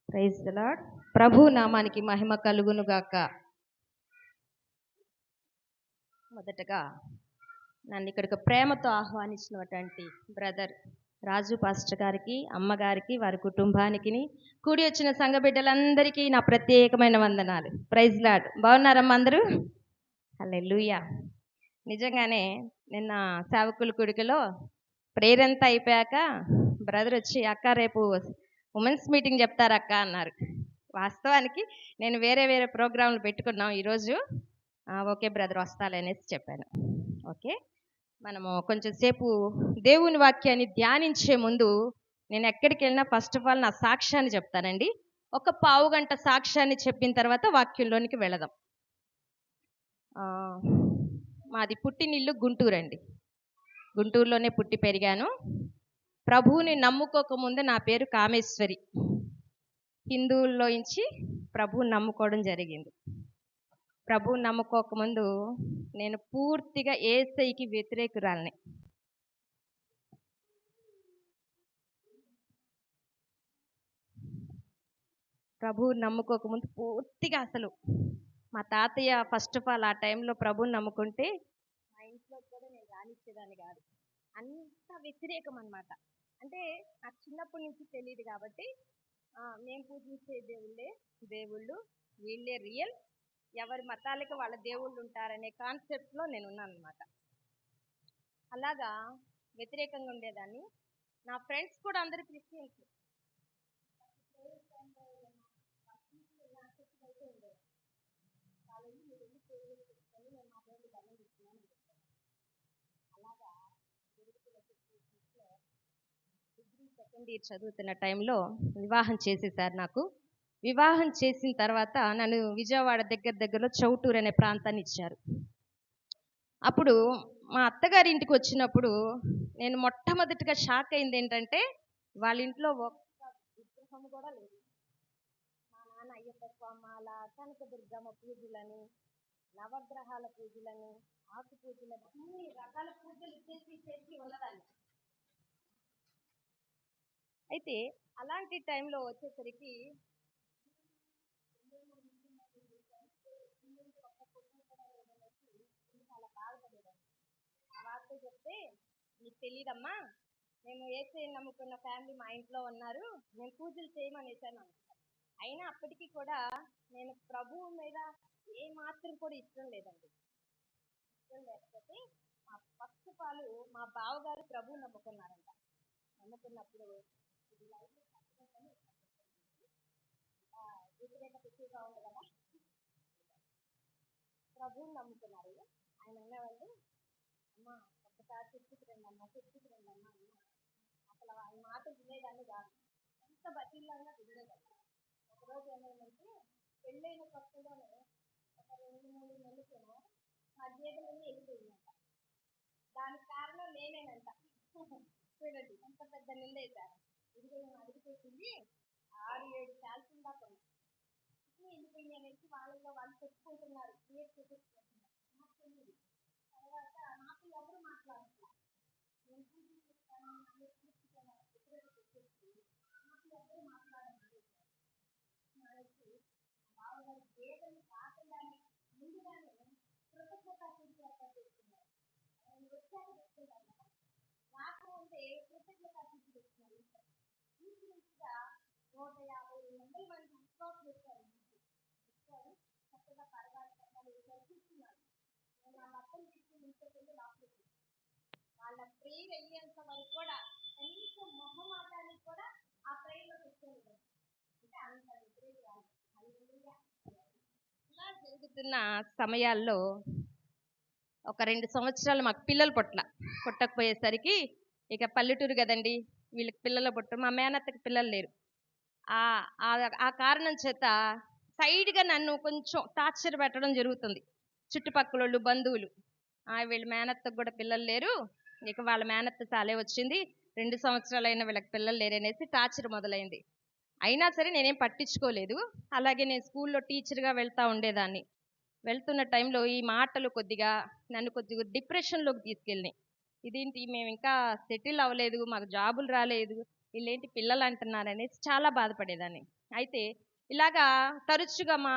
Praise the lord. ప్రభు నామానికి మహిమ కలుగును గాక. మొదటగా నన్ను ఇక్కడికి ప్రేమతో ఆహ్వానించినటువంటి బ్రదర్ రాజు పాస్టర్ గారికి, అమ్మగారికి, వారి కుటుంబానికి, కూడి వచ్చిన సంఘ బిడ్డలందరికీ నా ప్రత్యేకమైన వందనాలు. Praise lord. బాగున్నారమ్మా అందరూ? హల్లెలూయా. నిజంగానే నిన్న సేవకుల కుడికలో ప్రేయర్ అంతా అయిపోయాక బ్రదర్ వచ్చి, అక్క రేపు ఉమెన్స్ మీటింగ్ చెప్తారక్క అన్నారు. వాస్తవానికి నేను వేరే ప్రోగ్రాంలు పెట్టుకున్నాం ఈరోజు. ఓకే బ్రదర్ వస్తాలే అనేసి చెప్పాను. ఓకే, మనము కొంచెం సేపు దేవుని వాక్యాన్ని ధ్యానించే ముందు నేను ఎక్కడికి వెళ్ళినా ఫస్ట్ ఆఫ్ ఆల్ నా సాక్ష్యాన్ని చెప్తానండి. ఒక పావుగంట సాక్ష్యాన్ని చెప్పిన తర్వాత వాక్యంలోనికి వెళదాం. మాది పుట్టినిల్లు గుంటూరు అండి. గుంటూరులోనే పుట్టి పెరిగాను. ప్రభువుని నమ్ముకోకముందు నా పేరు కామేశ్వరి. హిందువుల్లోంచి ప్రభువుని నమ్ముకోవడం జరిగింది. ప్రభువుని నమ్ముకోకముందు నేను పూర్తిగా యేసయ్యకి వ్యతిరేకురాలిని. ప్రభువుని నమ్ముకోకముందు పూర్తిగా అసలు మా తాతయ్య ఫస్ట్ ఆఫ్ ఆల్ ఆ టైంలో ప్రభువుని నమ్ముకుంటే మా ఇంట్లో కూడా నేను రానిచ్చేదాన్ని కాదు. అంత వ్యతిరేకం అన్నమాట. అంటే నాకు చిన్నప్పటి నుంచి తెలియదు కాబట్టి మేము పూజించే దేవుళ్ళు వీళ్ళే రియల్, ఎవరి మతాలకి వాళ్ళ దేవుళ్ళు ఉంటారనే కాన్సెప్ట్లో నేను ఉన్నాను అనమాట. అలాగా వ్యతిరేకంగా ఉండేదాన్ని. నా ఫ్రెండ్స్ కూడా అందరూ క్రిస్టియన్స్. అలాగా డిగ్రీ సెకండ్ ఇయర్ చదువుతున్న టైంలో వివాహం చేసేసారు నాకు. వివాహం చేసిన తర్వాత నన్ను విజయవాడ దగ్గరలో చౌటూరు అనే ప్రాంతాన్ని ఇచ్చారు. అప్పుడు మా అత్తగారి ఇంటికి వచ్చినప్పుడు నేను మొట్టమొదటిగా షాక్ అయింది ఏంటంటే, వాళ్ళ ఇంట్లో ఒక్క విగ్రహం కూడా లేదు. మా నాన్న అయ్యప్ప స్వామాల, కనకదుర్గమ్మ పూజలని, నవగ్రహాల పూజలని, ఆకు పూజలని, అన్ని రకాల పూజలు చేసి ఉన్నదాన్ని. అయితే అలాంటి టైంలో వచ్చేసరికి చాలా బాధపడేదాన్ని. ఆ వార్త చెప్తే, నీకు తెలియదమ్మా, మేము యేసయ్యని నమ్ముకున్న ఫ్యామిలీ మా ఇంట్లో ఉన్నారు, నేను పూజలు చేయమనేసాను. అయినా అప్పటికీ కూడా నేను ప్రభువు మీద ఏ మాత్రం కూడా ఇష్టం లేదండి. ఇష్టం లేకపోతే ఫస్ట్ ఆఫ్ ఆల్ మా బావగారు ప్రభువు నమ్ముకున్నారంట. నమ్ముకున్నప్పుడు వ్యతిరేకత ఎక్కువగా ఉంది కదా, ప్రభువుని నమ్ముకున్నారు. ఆయన అనేవాళ్ళు, అమ్మ ఒక్కసారి చర్చికి రండి అమ్మ అసలు ఆయన మాట వినేదాన్ని కాదు. ఎంత బతిల్లాగా వినేదాన్ని. ఒకరోజు ఏమైందంటే, పెళ్ళైన కొత్తలోనే ఒక 2-3 నెలలకేమో మా గేదెలన్నీ వెళ్ళిపోయిందంట. దానికి కారణం నేనేనంట. చూడండి ఎంత పెద్ద నిందేశారు. ఇదిగో అడిగిపోతుంది 6-7 శాల్సిన దాకా వెళ్ళిపోయింది అనేసి వాళ్ళు చెప్పుకుంటున్నారు, క్రియేట్ చేసేసుకుంటున్నారు. నాకు తెలియదు. తర్వాత నాకు ఎవరు మాట్లాడుతున్నారు, నేను పూజిస్తాను నాకు ఎవరు మాట్లాడాలి అనేసి బావగారు గేదెలు కాకుండా ముందుగానే కృతజ్ఞత ఏర్పాటు చేస్తున్నారు. వచ్చాక చెప్తున్నారు కదా, రాకముందే కృతజ్ఞత తెస్తున్నారు. ఈజీగా 150-200 మంది విశ్వాసం వచ్చారు. చక్కగా పరగాలు చూస్తున్నారు. నేను ఆ బట్టలు తీసుకుని ఇంటికి లోపలికి వాళ్ళ ప్రేయర్ వెళ్ళేంత వరకు కూడా కనీసం మొహమాటానికి కూడా ఆ ప్రేయర్లో కూర్చోలేదు. అంటే అంత వ్యతిరేకాలు. ఇలా జరుగుతున్న సమయాల్లో ఒక 2 సంవత్సరాలు మాకు పిల్లలు పుట్టకపోయేసరికి, ఇక పల్లెటూరు కదండి, వీళ్ళకి పిల్లలు పుట్టరు. మా మేనత్తకి పిల్లలు లేరు. ఆ కారణం చేత సైడ్గా నన్ను కొంచెం టార్చర్ పెట్టడం జరుగుతుంది. చుట్టుపక్కల వాళ్ళు, బంధువులు, వీళ్ళ మేనత్తకు కూడా పిల్లలు లేరు, ఇక వాళ్ళ మేనత్త చాలే వచ్చింది, 2 సంవత్సరాలు అయినా వీళ్ళకి పిల్లలు లేరనేసి టార్చర్ మొదలైంది. అయినా సరే నేనేం పట్టించుకోలేదు. అలాగే నేను స్కూల్లో టీచర్గా వెళ్తూ ఉండేదాన్ని. వెళ్తున్న టైంలో ఈ మాటలు నన్ను కొద్దిగా డిప్రెషన్లోకి తీసుకెళ్ళినాయి. ఇదేంటి, మేము ఇంకా సెటిల్ అవ్వలేదు, మాకు జాబులు రాలేదు, వీళ్ళేంటి పిల్లలు అంటున్నారనేసి చాలా బాధపడేదాన్ని. అయితే ఇలాగా తరచుగా మా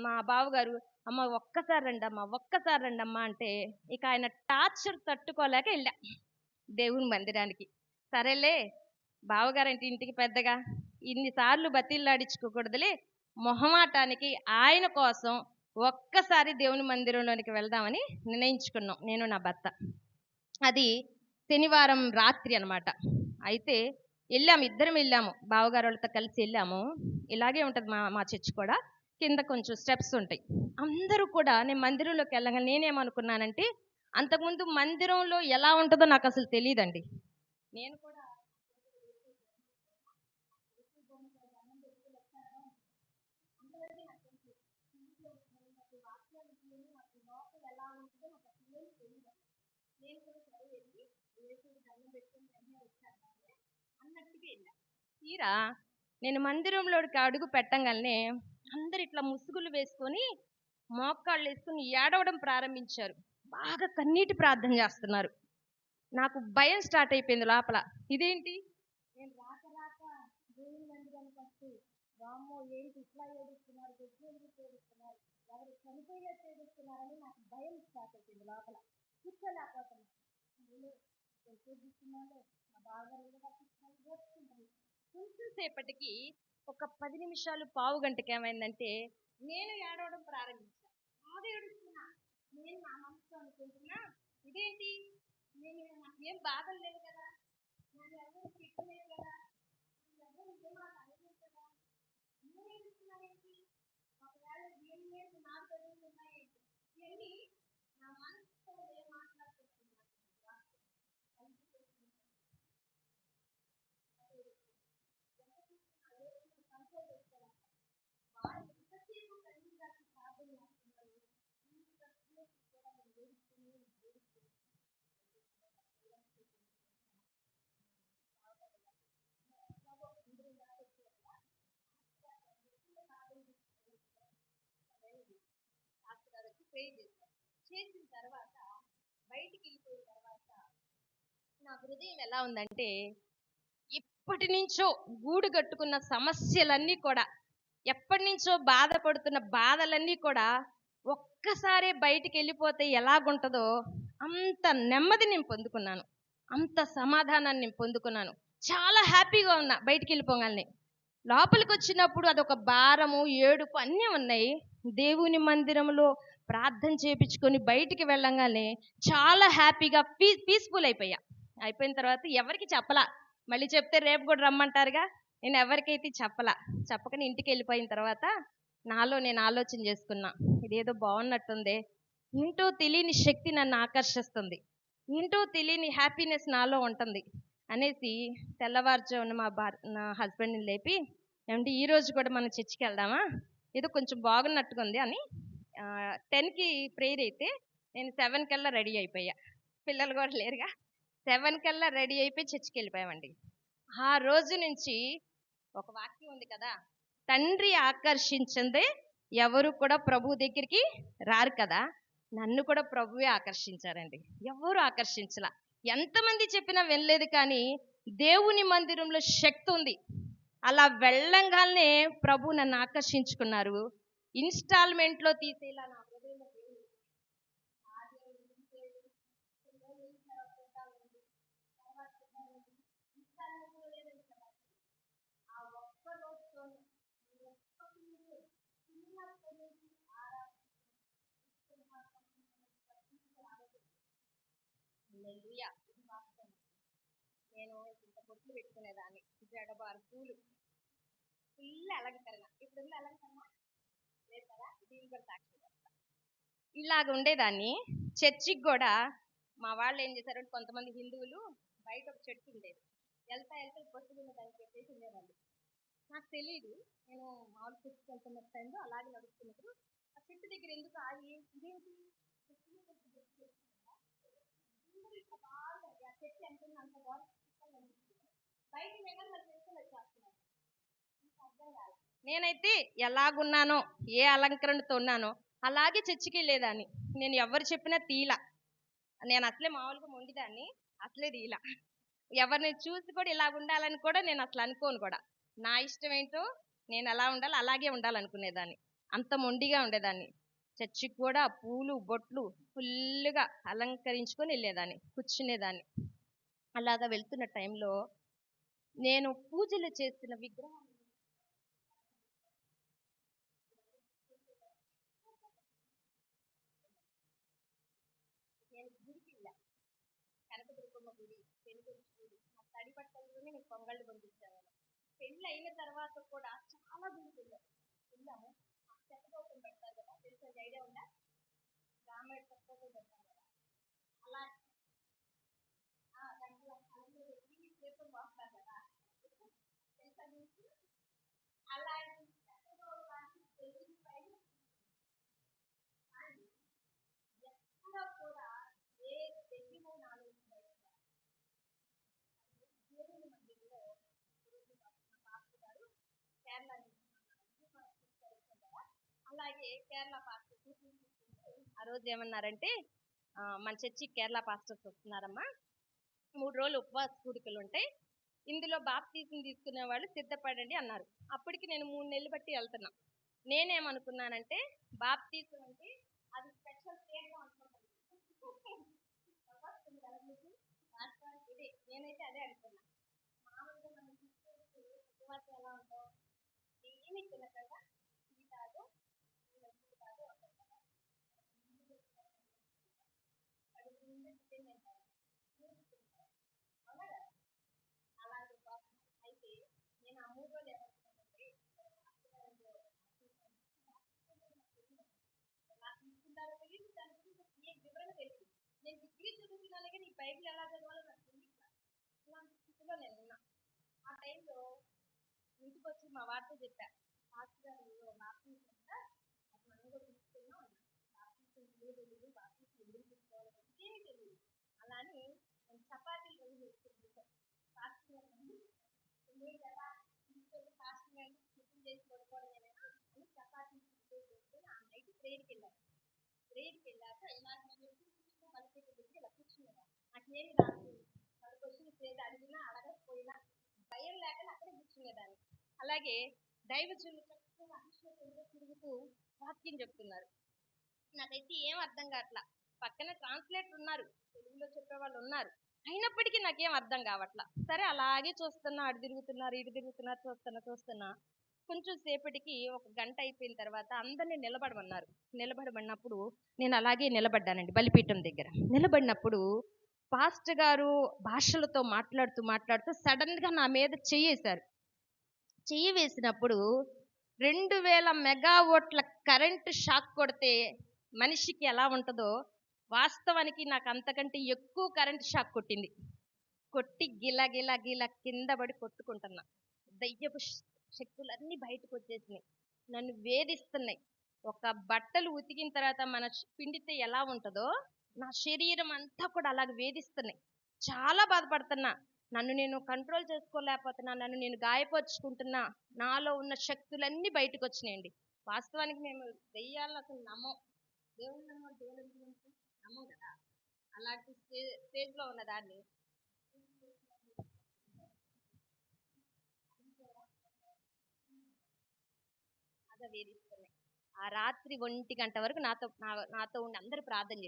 మా బావగారు, అమ్మ ఒక్కసారి రండమ్మా, ఒక్కసారి రండమ్మా అంటే ఇక ఆయన టార్చర్ తట్టుకోలేక వెళ్ళా దేవుని మందిరానికి. సరేలే, బావగారంటే ఇంటికి పెద్దగా ఇన్నిసార్లు బతిల్లాడించుకోకూడదులే, మొహమాటానికి ఆయన కోసం ఒక్కసారి దేవుని మందిరంలోనికి వెళ్దామని నిర్ణయించుకున్నాం నేను నా భర్త. అది శనివారం రాత్రి అనమాట. అయితే వెళ్ళాము, ఇద్దరం వెళ్ళాము, బావగారు వాళ్ళతో కలిసి వెళ్ళాము. ఇలాగే ఉంటుంది మా మా చర్చ్ కూడా, కింద కొంచెం స్టెప్స్ ఉంటాయి. అందరూ కూడా నేను మందిరంలోకి వెళ్ళగా నేనేమనుకున్నానంటే, అంతకుముందు మందిరంలో ఎలా ఉంటుందో నాకు అసలు తెలియదండి. నేను కూడా తీరా నేను మందిరంలోకి అడుగు పెట్టంగానే అందరు ఇట్లా ముసుగులు వేసుకొని మోకాళ్ళు వేసుకొని ఏడవడం ప్రారంభించారు. బాగా కన్నీటి ప్రార్థన చేస్తున్నారు. నాకు భయం స్టార్ట్ అయిపోయింది లోపల. ఇదేంటి, నేను రాక రాక దేవుని మందిరానికి వస్తూ వామ్మో ఏంటి ఇట్లా ఏడుస్తున్నారు, ఏడుస్తున్నారు, ఎవరు చనిపోయినట్టు ఏడుస్తున్నారని నాకు భయం స్టార్ట్ అయిపోయింది లోపల. కూర్చోలేకపోతున్నాను. కొంచెం సేపటికి ఒక 10 నిమిషాలు పావు గంటకి ఏమైందంటే నేను ఏడవడం ప్రారంభించాను. బాగా ఏడుస్తున్నా. నేను నా మనసులో అనుకుంటున్నా, ఇదేంటి, నేను నాకేం బాధలు లేవు కదా, నన్ను ఎవరు తిట్టలేదు కదా, ఎవరు ఏమో అనలేదు కదా, నేను ఏడుస్తున్నానేంటి, ఒకవేళ ఏం లేదు నాకు జరుగుతున్నాయేంటి, ఇవన్నీ నా మనసుతో ఏం మాట్లాడుతున్నాను. చేసిన తర్వాత బయటికి వెళ్ళిపోయిన తర్వాత నా హృదయం ఎలా ఉందంటే, ఎప్పటి నుంచో గూడు కట్టుకున్న సమస్యలన్నీ కూడా, ఎప్పటి నుంచో బాధపడుతున్న బాధలన్నీ కూడా ఒక్కసారే బయటికి వెళ్ళిపోతే ఎలాగుంటుందో అంత నెమ్మది నేను పొందుకున్నాను, అంత సమాధానాన్ని నేను పొందుకున్నాను. చాలా హ్యాపీగా ఉన్నా బయటికి వెళ్ళిపోగానే. లోపలికి వచ్చినప్పుడు అదొక భారము, ఏడుపు అన్నీ ఉన్నాయి. దేవుని మందిరంలో ప్రార్థన చేయించుకొని బయటికి వెళ్ళంగానే చాలా హ్యాపీగా పీస్ఫుల్ అయిపోయిన తర్వాత ఎవరికి చెప్పలా. మళ్ళీ చెప్తే రేపు కూడా రమ్మంటారుగా, నేను ఎవరికైతే చెప్పకని ఇంటికి వెళ్ళిపోయిన తర్వాత నాలో నేను ఆలోచన చేసుకున్నా, ఇదేదో బాగున్నట్టుంది, ఏంటో తెలియని శక్తి నన్ను ఆకర్షిస్తుంది, ఏంటో తెలియని హ్యాపీనెస్ నాలో ఉంటుంది అనేసి తెల్లవారుజామున నా హస్బెండ్ని లేపి, ఏమంటే ఈరోజు కూడా మనం చర్చికి వెళ్దామా, ఏదో కొంచెం బాగున్నట్టుగా ఉంది అని 10కి ప్రేయర్ అయితే నేను 7 కల్లా రెడీ అయిపోయా. పిల్లలు కూడా లేరుగా, 7 కల్లా రెడీ అయిపోయి చర్చికి వెళ్ళిపోయామండి. ఆ రోజు నుంచి ఒక వాక్యం ఉంది కదా, తండ్రి ఆకర్షించిందే ఎవరు కూడా ప్రభు దగ్గరికి రారు కదా, నన్ను కూడా ప్రభువే ఆకర్షించారండి. ఎవరు ఆకర్షించలా, ఎంతమంది చెప్పినా వినలేదు, కానీ దేవుని మందిరంలో శక్తి ఉంది. అలా వెళ్ళంగానే ప్రభు నన్ను ఆకర్షించుకున్నారు. ఇన్స్టాల్మెంట్లో తీసేలా నా హృదయంలో నేను ఇంత బొట్లు పెట్టుకునేదాన్ని, జడబారు పూలు ఫుల్ అలంకరణ. ఇప్పుడు అలంకరణ లేదు కదా, దీని కూడా సాక్షి ఇలాగ ఉండేదాన్ని. చర్చికి కూడా మా వాళ్ళు ఏం చేశారంటే, కొంతమంది హిందువులు బయట ఒక చెట్టు ఉండేది, వెళ్తా పొట్టు మీద దాన్ని పెట్టేసి ఉండేవాళ్ళు. నాకు తెలియదు, నేను మామూలు చర్చికి వెళ్తున్న టైంలో అలాగే నడుస్తున్నప్పుడు ఆ చెట్టు దగ్గర ఎందుకు ఆగి, ఇదేంటి ఆ చెట్టు ఎంత అంత బయట నేనైతే ఎలాగున్నానో, ఏ అలంకరణతో ఉన్నానో అలాగే చర్చికి వెళ్ళేదాన్ని. నేను ఎవరు చెప్పినా తీలా, నేను అసలే మామూలుగా మొండిదాన్ని, అసలే తీలా. ఎవరిని చూసి కూడా ఇలా ఉండాలని కూడా నేను అసలు అనుకోను కూడా. నా ఇష్టం ఏంటో నేను ఎలా ఉండాలి అలాగే ఉండాలనుకునేదాన్ని. అంత మొండిగా ఉండేదాన్ని. చర్చికి కూడా పూలు బొట్లు ఫుల్గా అలంకరించుకొని వెళ్ళేదాన్ని, కూర్చునేదాన్ని. అలాగా వెళ్తున్న టైంలో నేను పూజలు చేసిన విగ్రహం నేను గుడికి వెళ్ళా. కనకదుర్గమ్మ గుడి, పెనుగొండ గుడి, ఆ తడి బట్టలతోనే నేను పొంగళ్ళు పంపించాను. పెళ్ళి అయిన తర్వాత కూడా చాలా గుడికి వెళ్ళాము. వెళ్ళాము, ఆ చెత్తకోసం పెడతారు కదా, తెలిసిన ఐడియా ఉందా? రామాయణ చెత్తకోసం పెడతారు కదా, అలా దాంట్లో అందులో పెట్టి పేపర్ వాస్తారు కదా, తెలుసా మీకు? అలాంటి చెత్తకోసాన్ని పెళ్లి పైన ఎక్కడ కూడా ఏ దెయ్యము నాలుగు దేవుని మందిరంలో పాస్టర్ గారు కేరళ నుంచి అలాగే కేరళ పాస్టర్స్ ఆ రోజు ఏమన్నారంటే, మన చర్చి కేరళ పాస్టర్స్ వస్తున్నారమ్మా, 3 రోజులు ఉపవాస కూడికలు ఉంటాయి, ఇందులో బాప్తీసం తీసుకునే వాళ్ళు సిద్ధపడండి అన్నారు. అప్పటికి నేను 3 నెలలు బట్టి వెళ్తున్నా. నేనేమనుకున్నానంటే బాప్తీసం అంటే అది స్పెషల్ కేర్గా అనుకుంటాను. నేనైతే అదే అనుకున్నా. మామూలుగా మనం తీసుకొచ్చి ఉపవాసం ఎలా ఉంటాం, ఏమి తినకుండా టీ తాగు, అలాంటి అయితే నేను ఆ 3 రోజులు ఏమనుకున్నానంటే నాకు తీసుకుంటారో తెలియదు, దాని గురించి ఏ వివరణ తెలియదు. నేను డిగ్రీ చదువుతున్నాను కానీ ఈ బైబిల్ ఎలా చదవాలో నాకు తెలియదు. అలాంటి స్థితిలో నేను ఉన్నా. ఆ టైంలో ఇంటికి వచ్చి మా వారితో చెప్పా, పాస్టర్ గారు బాప్తీసం కదా, అది మనం కూడా తీసుకున్నాం, బాప్తీసం తెలియదు, బాప్తీసం ఎందుకు తీసుకోవాలో ఏమీ తెలియదు. అలా అని నేను చపాతీలు రోజు చేసుకుంటాను. పాస్టర్ గారు మీరు కదా తీసుకొని పాస్టర్ గారిని టిఫిన్ చేసి కొనుక్కోవడం అని చపాతీలు చేసుకొని ఆ నైట్ ప్రేయర్కి వెళ్ళాను. ప్రేయర్కి వెళ్ళాక ఇలా బలిపేట పెట్టి ఇలా కూర్చున్నాను. నాకేమి రాదు, వాళ్ళ క్వశ్చన్స్ ఏది అడిగినా అడగకపోయినా భయం లేకుండా అక్కడే కూర్చునేదాన్ని. అలాగే దైవజనులు చక్కగా అభిషేకంలో తిరుగుతూ వాక్యం చెప్తున్నారు. నాకైతే ఏం అర్థం కావట్లా. పక్కన ట్రాన్స్లేటర్ ఉన్నారు, తెలుగులో చెప్పేవాళ్ళు ఉన్నారు, అయినప్పటికీ నాకేం అర్థం కావట్లా. సరే అలాగే చూస్తున్నా, అటు తిరుగుతున్నారు ఇటు తిరుగుతున్నారు, చూస్తున్నా కొంచెం సేపటికి 1 గంట అయిపోయిన తర్వాత అందరినీ నిలబడమన్నారు. నిలబడమన్నప్పుడు నేను అలాగే నిలబడ్డానండి బలిపీఠం దగ్గర. నిలబడినప్పుడు పాస్టర్ గారు భాషలతో మాట్లాడుతూ సడన్ గా నా మీద చెయ్యేశారు. చెయ్యి వేసినప్పుడు 2000 మెగావాట్ల కరెంటు షాక్ కొడితే మనిషికి ఎలా ఉంటుందో వాస్తవానికి నాకు అంతకంటే ఎక్కువ కరెంటు షాక్ కొట్టింది. కొట్టి గిల కింద పడి కొట్టుకుంటున్నా. దయ్యపు శక్తులన్నీ బయటకు వచ్చేసినాయి, నన్ను వేధిస్తున్నాయి. ఒక బట్టలు ఉతికిన తర్వాత మన పిండితే ఎలా ఉంటుందో నా శరీరం అంతా కూడా అలాగ వేధిస్తున్నాయి. చాలా బాధపడుతున్నా, నన్ను నేను కంట్రోల్ చేసుకోలేకపోతున్నా, నన్ను నేను గాయపరుచుకుంటున్నా. నాలో ఉన్న శక్తులన్నీ బయటకు వచ్చినాయండి. వాస్తవానికి మేము దెయ్యాలను అసలు నమ్మం, దేవుని నమ్మం, దేవుని గురించి నమ్మం కదా. అలాంటి స్టేజ్లో ఉన్న దాన్ని అదే వేధిస్తున్నాయి. ఆ రాత్రి 1 గంట వరకు నాతో ఉండి అందరూ ప్రార్థన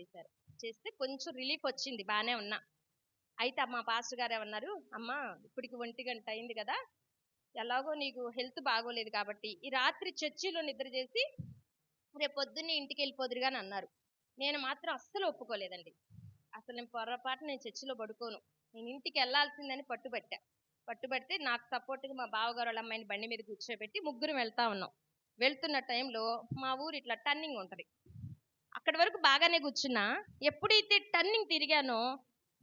చేస్తే కొంచెం రిలీఫ్ వచ్చింది, బాగానే ఉన్నా. అయితే మా పాస్టర్ గారు ఏమన్నారు, అమ్మా ఇప్పటికి 1 గంట అయింది కదా, ఎలాగో నీకు హెల్త్ బాగోలేదు కాబట్టి ఈ రాత్రి చర్చిలో నిద్ర చేసి రేపు పొద్దున్నే ఇంటికి వెళ్ళిపోదురుగా అని అన్నారు. నేను మాత్రం అస్సలు ఒప్పుకోలేదండి. అసలు నేను పొరపాటు నేను చర్చిలో పడుకోను, నేను ఇంటికి వెళ్ళాల్సిందని పట్టుబడితే నాకు సపోర్ట్గా మా బావగారు వాళ్ళ అమ్మాయిని బండి మీద కూర్చోబెట్టి ముగ్గురు వెళ్తా ఉన్నాం. వెళ్తున్న టైంలో మా ఊరు ఇట్లా టర్నింగ్ ఉంటుంది, అక్కడి వరకు బాగానే కూర్చున్నా. ఎప్పుడైతే టర్నింగ్ తిరిగానో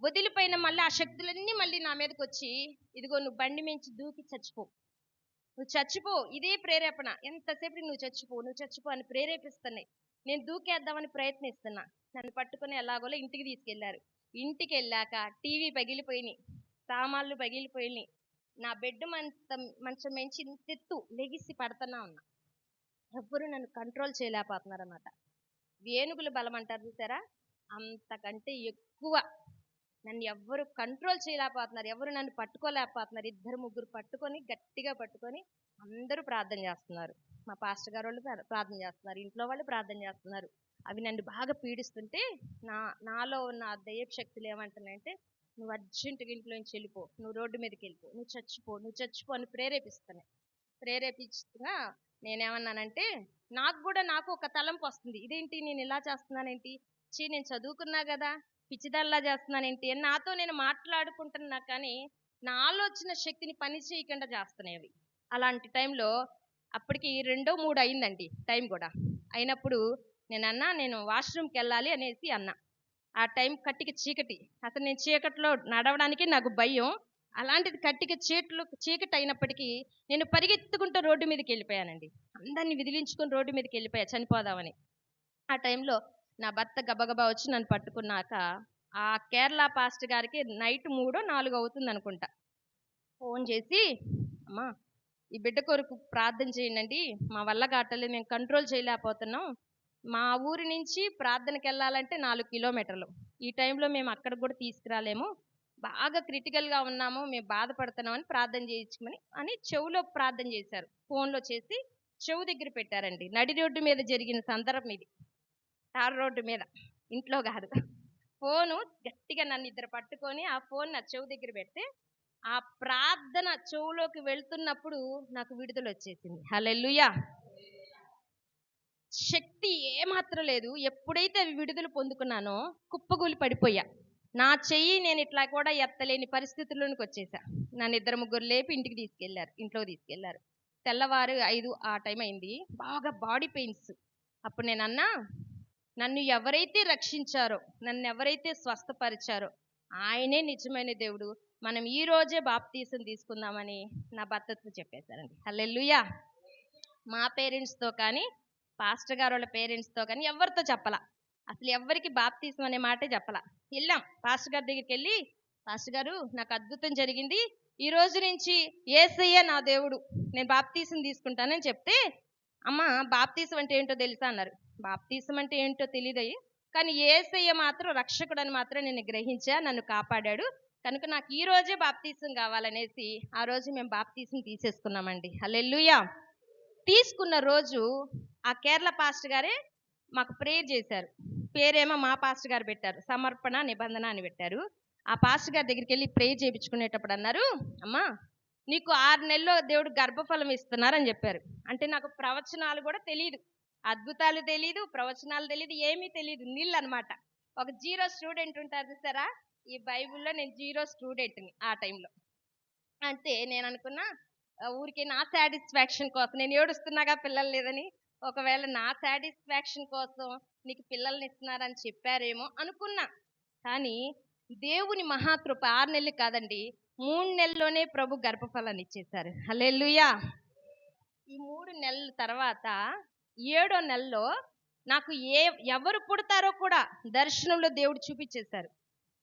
వదిలిపోయిన మళ్ళీ ఆ శక్తులన్నీ మళ్ళీ నా మీదకి వచ్చి, ఇదిగో నువ్వు బండి మించి దూకి చచ్చిపో, ఇదే ప్రేరేపణ, ఎంతసేపటికి నువ్వు చచ్చిపో అని ప్రేరేపిస్తున్నాయి. నేను దూకేద్దామని ప్రయత్నిస్తున్నా. నన్ను పట్టుకొని ఎలాగోలో ఇంటికి తీసుకెళ్లారు. ఇంటికి వెళ్ళాక టీవీ పగిలిపోయినాయి, సామాన్లు పగిలిపోయినాయి, నా బెడ్ మంచం మంచి ఇంతెత్తు లెగిసి పడుతున్నా ఉన్నా. ఎవ్వరూ నన్ను కంట్రోల్ చేయలేకపోతున్నారు అన్నమాట. ఏనుగుల బలం అంటారు చూసారా, అంతకంటే ఎక్కువ నన్ను ఎవ్వరు కంట్రోల్ చేయలేకపోతున్నారు, ఎవరు నన్ను పట్టుకోలేకపోతున్నారు. 2-3 పట్టుకొని గట్టిగా పట్టుకొని అందరూ ప్రార్థన చేస్తున్నారు. మా పాస్టర్ గారు వాళ్ళు ప్రార్థన చేస్తున్నారు, ఇంట్లో వాళ్ళు ప్రార్థన చేస్తున్నారు. అవి నన్ను బాగా పీడిస్తుంటే నాలో ఉన్న ఆ దైవపు శక్తులు ఏమంటున్నాయంటే, నువ్వు అర్జెంటుగా ఇంట్లోంచి వెళ్ళిపో, నువ్వు రోడ్డు మీదకి వెళ్ళిపో, నువ్వు చచ్చిపో అని ప్రేరేపిస్తున్నా. నేనేమన్నానంటే, నాకు ఒక తలంపు వస్తుంది, ఇదేంటి నేను ఇలా చేస్తున్నానేంటి, నేను చదువుకున్నా కదా, పిచ్చిదల్లా చేస్తున్నానేంటి అని నాతో నేను మాట్లాడుకుంటున్నా. కానీ నా ఆలోచన శక్తిని పని చేయకుండా చేస్తున్నాయి అవి. అలాంటి టైంలో అప్పటికి 2-3 అయిందండి టైం కూడా. అయినప్పుడు నేను వాష్రూమ్కి వెళ్ళాలి అనేసి అన్నా. ఆ టైం కట్టికి చీకటి, అసలు నేను చీకట్లో నడవడానికి నాకు భయం. అలాంటిది కట్టికి చీకటి అయినప్పటికీ నేను పరిగెత్తుకుంటూ రోడ్డు మీదకి వెళ్ళిపోయానండి. అందరినీ విదిలించుకొని రోడ్డు మీదకి వెళ్ళిపోయా చనిపోదామని. ఆ టైంలో నా భర్త గబగబా వచ్చి నన్ను పట్టుకున్నాక, ఆ కేరళ పాస్టర్ గారికి నైట్ 3-4 అవుతుంది అనుకుంటా, ఫోన్ చేసి, అమ్మా ఈ బిడ్డ కొరకు ప్రార్థన చేయండి, మా వల్ల కావట్లేదు, మేము కంట్రోల్ చేయలేకపోతున్నాం. మా ఊరి నుంచి ప్రార్థనకి వెళ్ళాలంటే 4 కిలోమీటర్లు. ఈ టైంలో మేము అక్కడికి కూడా తీసుకురాలేము, బాగా క్రిటికల్గా ఉన్నాము, మేము బాధపడుతున్నామని ప్రార్థన చేయించమని అని చెవులో ప్రార్థన చేశారు. ఫోన్లో చేసి చెవు దగ్గర పెట్టారండి. నడి రోడ్డు మీద జరిగిన సందర్భం ఇది, తార్ రోడ్డు మీద, ఇంట్లో కాదు. ఫోను గట్టిగా నన్ను 2 పట్టుకొని ఆ ఫోన్ నా చెవు దగ్గర పెడితే, ఆ ప్రార్థన చెవులోకి వెళ్తున్నప్పుడు నాకు విడుదల వచ్చేసింది. హల్లెలూయా. శక్తి ఏమాత్రం లేదు. ఎప్పుడైతే అవి విడుదల పొందుకున్నానో కుప్పగూలి పడిపోయా. నా చెయ్యి నేను ఇట్లా కూడా ఎత్తలేని పరిస్థితుల్లోనికి వచ్చేసా. నన్ను 2-3 లేపి ఇంట్లో తీసుకెళ్లారు. తెల్లవారు 5 ఆ టైం అయింది. బాగా బాడీ పెయిన్స్. అప్పుడు నేనన్నా, నన్ను ఎవరైతే రక్షించారో, నన్ను ఎవరైతే స్వస్థపరిచారో ఆయనే నిజమైన దేవుడు, మనం ఈ రోజే బాప్తీసం తీసుకుందామని నా భర్తతో చెప్పేశారండి. హల్లెలూయా. మా పేరెంట్స్తో కానీ, పాస్టర్ గారు వాళ్ళ పేరెంట్స్తో కానీ ఎవరితో చెప్పలా, అసలు ఎవరికి బాప్తీసం అనే మాటే చెప్పలా. వెళ్ళాం పాస్టర్ గారి దగ్గరికి వెళ్ళి, పాస్టర్ గారు నాకు అద్భుతం జరిగింది, ఈ రోజు నుంచి యేసయ్యే నా దేవుడు, నేను బాప్తీసం తీసుకుంటానని చెప్తే, అమ్మ బాప్తీసం అంటే ఏంటో తెలుసా అన్నారు. బాప్తీసం అంటే ఏంటో తెలియదయ్యి, కానీ యేసయ్య మాత్రం రక్షకుడు అని మాత్రం నేను గ్రహించా, నన్ను కాపాడాడు, కనుక నాకు ఈ రోజే బాప్తీసం కావాలనేసి ఆ రోజు మేము బాప్తీసం తీసేసుకున్నామండి. హల్లెలూయా. తీసుకున్న రోజు ఆ కేరళ పాస్టర్ గారే మాకు ప్రేయర్ చేశారు. పేరేమో మా పాస్టర్ గారు పెట్టారు, సమర్పణ నిబంధన అని పెట్టారు. ఆ పాస్టర్ గారి దగ్గరికి వెళ్ళి ప్రేయర్ చేయించుకునేటప్పుడు అన్నారు, అమ్మా నీకు 6 నెలల్లో దేవుడు గర్భఫలం ఇస్తున్నారని చెప్పారు. అంటే నాకు ప్రవచనాలు కూడా తెలియదు, అద్భుతాలు తెలియదు, ప్రవచనాలు తెలియదు, ఏమీ తెలియదు, నీళ్ళు అనమాట. ఒక 0 స్టూడెంట్ ఉంటారు చూసారా, ఈ బైబిల్లో నేను 0 స్టూడెంట్ని ఆ టైంలో. అంటే నేను అనుకున్నా, ఊరికి నా సాటిస్ఫాక్షన్ కోసం, నేను ఏడుస్తున్నాగా పిల్లలు లేదని, ఒకవేళ నా సాటిస్ఫాక్షన్ కోసం నీకు పిల్లల్ని ఇస్తున్నారని చెప్పారేమో అనుకున్నా. కానీ దేవుని మహాకృప 6 నెలలు కాదండి, 3 నెలల్లోనే ప్రభు గర్భఫలాన్ని ఇచ్చేశారు. హల్లెలూయా. ఈ 3 నెలల తర్వాత 7వ నెలలో నాకు ఎవరు పుడతారో కూడా దర్శనంలో దేవుడు చూపించేశారు.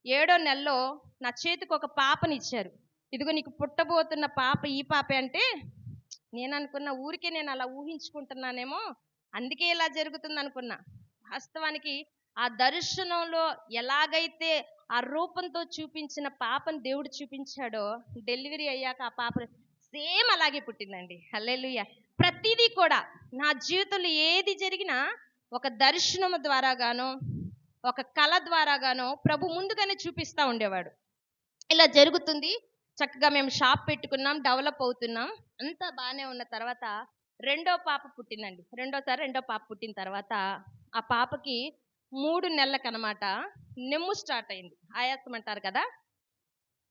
7వ నెలలో నా చేతికి ఒక పాపనిచ్చారు. ఇదిగో నీకు పుట్టబోతున్న పాప ఈ పాపే అంటే, నేను అనుకున్న ఊరికే నేను అలా ఊహించుకుంటున్నానేమో, అందుకే ఇలా జరుగుతుంది అనుకున్నా. వాస్తవానికి ఆ దర్శనంలో ఎలాగైతే ఆ రూపంతో చూపించిన పాపను దేవుడు చూపించాడో, డెలివరీ అయ్యాక ఆ పాప సేమ్ అలాగే పుట్టిందండి. హల్లెలూయా. ప్రతిదీ కూడా నా జీవితంలో ఏది జరిగినా ఒక దర్శనం ద్వారాగానో, ఒక కళ ద్వారాగానో ప్రభు ముందుగానే చూపిస్తూ ఉండేవాడు. ఇలా జరుగుతుంది, చక్కగా మేము షాప్ పెట్టుకున్నాం, డెవలప్ అవుతున్నాం, అంతా బాగానే ఉన్న తర్వాత రెండో పాప పుట్టిందండి. రెండో పాప పుట్టిన తర్వాత ఆ పాపకి 3 నెలలకనమాట నెమ్ము స్టార్ట్ అయింది, ఆయాసం అంటారు కదా.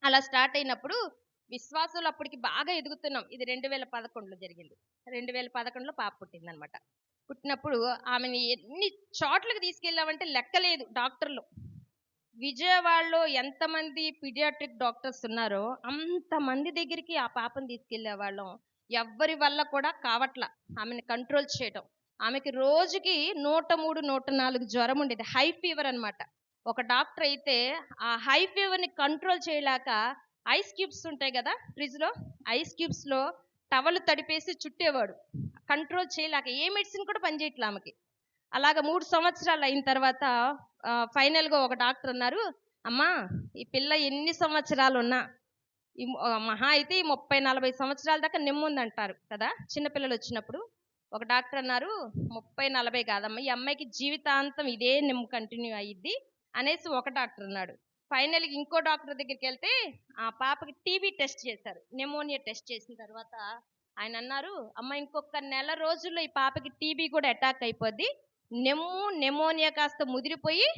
అలా స్టార్ట్ అయినప్పుడు విశ్వాసులు అప్పటికి బాగా ఎదుగుతున్నాం. ఇది 2011లో జరిగింది. 2011లో పాప పుట్టిందనమాట. పుట్టినప్పుడు ఆమెని ఎన్ని చోట్లకి తీసుకెళ్ళామంటే లెక్కలేదు. డాక్టర్లు విజయవాడలో ఎంతమంది పీడియాట్రిక్ డాక్టర్స్ ఉన్నారో అంతమంది దగ్గరికి ఆ పాపను తీసుకెళ్లేవాళ్ళం. ఎవ్వరి వల్ల కూడా కావట్ల ఆమెను కంట్రోల్ చేయటం. ఆమెకి రోజుకి 103, 104 జ్వరం ఉండేది, హై ఫీవర్ అనమాట. ఒక డాక్టర్ అయితే ఆ హై ఫీవర్ని కంట్రోల్ చేయలేక ఐస్ క్యూబ్స్ ఉంటాయి కదా ఫ్రిడ్జ్లో, ఐస్ క్యూబ్స్లో టవల్ తడిపేసి చుట్టేవాడు, కంట్రోల్ చేయలేక. ఏ మెడిసిన్ కూడా పనిచేయట్లే ఆమెకి. అలాగ 3 సంవత్సరాలు అయిన తర్వాత ఫైనల్గా ఒక డాక్టర్ అన్నారు, అమ్మా ఈ పిల్ల ఎన్ని సంవత్సరాలు ఉన్నా మహా అయితే 30-40 సంవత్సరాల దాకా నెమ్ముందంటారు కదా చిన్నపిల్లలు వచ్చినప్పుడు. ఒక డాక్టర్ అన్నారు 30-40 కాదమ్మా, ఈ అమ్మాయికి జీవితాంతం ఇదే నెమ్ము కంటిన్యూ అయ్యిద్ది అనేసి ఒక డాక్టర్ అన్నాడు. ఫైనల్గా ఇంకో డాక్టర్ దగ్గరికి వెళ్తే ఆ పాపకి టీబీ టెస్ట్ చేశారు. నెమోనియా టెస్ట్ చేసిన తర్వాత ఆయన అన్నారు, అమ్మ ఇంకొక నెల రోజుల్లో ఈ పాపకి టీబీ కూడా అటాక్ అయిపోద్ది, నెమోనియా కాస్త ముదిరిపోయి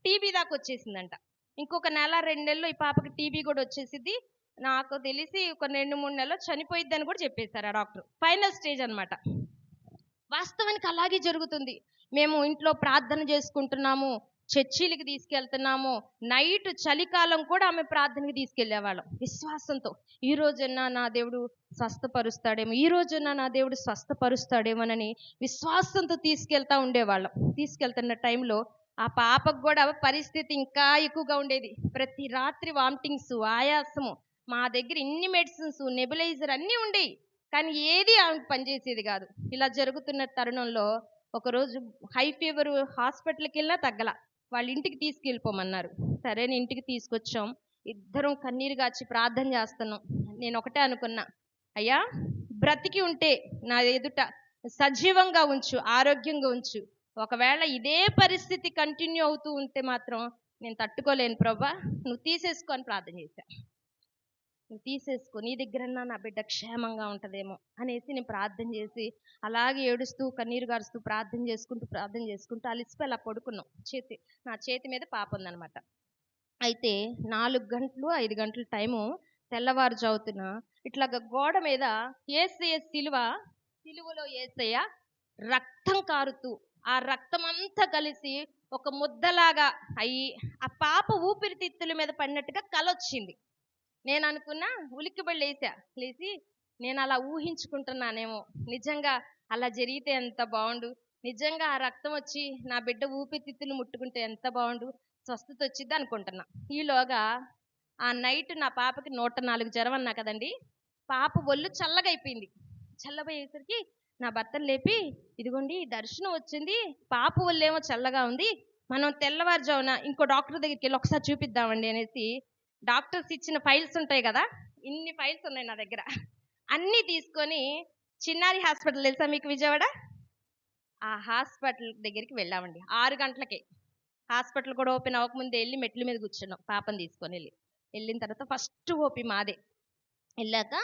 టీబీ దాకా వచ్చేసిందంట. ఇంకొక నెల 2 నెలల్లో ఈ పాపకి టీబీ కూడా వచ్చేసిద్ది, నాకు తెలిసి ఒక 2-3 నెలలు చనిపోయిద్ది అని కూడా చెప్పేశారు ఆ డాక్టర్. ఫైనల్ స్టేజ్ అనమాట. వాస్తవానికి అలాగే జరుగుతుంది. మేము ఇంట్లో ప్రార్థన చేసుకుంటున్నాము, చర్చిలకి తీసుకెళ్తున్నాము, నైట్ చలికాలం కూడా ఆమె ప్రార్థనకి తీసుకెళ్లేవాళ్ళం విశ్వాసంతో. ఈ రోజన్నా నా దేవుడు స్వస్థపరుస్తాడేమో, ఈ రోజన్నా నా దేవుడు స్వస్థపరుస్తాడేమోనని విశ్వాసంతో ఉండేవాళ్ళం. తీసుకెళ్తున్న టైంలో ఆ పాపకు కూడా పరిస్థితి ఇంకా ఎక్కువగా ఉండేది. ప్రతి రాత్రి వామిటింగ్స్, ఆయాసము. మా దగ్గర ఇన్ని మెడిసిన్స్, నెబులైజర్ అన్నీ ఉండేవి, కానీ ఏది ఆమెకు పనిచేసేది కాదు. ఇలా జరుగుతున్న తరుణంలో ఒకరోజు హై ఫీవర్, హాస్పిటల్కి వెళ్ళినా తగ్గల. వాళ్ళ ఇంటికి తీసుకెళ్ళిపోమన్నారు. సరే ఇంటికి తీసుకొచ్చాం. ఇద్దరం కన్నీరు గాచి ప్రార్థన చేస్తున్నాం. నేను ఒకటే అనుకున్నా, అయ్యా బ్రతికి ఉంటే నా ఎదుట సజీవంగా ఉంచు, ఆరోగ్యంగా ఉంచు. ఒకవేళ ఇదే పరిస్థితి కంటిన్యూ అవుతూ ఉంటే మాత్రం నేను తట్టుకోలేను ప్రభా, నువ్వు తీసేసుకొని ప్రార్థన చేశా. నువ్వు తీసేసుకో, నీ దగ్గరన్నా నా బిడ్డ క్షేమంగా ఉంటుందేమో అనేసి నేను ప్రార్థన చేసి అలాగే ఏడుస్తూ కన్నీరు గారుస్తూ ప్రార్థన చేసుకుంటూ అలిసిపోయి అలా పడుకున్నాం. నా చేతి మీద పాప ఉందనమాట. అయితే 4 గంటలు 5 గంటల టైము తెల్లవారుజావుతున్న ఇట్లాగ గోడ మీద యేసయ్య సిలువలో యేసయ్య రక్తం కారుతూ ఆ రక్తం అంతా కలిసి ఒక ముద్దలాగా అయ్యి ఆ పాప ఊపిరితిత్తుల మీద పడినట్టుగా కలొచ్చింది. నేను అనుకున్నా, ఉలిక్కిబడి లేచి నేను అలా ఊహించుకుంటున్నానేమో, నిజంగా అలా జరిగితే ఎంత బాగుండు, నిజంగా ఆ రక్తం వచ్చి నా బిడ్డ ఊపిరితిత్తులు ముట్టుకుంటే ఎంత బాగుండు, స్వస్థత వచ్చిద్ది అనుకుంటున్నా. ఈలోగా ఆ నైట్ నా పాపకి 104 జ్వరం అన్నా కదండి, పాప ఒళ్ళు చల్లగా అయిపోయింది. చల్లబోయేసరికి నా భర్తను లేపి, ఇదిగోండి దర్శనం వచ్చింది, పాప ఒళ్ళేమో చల్లగా ఉంది, మనం తెల్లవారుజామున ఇంకో డాక్టర్ దగ్గరికి వెళ్ళి ఒకసారి చూపిద్దామండి అనేసి, డాక్టర్స్ ఇచ్చిన ఫైల్స్ ఉంటాయి కదా, ఇన్ని ఫైల్స్ ఉన్నాయి నా దగ్గర, అన్నీ తీసుకొని చిన్నారి హాస్పిటల్ తెలుసా మీకు విజయవాడ, ఆ హాస్పిటల్ దగ్గరికి వెళ్ళామండి. 6 గంటలకే హాస్పిటల్ కూడా ఓపెన్ అవ్వకముందే వెళ్ళి మెట్ల మీద కూర్చున్నాం పాపని తీసుకొని. వెళ్ళిన తర్వాత ఫస్ట్ ఓపి మాదే. వెళ్ళాక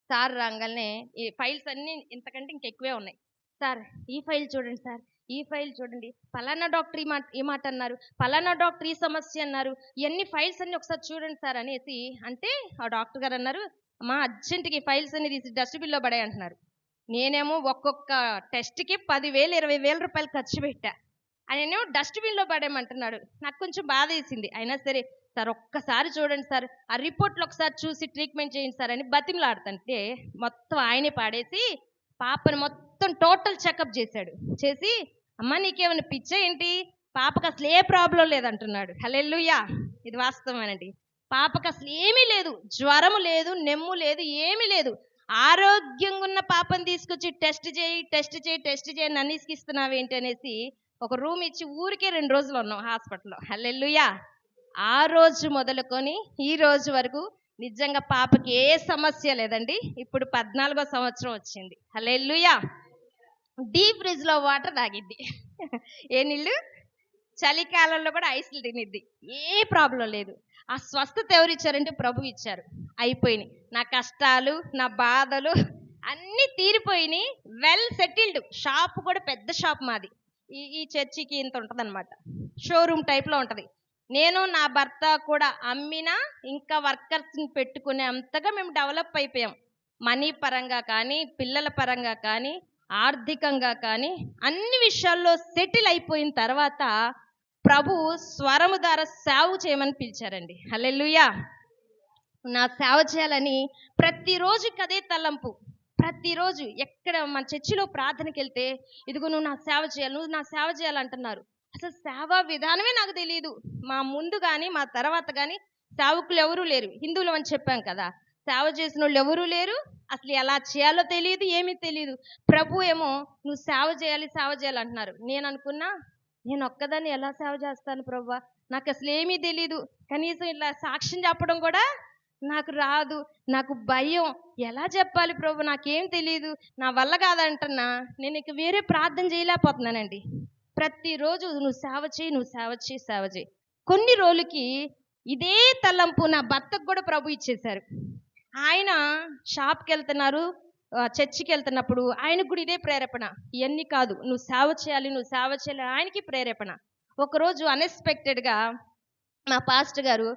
సార్ రాగానే ఈ ఫైల్స్ అన్నీ ఇంతకంటే ఇంకెక్కువే ఉన్నాయి. సార్ ఈ ఫైల్ చూడండి, సార్ ఈ ఫైల్ చూడండి, పలానా డాక్టర్ ఈ మాట అన్నారు, పలానా డాక్టర్ ఈ సమస్య అన్నారు, ఇవన్నీ ఫైల్స్ అన్ని ఒకసారి చూడండి సార్ అనేసి అంటే ఆ డాక్టర్ గారు అన్నారు, అమ్మా అర్జెంటుగా ఈ ఫైల్స్ అన్ని తీసి డస్ట్బిన్లో పడే అంటున్నారు. నేనేమో ఒక్కొక్క టెస్ట్కి 10,000-20,000 రూపాయలు ఖర్చు పెట్టా, ఆయనేమో డస్ట్బిన్లో పడేయమంటున్నాడు. నాకు కొంచెం బాధ వేసింది. అయినా సరే సార్ ఒక్కసారి చూడండి సార్, ఆ రిపోర్ట్లు ఒకసారి చూసి ట్రీట్మెంట్ చేయండి సార్ అని బతిమలాడుతుంటే మొత్తం ఆయనే పాడేసి పాపని మొత్తం టోటల్ చెకప్ చేశాడు. చేసి అమ్మ నీకేమైనా పిచ్చా ఏంటి, పాపకు అసలు ఏ ప్రాబ్లం లేదంటున్నాడు. హల్లెలూయా, ఇది వాస్తవమేనండి. పాపకు అసలు ఏమీ లేదు, జ్వరము లేదు, నెమ్ము లేదు, ఏమీ లేదు. ఆరోగ్యంగా ఉన్న పాపని తీసుకొచ్చి టెస్ట్ చేయి నన్ను ఇసుకిస్తున్నావేంటి అనేసి ఒక రూమ్ ఇచ్చి ఊరికే 2 రోజులు ఉన్నాం హాస్పిటల్లో. హల్లెలూయా. ఆ రోజు మొదలుకొని ఈ రోజు వరకు నిజంగా పాపకి ఏ సమస్య లేదండి. ఇప్పుడు 14వ సంవత్సరం వచ్చింది. హల్లెలూయా. డీప్ ఫ్రిడ్జ్ లో వాటర్ తాగిద్ది, ఏ నీళ్ళు, చలికాలంలో కూడా ఐస్లు తినిద్ది, ఏ ప్రాబ్లం లేదు. ఆ స్వస్థత ఎవరు ఇచ్చారంటే ప్రభు ఇచ్చారు. అయిపోయినాయి నా కష్టాలు, నా బాధలు అన్నీ తీరిపోయినాయి. Well settled. షాప్ కూడా పెద్ద షాప్ మాది. ఈ చర్చికి ఇంత ఉంటుంది అనమాట, షోరూమ్ టైప్లో ఉంటుంది. నేను నా భర్త కూడా అమ్మినా ఇంకా వర్కర్స్ని పెట్టుకునే అంతగా మేము డెవలప్ అయిపోయాం. మనీ పరంగా కానీ, పిల్లల పరంగా కానీ, ఆర్థికంగా కానీ అన్ని విషయాల్లో సెటిల్ అయిపోయిన తర్వాత ప్రభు స్వరము ద్వారా సేవ చేయమని పిలిచారండి. హల్లెలూయా. నా సేవ చేయాలని ప్రతిరోజు కదే తలంపు. ప్రతిరోజు ఎక్కడ మన చర్చిలో ప్రార్థనకి వెళ్తే ఇదిగో నువ్వు నా సేవ చేయాలంటున్నారు. అసలు సేవా విధానమే నాకు తెలియదు. మా ముందు కానీ మా తర్వాత కానీ సేవకులు ఎవరూ లేరు. హిందువులు అని చెప్పాం కదా, సేవ చేసిన వాళ్ళు ఎవరూ లేరు. అసలు ఎలా చేయాలో తెలియదు, ఏమీ తెలియదు. ప్రభు ఏమో నువ్వు సేవ చేయాలి అంటున్నారు. నేను అనుకున్నా, నేను ఒక్కదాన్ని ఎలా సేవ చేస్తాను ప్రభువా, నాకు అసలు ఏమీ తెలీదు, కనీసం ఇలా సాక్ష్యం చెప్పడం కూడా నాకు రాదు, నాకు భయం, ఎలా చెప్పాలి ప్రభు, నాకేం తెలియదు, నా వల్ల కాదంటున్నా. నేను ఇక వేరే ప్రార్థన చేయలేకపోతున్నానండి. ప్రతిరోజు నువ్వు సేవ చేయి, నువ్వు సేవ చేయి, సేవ చేయి. కొన్ని రోజులకి ఇదే తలంపు నా భర్తకు కూడా ప్రభు ఇచ్చేశారు. ఆయన షాప్కి వెళ్తున్నారు, చర్చికి వెళ్తున్నప్పుడు ఆయనకు కూడా ఇదే ప్రేరేపణ. ఇవన్నీ కాదు, నువ్వు సేవ చేయాలి, నువ్వు సేవ చేయాలి, ఆయనకి ప్రేరేపణ. ఒకరోజు అన్ఎక్స్పెక్టెడ్గా మా పాస్టర్ గారు,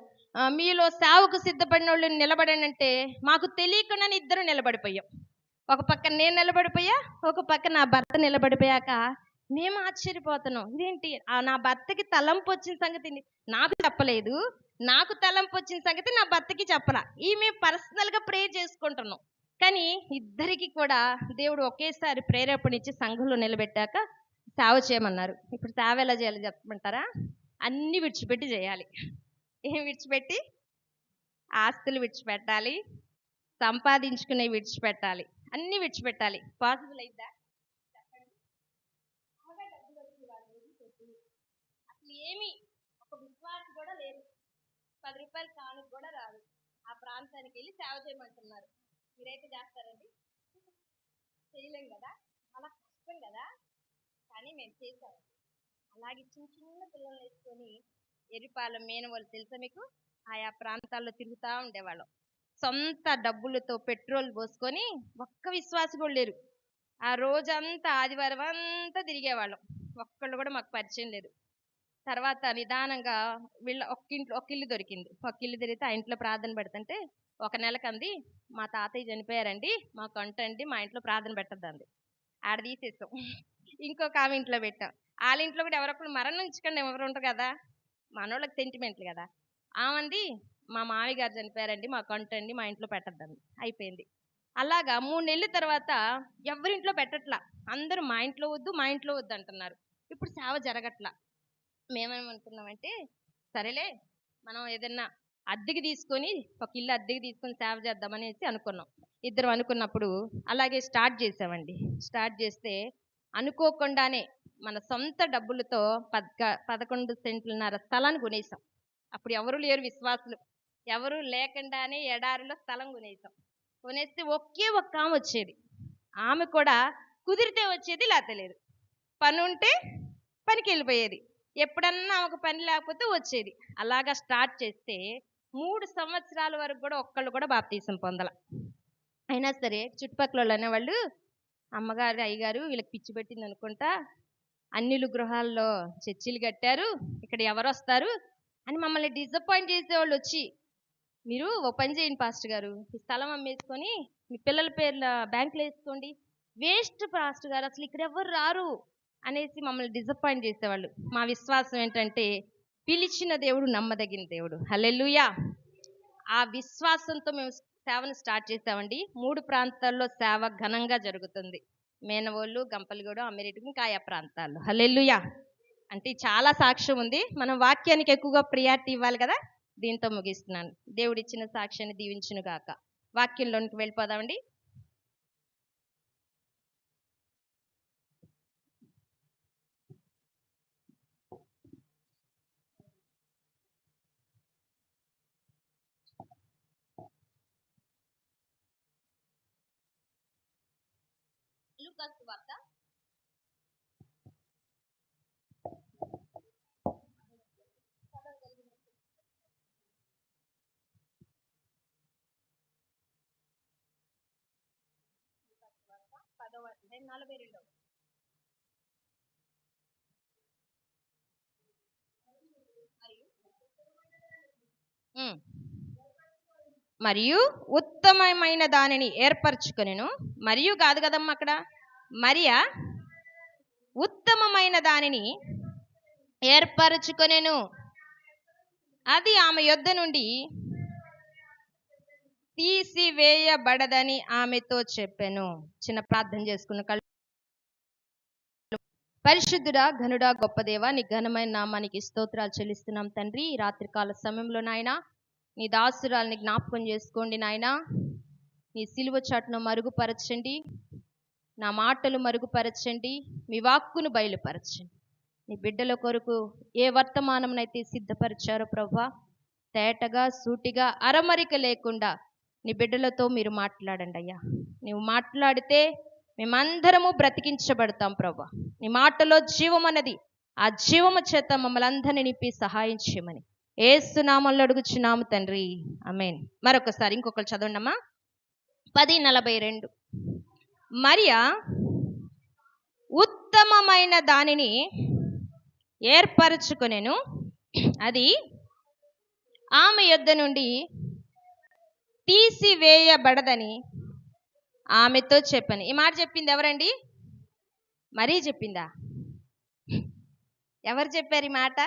మీలో సేవకు సిద్ధపడిన వాళ్ళు నిలబడానంటే మాకు తెలియకుండానే ఇద్దరు నిలబడిపోయాం. ఒక పక్క నేను నిలబడిపోయా, ఒక పక్క నా భర్త నిలబడిపోయాక మేము ఆశ్చర్యపోతున్నాం. ఇదేంటి, నా భర్తకి తలంపు వచ్చిన సంగతి నాకు చెప్పలేదు, నాకు తలంపు వచ్చిన సంగతి నా భర్తకి చెప్పలా. ఈమె పర్సనల్గా ప్రే చేసుకుంటున్నాం. కానీ ఇద్దరికి కూడా దేవుడు ఒకేసారి ప్రేరేపణ ఇచ్చి సంఘంలో నిలబెట్టాక సేవ చేయమన్నారు. ఇప్పుడు సేవ ఎలా చేయాలి చెప్పమంటారా? అన్నీ విడిచిపెట్టి చేయాలి. ఏం విడిచిపెట్టి? ఆస్తులు విడిచిపెట్టాలి, సంపాదించుకునేవి విడిచిపెట్టాలి, అన్నీ విడిచిపెట్టాలి. పాసిబుల్ అయిద్దా? అసలు ఏమి ఒక విశ్వాసం కూడా లేదు, 10 రూపాయలు కానుక కూడా రాదు. ఆ ప్రాంతానికి వెళ్ళి సేవ చేయమంటున్నారు. మీరైతే చేస్తారండి? చేయలేం కదా, అలా కష్టం కదా. కానీ మేము చేసాం. అలాగే చిన్న చిన్న పిల్లలు వేసుకొని ఎరిపాలెం మేనవాళ్ళు తెలుసా మీకు? ఆయా ప్రాంతాల్లో తిరుగుతూ ఉండేవాళ్ళం. సొంత డబ్బులతో పెట్రోల్ పోసుకొని, ఒక్క విశ్వాసి కూడా లేరు. ఆ రోజంతా ఆదివారం అంతా తిరిగేవాళ్ళం. ఒక్కళ్ళు కూడా మాకు పరిచయం లేదు. తర్వాత నిదానంగా వీళ్ళ ఒక ఇల్లు దొరికింది. ఒక ఇల్లు తిరిగితే ఆ ఇంట్లో ప్రార్థన పెడుతుంటే ఒక నెలకంది, మా తాతయ్య చనిపోయారండి, మాకు అంటండి, మా ఇంట్లో ప్రార్థన పెట్టద్దండి. ఆడ తీసేసాం. ఇంకొక ఆమె ఇంట్లో పెట్టాం. వాళ్ళ ఇంట్లో కూడా ఎవరొకరు మరణించకండి ఎవరు ఉంటారు కదా, మనోళ్ళకి సెంటిమెంట్లు కదా. ఆమంది, మా మామయ్య గారు చనిపోయారండి, మాకు అంటండి, మా ఇంట్లో పెట్టద్దండి. అయిపోయింది. అలాగా 3 నెలల తర్వాత ఎవరింట్లో పెట్టట్లా, అందరూ మా ఇంట్లో వద్దు, మా ఇంట్లో వద్దు అంటున్నారు. ఇప్పుడు సేవ జరగట్లా. మేమేమనుకున్నామంటే, సరేలే మనం ఏదన్నా అద్దెకి తీసుకొని, ఒక ఇల్లు అద్దెకి తీసుకొని సేవ చేద్దామనేసి అనుకున్నాం. ఇద్దరు అనుకున్నప్పుడు అలాగే స్టార్ట్ చేసామండి. స్టార్ట్ చేస్తే అనుకోకుండానే మన సొంత డబ్బులతో 11 సెంట్లన్నర స్థలాన్ని కొనేసాం. అప్పుడు ఎవరు లేరు విశ్వాసులు, ఎవరు లేకుండానే ఎడారిలో స్థలం కొనేసాం. కొనేస్తే ఒకే ఒక్క ఆమె వచ్చేది. ఆమె కూడా కుదిరితే వచ్చేది, లేకపోతే లేదు. పని ఉంటే పనికి వెళ్ళిపోయేది, ఎప్పుడన్నా ఒక పని లేకపోతే వచ్చేది. అలాగా స్టార్ట్ చేస్తే 3 సంవత్సరాల వరకు కూడా ఒక్కళ్ళు కూడా బాప్తీసం పొందల. అయినా సరే చుట్టుపక్కల వాళ్ళు అనేవాళ్ళు, అమ్మగారు అయ్యగారు వీళ్ళకి పిచ్చి పెట్టింది అనుకుంటా, అన్నిలు గృహాల్లో చర్చిలు కట్టారు, ఇక్కడ ఎవరు వస్తారు అని మమ్మల్ని డిసప్పాయింట్ చేసేవాళ్ళు. వచ్చి, మీరు ఓ పని చేయండి పాస్టర్ గారు, ఈ స్థలం అమ్మేసుకొని మీ పిల్లల పేర్ల బ్యాంకులో వేసుకోండి, వేస్ట్ పాస్టర్ గారు, అసలు ఇక్కడ ఎవరు రారు అనేసి మమ్మల్ని డిసప్పాయింట్ చేసేవాళ్ళు. మా విశ్వాసం ఏంటంటే, పిలిచిన దేవుడు నమ్మదగిన దేవుడు. హల్లెలూయా. ఆ విశ్వాసంతో మేము సేవను స్టార్ట్ చేసామండి. 3 ప్రాంతాల్లో సేవ ఘనంగా జరుగుతుంది. మేనవోళ్ళు, గంపలగూడెం, అమీర్పేట, ఇంకా ఆయా ప్రాంతాల్లో. హల్లెలూయా. అంటే చాలా సాక్ష్యం ఉంది. మనం వాక్యానికి ఎక్కువగా ప్రియారిటీ ఇవ్వాలి కదా. దీంతో ముగిస్తున్నాను. దేవుడిచ్చిన సాక్ష్యాన్ని దీవించును గాక. వాక్యంలోనికి వెళ్ళిపోదామండి. లూకా సువార్త 10వ అధ్యాయం 42వ. మరియు ఉత్తమమైన దానిని ఏర్పరచుకొనెను. మరియు కాదు కదమ్మా అక్కడ, మరియా ఉత్తమమైన దానిని ఏర్పరచుకొనెను, అది ఆమె యొద్ద నుండి తీసివేయబడదని ఆమెతో చెప్పెను. చిన్న ప్రార్థన చేసుకున్న కళ్ళు. పరిశుద్ధుడా, ఘనుడా, గొప్ప దేవా, నీ ఘనమైన నామానికి స్తోత్రాలు చెల్లిస్తున్నాం తండ్రి. ఈ రాత్రికాల సమయంలో నాయన నీ దాసురాల్ని జ్ఞాపకం చేసుకోండి నాయన. నీ సిలువ చాటును మరుగుపరచండి, నా మాటలు మరుగుపరచండి, మీ వాక్కును బయలుపరచండి. నీ బిడ్డల కొరకు ఏ వర్తమానంనైతే సిద్ధపరిచారో ప్రభా, తేటగా సూటిగా అరమరిక లేకుండా నీ బిడ్డలతో మీరు మాట్లాడండి అయ్యా. నువ్వు మాట్లాడితే మేమందరము బ్రతికించబడతాం ప్రభా. నీ మాటలో జీవం అన్నది, ఆ జీవము చేత మమ్మల్ని అందరినీ నింపి సహాయం చేయమని యేసు నామములో అడుగుచున్నాము తండ్రి, ఆమేన్. మరొకసారి ఇంకొకరు చదవండమ్మా. 10:42. మరియా ఉత్తమమైన దానిని ఏర్పరచుకొనెను, అది ఆమె యొద్ద నుండి తీసివేయబడదని ఆమెతో చెప్పాను. ఈ మాట చెప్పింది ఎవరండి? మరీ చెప్పిందా? ఎవరు చెప్పారు ఈ మాట?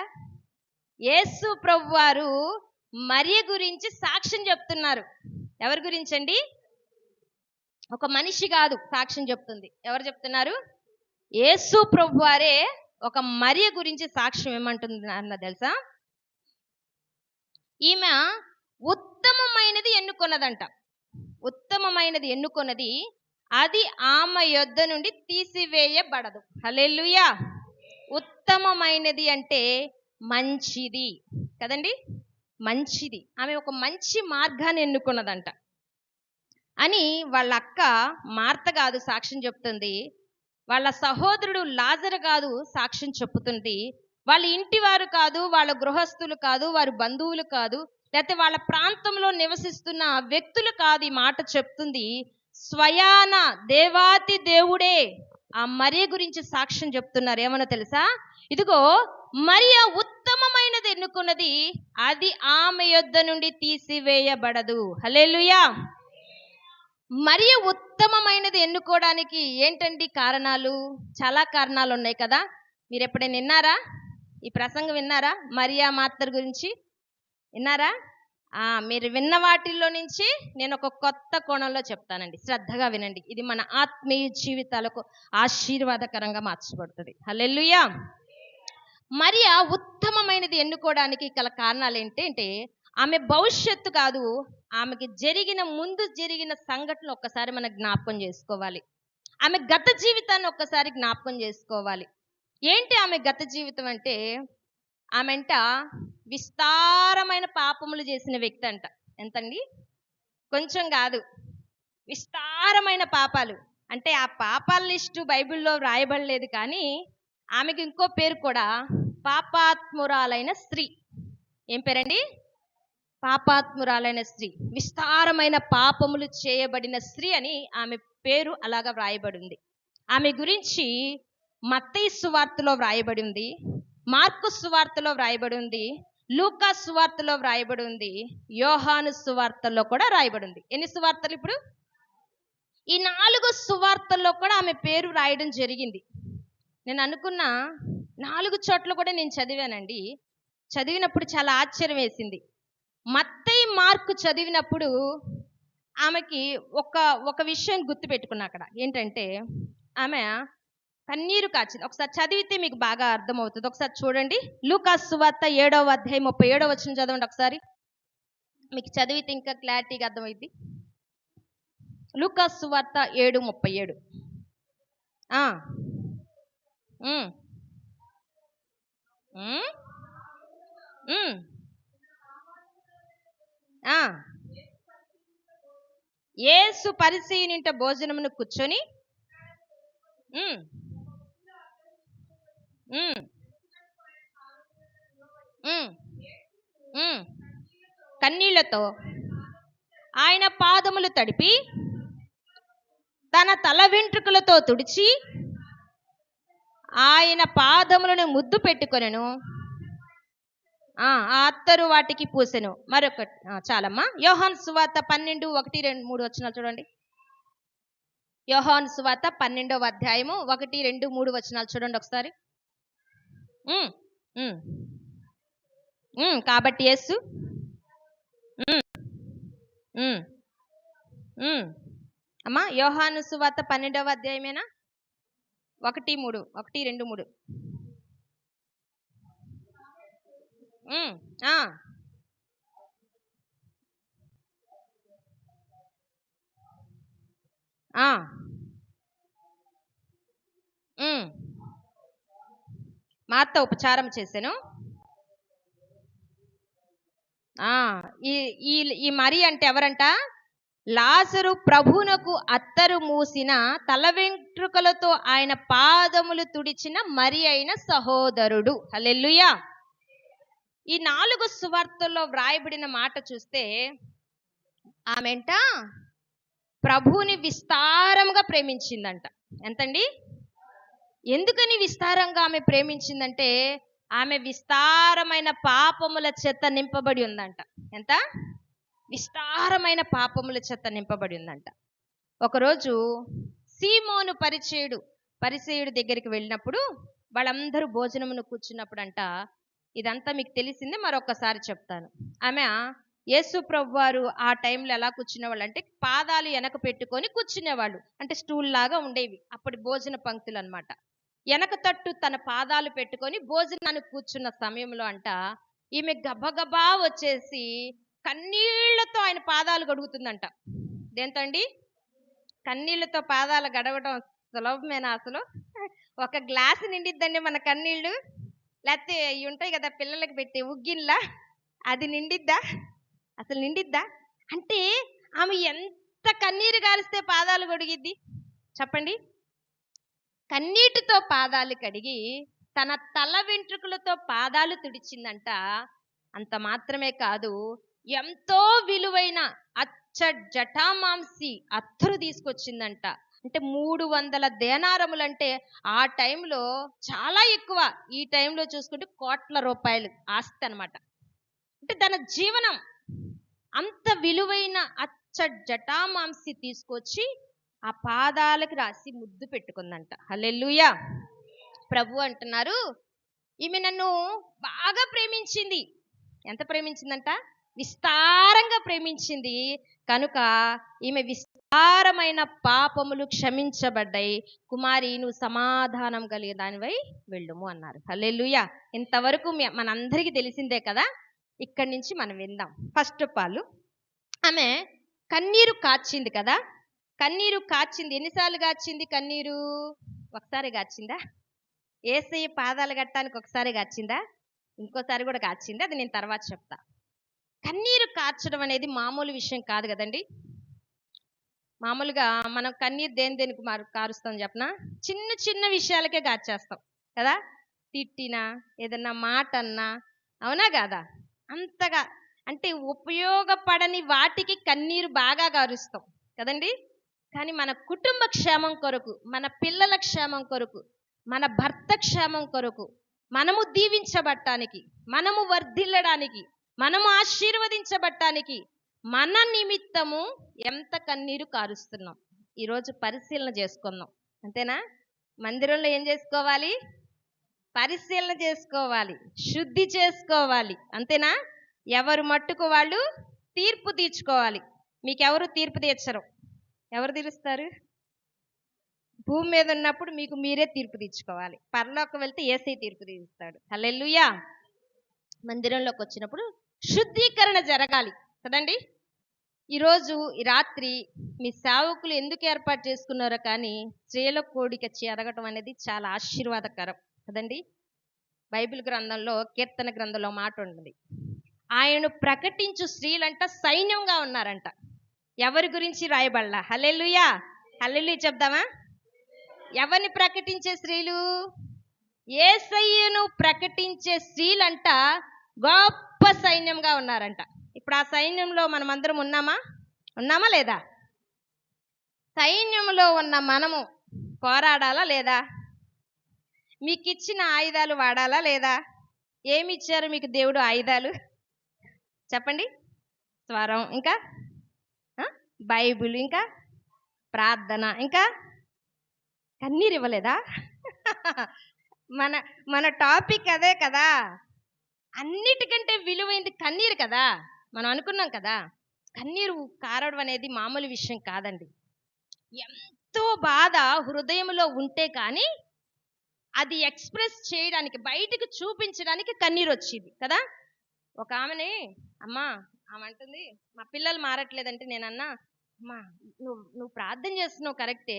యేసు ప్రభువారు మరియ గురించి సాక్ష్యం చెప్తున్నారు. ఎవరి గురించండి? ఒక మనిషి కాదు సాక్ష్యం చెప్తుంది. ఎవరు చెప్తున్నారు? యేసు ప్రభువారే ఒక మరియ గురించి సాక్ష్యం ఏమంటున్నారన్న తెలుసా? ఈమె ఉత్తమమైనది ఎన్నుకొన్నదంట. ఉత్తమమైనది ఎన్నుకొన్నది, అది ఆమె యొద్ద నుండి తీసివేయబడదు. హల్లెలూయా. ఉత్తమమైనది అంటే మంచిది కదండి, మంచిది. ఆమె ఒక మంచి మార్గాన్ని ఎన్నుకున్నదంట అని వాళ్ళ అక్క మార్త కాదు సాక్ష్యం చెప్తుంది, వాళ్ళ సహోదరుడు లాజరు కాదు సాక్ష్యం చెప్పుతుంది, వాళ్ళ ఇంటి వారు కాదు, వాళ్ళ గృహస్థులు కాదు, వారి బంధువులు కాదు, లేకపోతే వాళ్ళ ప్రాంతంలో నివసిస్తున్న వ్యక్తులు కాదు ఈ మాట చెప్తుంది. స్వయాన దేవాతి దేవుడే ఆ మరియ గురించి సాక్ష్యం చెప్తున్నారు. ఏమన్నా తెలుసా? ఇదిగో మరియ ఉత్తమమైనది ఎన్నుకున్నది, అది ఆమె యొద్ద నుండి తీసివేయబడదు. హల్లెలూయా. మరియ ఉత్తమమైనది ఎన్నుకోవడానికి ఏంటండి కారణాలు? చాలా కారణాలు ఉన్నాయి కదా. మీరు ఎప్పుడైనా విన్నారా? ఈ ప్రసంగం విన్నారా? మరియా మార్త గురించి విన్నారా? మీరు విన్న వాటిల్లో నుంచి నేను ఒక కొత్త కోణంలో చెప్తానండి, శ్రద్ధగా వినండి. ఇది మన ఆత్మీయ జీవితాలకు ఆశీర్వాదకరంగా మార్చబడుతుంది. హల్లెలూయా. మరియా ఉత్తమమైనది ఎన్నుకోవడానికి గల కారణాలు ఏంటంటే, ఆమె భవిష్యత్తు కాదు, ఆమెకి ముందు జరిగిన సంఘటనలు ఒక్కసారి మనం జ్ఞాపకం చేసుకోవాలి. ఆమె గత జీవితాన్ని ఒక్కసారి జ్ఞాపకం చేసుకోవాలి. ఏంటి ఆమె గత జీవితం అంటే, ఆమెంట విస్తారమైన పాపములు చేసిన వ్యక్తి అంట. ఎంతండి? కొంచెం కాదు, విస్తారమైన పాపాలు. అంటే ఆ పాపాల లిస్టు బైబిల్లో రాయబడలేదు, కానీ ఆమెకి ఇంకో పేరు కూడా పాపాత్మురాలైన స్త్రీ. ఏం పేరండి? పాపాత్మురాలైన స్త్రీ, విస్తారమైన పాపములు చేయబడిన స్త్రీ అని ఆమె పేరు అలాగా వ్రాయబడి ఉంది. ఆమె గురించి మత్తయి సువార్తలో వ్రాయబడి ఉంది, మార్కు సువార్తలో వ్రాయబడి ఉంది, లూకా సువార్తలో వ్రాయబడి ఉంది, యోహాను సువార్తల్లో కూడా రాయబడి ఉంది. ఎన్ని సువార్తలు ఇప్పుడు? ఈ 4 సువార్తల్లో కూడా ఆమె పేరు రాయడం జరిగింది. నేను అనుకున్న 4 చోట్ల కూడా నేను చదివానండి. చదివినప్పుడు చాలా ఆశ్చర్యం వేసింది. మత్తయి మార్కు చదివినప్పుడు ఆమెకి ఒక విషయం గుర్తుపెట్టుకున్నా అక్కడ. ఏంటంటే, ఆమె కన్నీరు కాచింది. ఒకసారి చదివితే మీకు బాగా అర్థమవుతుంది. ఒకసారి చూడండి, లూకా సువార్త 7వ అధ్యాయం 37వ వచనం చదవండి ఒకసారి. మీకు చదివితే ఇంకా క్లారిటీగా అర్థమైంది. లూకా సువార్త 7:37. యేసు పరిసయ్యునింట భోజనమును కూర్చొని కన్నీళ్లతో ఆయన పాదములు తడిపి తన తల వెంట్రుకలతో తుడిచి ఆయన పాదములను ముద్దు పెట్టుకొనెను, ఆ అత్తరు వాటికి పూసెను. మరొకటి చాలమ్మా. యోహాను సువార్త 12, 1, 2, 3 వచనాలు చూడండి. యోహాను సువార్త 12వ అధ్యాయము 1, 2, 3 వచనాలు చూడండి ఒకసారి. కాబట్టి యేసు అమ్మా, యోహాను సువార్త 12వ అధ్యాయమేనా? 1, 2, 3. మా అత్త ఉపచారం చేశాను. ఈ ఈ ఈ మరి అంటే ఎవరంట? లాజరు ప్రభునకు అత్తరు మూసిన తల వెంట్రుకలతో ఆయన పాదములు తుడిచిన మరి అయిన సహోదరుడు. హల్లెలూయా. ఈ 4 సువార్తల్లో వ్రాయబడిన మాట చూస్తే ఆమెంట ప్రభువుని విస్తారంగా ప్రేమించిందంట. ఎంతండి? ఎందుకని విస్తారంగా ఆమె ప్రేమించిందంటే ఆమె విస్తారమైన పాపముల చేత నింపబడి ఉందంట. ఎంత? విస్తారమైన పాపముల చేత నింపబడి ఉందంట. ఒకరోజు సీమోను పరిసయ్యుడు దగ్గరికి వెళ్ళినప్పుడు వాళ్ళందరూ భోజనమును కూర్చున్నప్పుడు అంట, ఇదంతా మీకు తెలిసిందే, మరొకసారి చెప్తాను. ఆమె యేసు ప్రభువారు ఆ టైంలో ఎలా కూర్చునేవాళ్ళు అంటే పాదాలు వెనక పెట్టుకొని కూర్చునేవాళ్ళు. అంటే స్టూల్ లాగా ఉండేవి అప్పటి భోజన పంక్తులు అనమాట. వెనక తట్టు తన పాదాలు పెట్టుకొని భోజనానికి కూర్చున్న సమయంలో అంట ఈమె గబగబా వచ్చేసి కన్నీళ్లతో ఆయన పాదాలు గడుగుతుందంట. దేంతండి? కన్నీళ్లతో పాదాలు గడవడం సులభమేనా అసలు? ఒక గ్లాసు నిండిద్దండి మన కన్నీళ్ళు? లేకపోతే ఇవి ఉంటాయి కదా పిల్లలకి పెట్టే ఉగ్గిన్లా, అది నిండిద్దా? అసలు నిండిద్దా? అంటే ఆమె ఎంత కన్నీరు గారిస్తే పాదాలు గొడిగిద్ది చెప్పండి. కన్నీటితో పాదాలు కడిగి తన తల వెంట్రుకలతో పాదాలు తుడిచిందంట. అంత మాత్రమే కాదు, ఎంతో విలువైన అచ్చ జటామాంసి అత్తరు తీసుకొచ్చిందంట. అంటే 300 దేనారములు, అంటే ఆ టైంలో చాలా ఎక్కువ. ఈ టైంలో చూసుకుంటే కోట్ల రూపాయలు ఆస్తి అనమాట. అంటే తన జీవనం అంత విలువైన అచ్చ జటామాంసి తీసుకొచ్చి ఆ పాదాలకు రాసి ముద్దు పెట్టుకుందంట. హల్లెలూయా. ప్రభు అంటున్నారు, ఈమె నన్ను బాగా ప్రేమించింది. ఎంత ప్రేమించిందంట? విస్తారంగా ప్రేమించింది. కనుక ఈమె విస్తారమైన పాపములు క్షమించబడ్డాయి. కుమారి, నువ్వు సమాధానం కలిగే దానివై వెళ్ళుము అన్నారు. హల్లెలూయా. ఇంతవరకు మనందరికీ తెలిసిందే కదా. ఇక్కడి నుంచి మనం విందాం. ఫస్ట్ ఆఫ్ ఆల్ ఆమె కన్నీరు కాచింది కదా. కన్నీరు కాచింది. ఎన్నిసార్లు కాచింది కన్నీరు? ఒకసారి కాచిందా? యేసయ్య పాదాలు కట్టడానికి ఒకసారి కాచిందా? ఇంకోసారి కూడా కాచిందా? అది నేను తర్వాత చెప్తా. కన్నీరు కార్చడం అనేది మామూలు విషయం కాదు కదండి. మామూలుగా మనం కన్నీరు దేనికి కారుస్తాం చెప్పనా? చిన్న చిన్న విషయాలకే కాచేస్తాం కదా. తిట్టినా, ఏదన్నా మాట అన్నా, అవునా కాదా? అంతగా అంటే ఉపయోగపడని వాటికి కన్నీరు బాగా కారుస్తాం కదండి. కానీ మన కుటుంబ క్షేమం కొరకు, మన పిల్లల క్షేమం కొరకు, మన భర్త క్షేమం కొరకు, మనము దీవించబట్టానికి, మనము వర్ధిల్లడానికి, మనము ఆశీర్వదించబట్టానికి మన నిమిత్తము ఎంత కన్నీరు కారుస్తున్నాం ఈరోజు పరిశీలన చేసుకుందాం. అంతేనా? మందిరంలో ఏం చేసుకోవాలి? పరిశీలన చేసుకోవాలి, శుద్ధి చేసుకోవాలి. అంతేనా? ఎవరు మట్టుకు వాళ్ళు తీర్పు తీర్చుకోవాలి. మీకెవరు తీర్పు తీర్చరు. ఎవరు తీరుస్తారు? భూమి మీద ఉన్నప్పుడు మీకు మీరే తీర్పు తీర్చుకోవాలి. పరలోకం వెళ్తే యేసయ్య తీర్పు తీరుస్తాడు. హల్లెలూయా. మందిరంలోకి వచ్చినప్పుడు శుద్ధీకరణ జరగాలి కదండి. ఈరోజు ఈ రాత్రి మీ సేవకులు ఎందుకు ఏర్పాటు చేసుకున్నారో కానీ స్త్రీల కోడిక జరగటం అనేది చాలా ఆశీర్వాదకరం కదండి. బైబిల్ గ్రంథంలో, కీర్తన గ్రంథంలో మాట ఉంటుంది, ఆయనను ప్రకటించు స్త్రీలంట సైన్యంగా ఉన్నారంట. ఎవరి గురించి రాయబడలా? హల్లెలూయా. హల్లెలూయా చెప్దామా? ఎవరిని ప్రకటించే స్త్రీలు? యేసయ్యను ప్రకటించే స్త్రీలంట గొప్ప సైన్యంగా ఉన్నారంట. ఇప్పుడు ఆ సైన్యంలో మనం అందరం ఉన్నామా లేదా? సైన్యంలో ఉన్న మనము పోరాడాలా లేదా? మీకు ఇచ్చిన ఆయుధాలు వాడాలా లేదా? ఏమి ఇచ్చారు మీకు దేవుడు ఆయుధాలు? చెప్పండి. స్వరం, ఇంకా బైబిల్, ఇంకా ప్రార్థన, ఇంకా కన్నీరు ఇవ్వలేదా? మన టాపిక్ అదే కదా. అన్నిటికంటే విలువైంది కన్నీరు కదా. మనం అనుకున్నాం కదా, కన్నీరు కారడం అనేది మామూలు విషయం కాదండి. ఎంతో బాధ హృదయంలో ఉంటే కానీ అది ఎక్స్ప్రెస్ చేయడానికి, బయటికి చూపించడానికి కన్నీరు వచ్చింది కదా. ఒక ఆమెని, అమ్మా ఆమె అంటుంది, మా పిల్లలు మారట్లేదంటే నేనన్నా, అమ్మా నువ్వు ప్రార్థన చేస్తున్నావు కరెక్టే,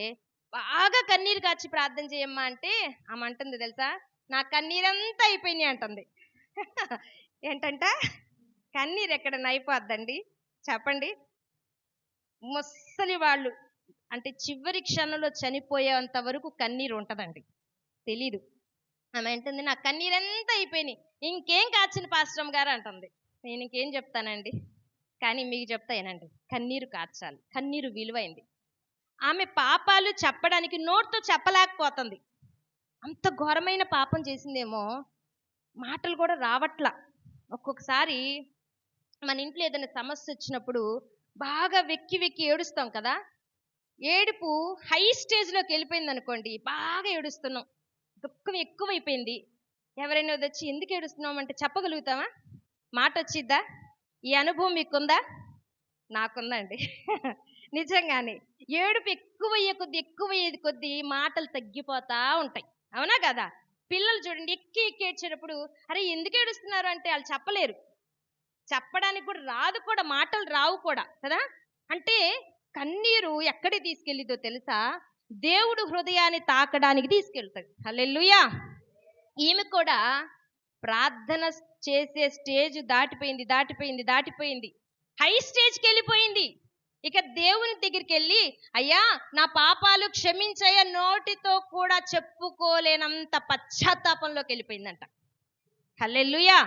బాగా కన్నీరు కాచి ప్రార్థన చేయమ్మా అంటే ఆమె అంటుంది తెలుసా, నా కన్నీరంతా అయిపోయినాయి అంటుంది. ఏంటంట? కన్నీరు ఎక్కడన్నా అయిపోద్దండి చెప్పండి? ముసలి వాళ్ళు అంటే చివరి క్షణంలో చనిపోయేంత వరకు కన్నీరు ఉంటుందండి. తెలీదు. ఆమె అంటుంది నా కన్నీరంతా అయిపోయినాయి, ఇంకేం కాచిన పాస్టమ్ గారు అంటుంది. నేను ఇంకేం చెప్తానండి, కానీ మీకు చెప్తా ఏనండి, కన్నీరు కార్చాలి. కన్నీరు విలువైంది. ఆమె పాపాలు చెప్పడానికి నోటితో చెప్పలేకపోతుంది. అంత ఘోరమైన పాపం చేసిందేమో, మాటలు కూడా రావట్లా. ఒక్కొక్కసారి మన ఇంట్లో ఏదైనా సమస్య వచ్చినప్పుడు బాగా వెక్కి వెక్కి ఏడుస్తాం కదా. ఏడుపు హై స్టేజ్లోకి వెళ్ళిపోయింది అనుకోండి, బాగా ఏడుస్తున్నాం, దుఃఖం ఎక్కువైపోయింది. ఎవరైనా వచ్చి ఎందుకు ఏడుస్తున్నాం అంటే చెప్పగలుగుతామా? మాట వచ్చిద్దా? ఈ అనుభవం మీకుందా? నాకుందండి. నిజంగానే ఏడుపు ఎక్కువయ్యే కొద్దీ మాటలు తగ్గిపోతా ఉంటాయి. అవునా కదా? పిల్లలు చూడండి, ఎక్కి ఏడ్చేటప్పుడు అరే ఎందుకు ఏడుస్తున్నారు అంటే వాళ్ళు చెప్పలేరు, చెప్పడానికి కూడా రాదు, కూడా మాటలు రావు కూడా కదా. అంటే కన్నీరు ఎక్కడికి తీసుకెళ్ళిదో తెలుసా? దేవుడు హృదయాన్ని తాకడానికి తీసుకెళ్తుంది. హల్లెలూయా. ఈమె కూడా ప్రార్థన చేసే స్టేజ్ దాటిపోయింది, హై స్టేజ్కి వెళ్ళిపోయింది. ఇక దేవుని దగ్గరికి వెళ్ళి అయ్యా నా పాపాలు క్షమించయ్యా నోటితో కూడా చెప్పుకోలేనంత పశ్చాత్తాపంలోకి వెళ్ళిపోయిందంట. హల్లెలూయా.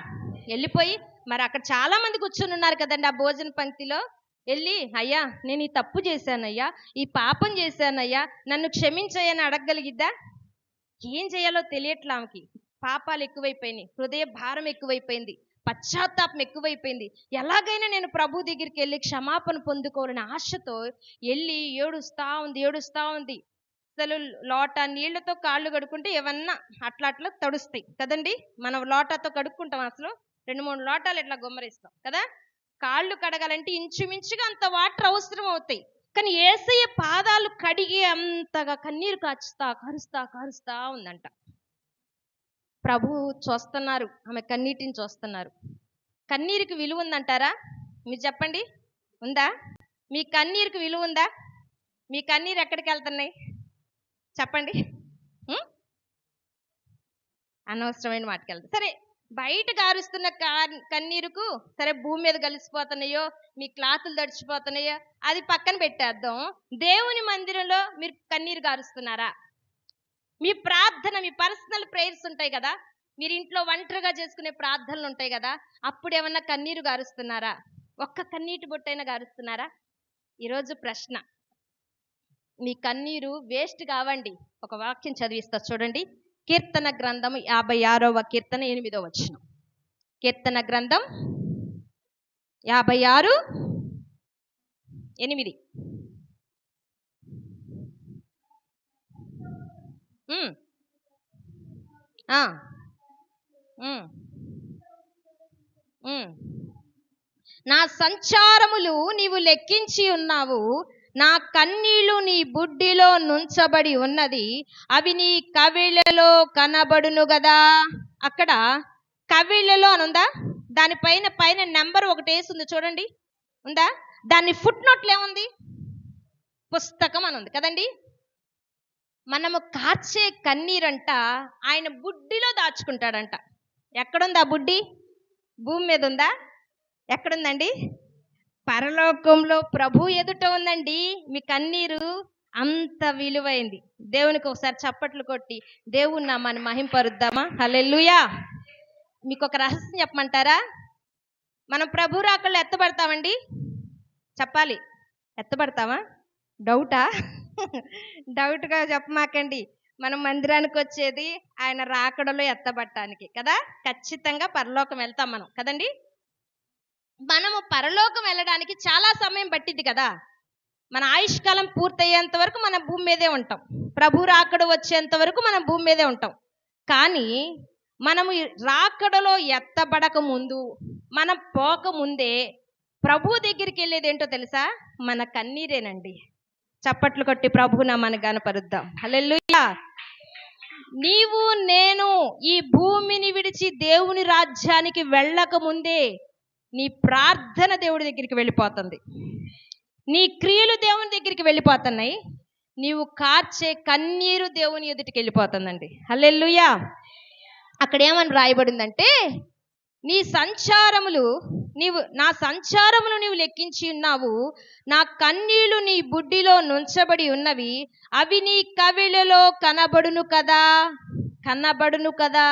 వెళ్ళిపోయి మరి అక్కడ చాలా మంది కూర్చొని ఉన్నారు కదండి ఆ భోజన పంక్తిలో. వెళ్ళి అయ్యా నేను ఈ తప్పు చేశానయ్యా, ఈ పాపం చేశానయ్యా, నన్ను క్షమించయ్యని అడగగలిగిద్దా? ఏం చేయాలో తెలియట్లా ఆమెకి. పాపాలు ఎక్కువైపోయినాయి, హృదయ భారం ఎక్కువైపోయింది, పశ్చాత్తాపం ఎక్కువైపోయింది. ఎలాగైనా నేను ప్రభు దగ్గరికి వెళ్ళి క్షమాపణ పొందుకోవాలని ఆశతో వెళ్ళి ఏడుస్తా ఉంది. అసలు లోటా నీళ్లతో కాళ్ళు కడుక్కుంటే ఏమన్నా అట్లా తడుస్తాయి కదండి. మనం లోటాతో కడుక్కుంటాం, అసలు 2-3 లోటాలు ఇట్లా గుమ్మరిస్తాం కదా. కాళ్ళు కడగాలంటే ఇంచుమించుగా అంత వాటర్ అవసరం అవుతాయి. కానీ యేసయ్య పాదాలు కడిగి అంతగా కన్నీరు కారుస్తా ఉందంట. ప్రభు చూస్తున్నారు, ఆమె కన్నీటిని చూస్తున్నారు. కన్నీరుకి విలువ ఉందంటారా? మీరు చెప్పండి, ఉందా? మీ కన్నీరుకి విలువ ఉందా? మీ కన్నీరు ఎక్కడికి వెళ్తున్నాయి చెప్పండి? అనవసరమైన వాటికి వెళ్తాయి. సరే, బయట గారుస్తున్న కన్నీరుకు సరే భూమి మీద కలిసిపోతున్నాయో, మీ క్లాతులు తడిచిపోతున్నాయో, అది పక్కన పెట్టేద్దాం. దేవుని మందిరంలో మీరు కన్నీరు గారుస్తున్నారా? మీ ప్రార్థన, మీ పర్సనల్ ప్రేయర్స్ ఉంటాయి కదా, మీరు ఇంట్లో ఒంటరిగా చేసుకునే ప్రార్థనలు ఉంటాయి కదా, అప్పుడు ఏమన్నా కన్నీరు గారుస్తున్నారా? ఒక్క కన్నీటి బొట్టైనా గారుస్తున్నారా? ఈరోజు ప్రశ్న, మీ కన్నీరు వేస్ట్ కావండి. ఒక వాక్యం చదివిస్తా చూడండి. కీర్తన గ్రంథం 56వ కీర్తన 8వ వచనం. కీర్తన గ్రంథం 56:8. నా సంచారములు నీవు లెక్కించి ఉన్నావు, నా కన్నీళ్లు నీ బుడ్డిలో నుంచబడి ఉన్నది, అవి నీ కవిళ్ళలో కనబడును గదా. అక్కడ కవిళ్ళలో అని ఉందా? పైన నెంబర్ ఒకటి వేసింది చూడండి, ఉందా? దాన్ని ఫుట్ నోట్లో ఏముంది? పుస్తకం అని ఉంది కదండి. మనము కార్చే కన్నీరంట ఆయన బుడ్డిలో దాచుకుంటాడంట. ఎక్కడుంది ఆ బుడ్డి? భూమి మీద ఉందా? ఎక్కడుందండి? పరలోకంలో ప్రభు ఎదుట ఉందండి మీ కన్నీరు. అంత విలువైంది. దేవునికి ఒకసారి చప్పట్లు కొట్టి దేవుని నామాన్ని మహింపరుద్దామా? హల్లెలూయా. మీకు ఒక రహస్యం చెప్పమంటారా? మనం ప్రభు రాకళ్ళు ఎత్తబడతామండి. చెప్పాలి, ఎత్తబడతామా? డౌట్గా చెప్పమాకండి. మనం మందిరానికి వచ్చేది ఆయన రాకడలో ఎత్తబడటానికి కదా. ఖచ్చితంగా పరలోకం వెళ్తాం మనం కదండి. మనము పరలోకం వెళ్ళడానికి చాలా సమయం పట్టింది కదా. మన ఆయుష్కాలం పూర్తయ్యేంత వరకు మనం భూమి మీదే ఉంటాం, ప్రభు రాకడ వచ్చేంత వరకు మనం భూమి మీదే ఉంటాం. కానీ మనము రాకడలో ఎత్తబడక ముందు, మనం పోకముందే ప్రభు దగ్గరికి వెళ్ళేది ఏంటో తెలుసా? మన కన్నీరేనండి. చప్పట్లు కొట్టి ప్రభువున మన గనపరుద్దాం. హల్లెలూయా. నీవు నేను ఈ భూమిని విడిచి దేవుని రాజ్యానికి వెళ్ళక ముందే నీ ప్రార్థన దేవుడి దగ్గరికి వెళ్ళిపోతుంది, నీ క్రియలు దేవుని దగ్గరికి వెళ్ళిపోతున్నాయి, నీవు కార్చే కన్నీరు దేవుని ఎదుటికి వెళ్ళిపోతుందండి. హల్లెలూయా. అక్కడ ఏమని రాయబడిందంటే, నీ సంచారములు నా సంచారములు నీవు లెక్కించి ఉన్నావు, నా కన్నీళ్లు నీ బుడ్డిలో నుంచబడి ఉన్నవి, అవి నీ కవిళలో కనబడును కదా. కనబడును కదా.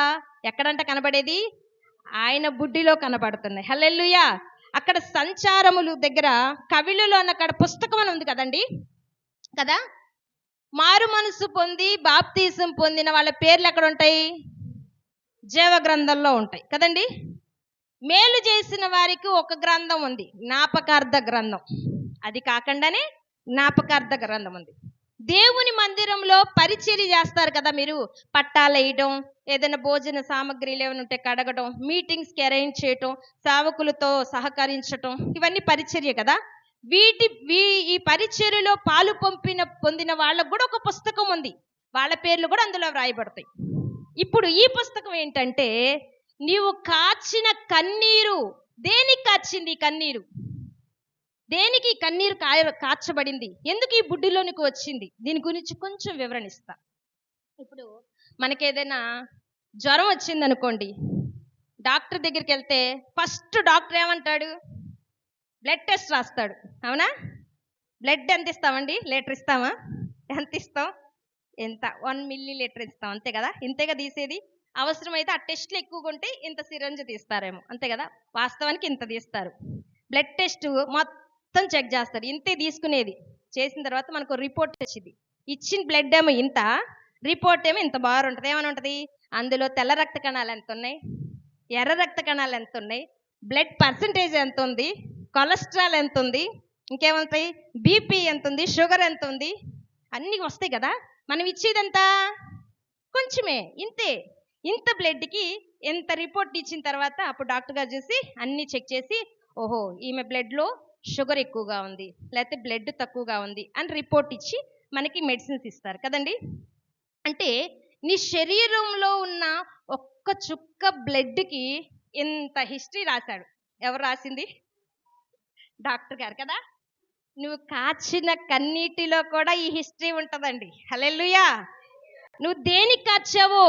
ఎక్కడంట కనబడేది? ఆయన బుడ్డిలో కనబడుతున్నాయి. హల్లెలూయా. అక్కడ సంచారములు దగ్గర కవిళలో అన్న అక్కడ పుస్తకం అని ఉంది కదండి, కదా. మారు మనసు పొంది బాప్తీసం పొందిన వాళ్ళ పేర్లు ఎక్కడ ఉంటాయి? జీవ గ్రంథంలో ఉంటాయి కదండి. మేలు చేసిన వారికి ఒక గ్రంథం ఉంది, జ్ఞాపకార్థ గ్రంథం. అది కాకుండానే జ్ఞాపకార్థ గ్రంథం ఉంది. దేవుని మందిరంలో పరిచర్య చేస్తారు కదా మీరు, పట్టాలు వేయడం, ఏదైనా భోజన సామాగ్రిలు ఏమైనా ఉంటే కడగడం, మీటింగ్స్కి అరేంజ్ చేయటం, సేవకులతో సహకరించటం, ఇవన్నీ పరిచర్య కదా. ఈ పరిచర్యలో పాలు పొందిన వాళ్ళకు కూడా ఒక పుస్తకం ఉంది, వాళ్ళ పేర్లు కూడా అందులో వ్రాయబడతాయి. ఇప్పుడు ఈ పుస్తకం ఏంటంటే, నీవు కాచిన కన్నీరు, దేనికి కాచింది కన్నీరు? దేనికి కన్నీరు కార్చబడింది? ఎందుకు ఈ బుడ్డిలోనికి వచ్చింది? దీని గురించి కొంచెం వివరణ ఇస్తా. ఇప్పుడు మనకేదైనా జ్వరం వచ్చింది అనుకోండి, డాక్టర్ దగ్గరికి వెళ్తే ఫస్ట్ డాక్టర్ ఏమంటాడు? బ్లడ్ టెస్ట్ రాస్తాడు, అవునా? బ్లడ్ ఎంత ఇస్తామండి? లీటర్ ఇస్తామా? ఎంత ఇస్తాం? ఎంత? 1 ml ఇస్తాం, అంతే కదా. ఇంతేగా తీసేది. అవసరమైతే ఆ టెస్ట్లు ఎక్కువగా ఉంటే ఇంత సిరంజ్ తీస్తారేమో, అంతే కదా. వాస్తవానికి ఇంత తీస్తారు. బ్లడ్ టెస్ట్ మొత్తం చెక్ చేస్తారు, ఇంతే తీసుకునేది. చేసిన తర్వాత మనకు రిపోర్ట్ వచ్చింది. ఇచ్చిన బ్లడ్ ఏమో ఇంత, రిపోర్ట్ ఏమో ఇంత బాగా ఉంటుంది. ఏమని ఉంటుంది? అందులో తెల్ల రక్త కణాలు ఎంత ఉన్నాయి, ఎర్ర రక్త కణాలు ఎంత ఉన్నాయి, బ్లడ్ పర్సంటేజ్ ఎంత ఉంది, కొలెస్ట్రాల్ ఎంత ఉంది, ఇంకేముంటాయి, బీపీ ఎంత ఉంది, షుగర్ ఎంత ఉంది, అన్నీ వస్తాయి కదా. మనం ఇచ్చేదంతా కొంచెమే, ఇంతే. ఇంత బ్లడ్కి ఎంత రిపోర్ట్ ఇచ్చిన తర్వాత అప్పుడు డాక్టర్ గారు చూసి అన్నీ చెక్ చేసి, ఓహో ఈమె బ్లడ్లో షుగర్ ఎక్కువగా ఉంది, లేకపోతే బ్లడ్ తక్కువగా ఉంది అని రిపోర్ట్ ఇచ్చి మనకి మెడిసిన్స్ ఇస్తారు కదండి. అంటే నీ శరీరంలో ఉన్న ఒక్క చుక్క బ్లడ్కి ఇంత హిస్టరీ రాశాడు. ఎవరు రాసింది? డాక్టర్ గారు కదా. నువ్వు కాచిన కన్నీటిలో కూడా ఈ హిస్టరీ ఉంటుందండి. హల్లెలూయా. నువ్వు దేనికి కార్చావో?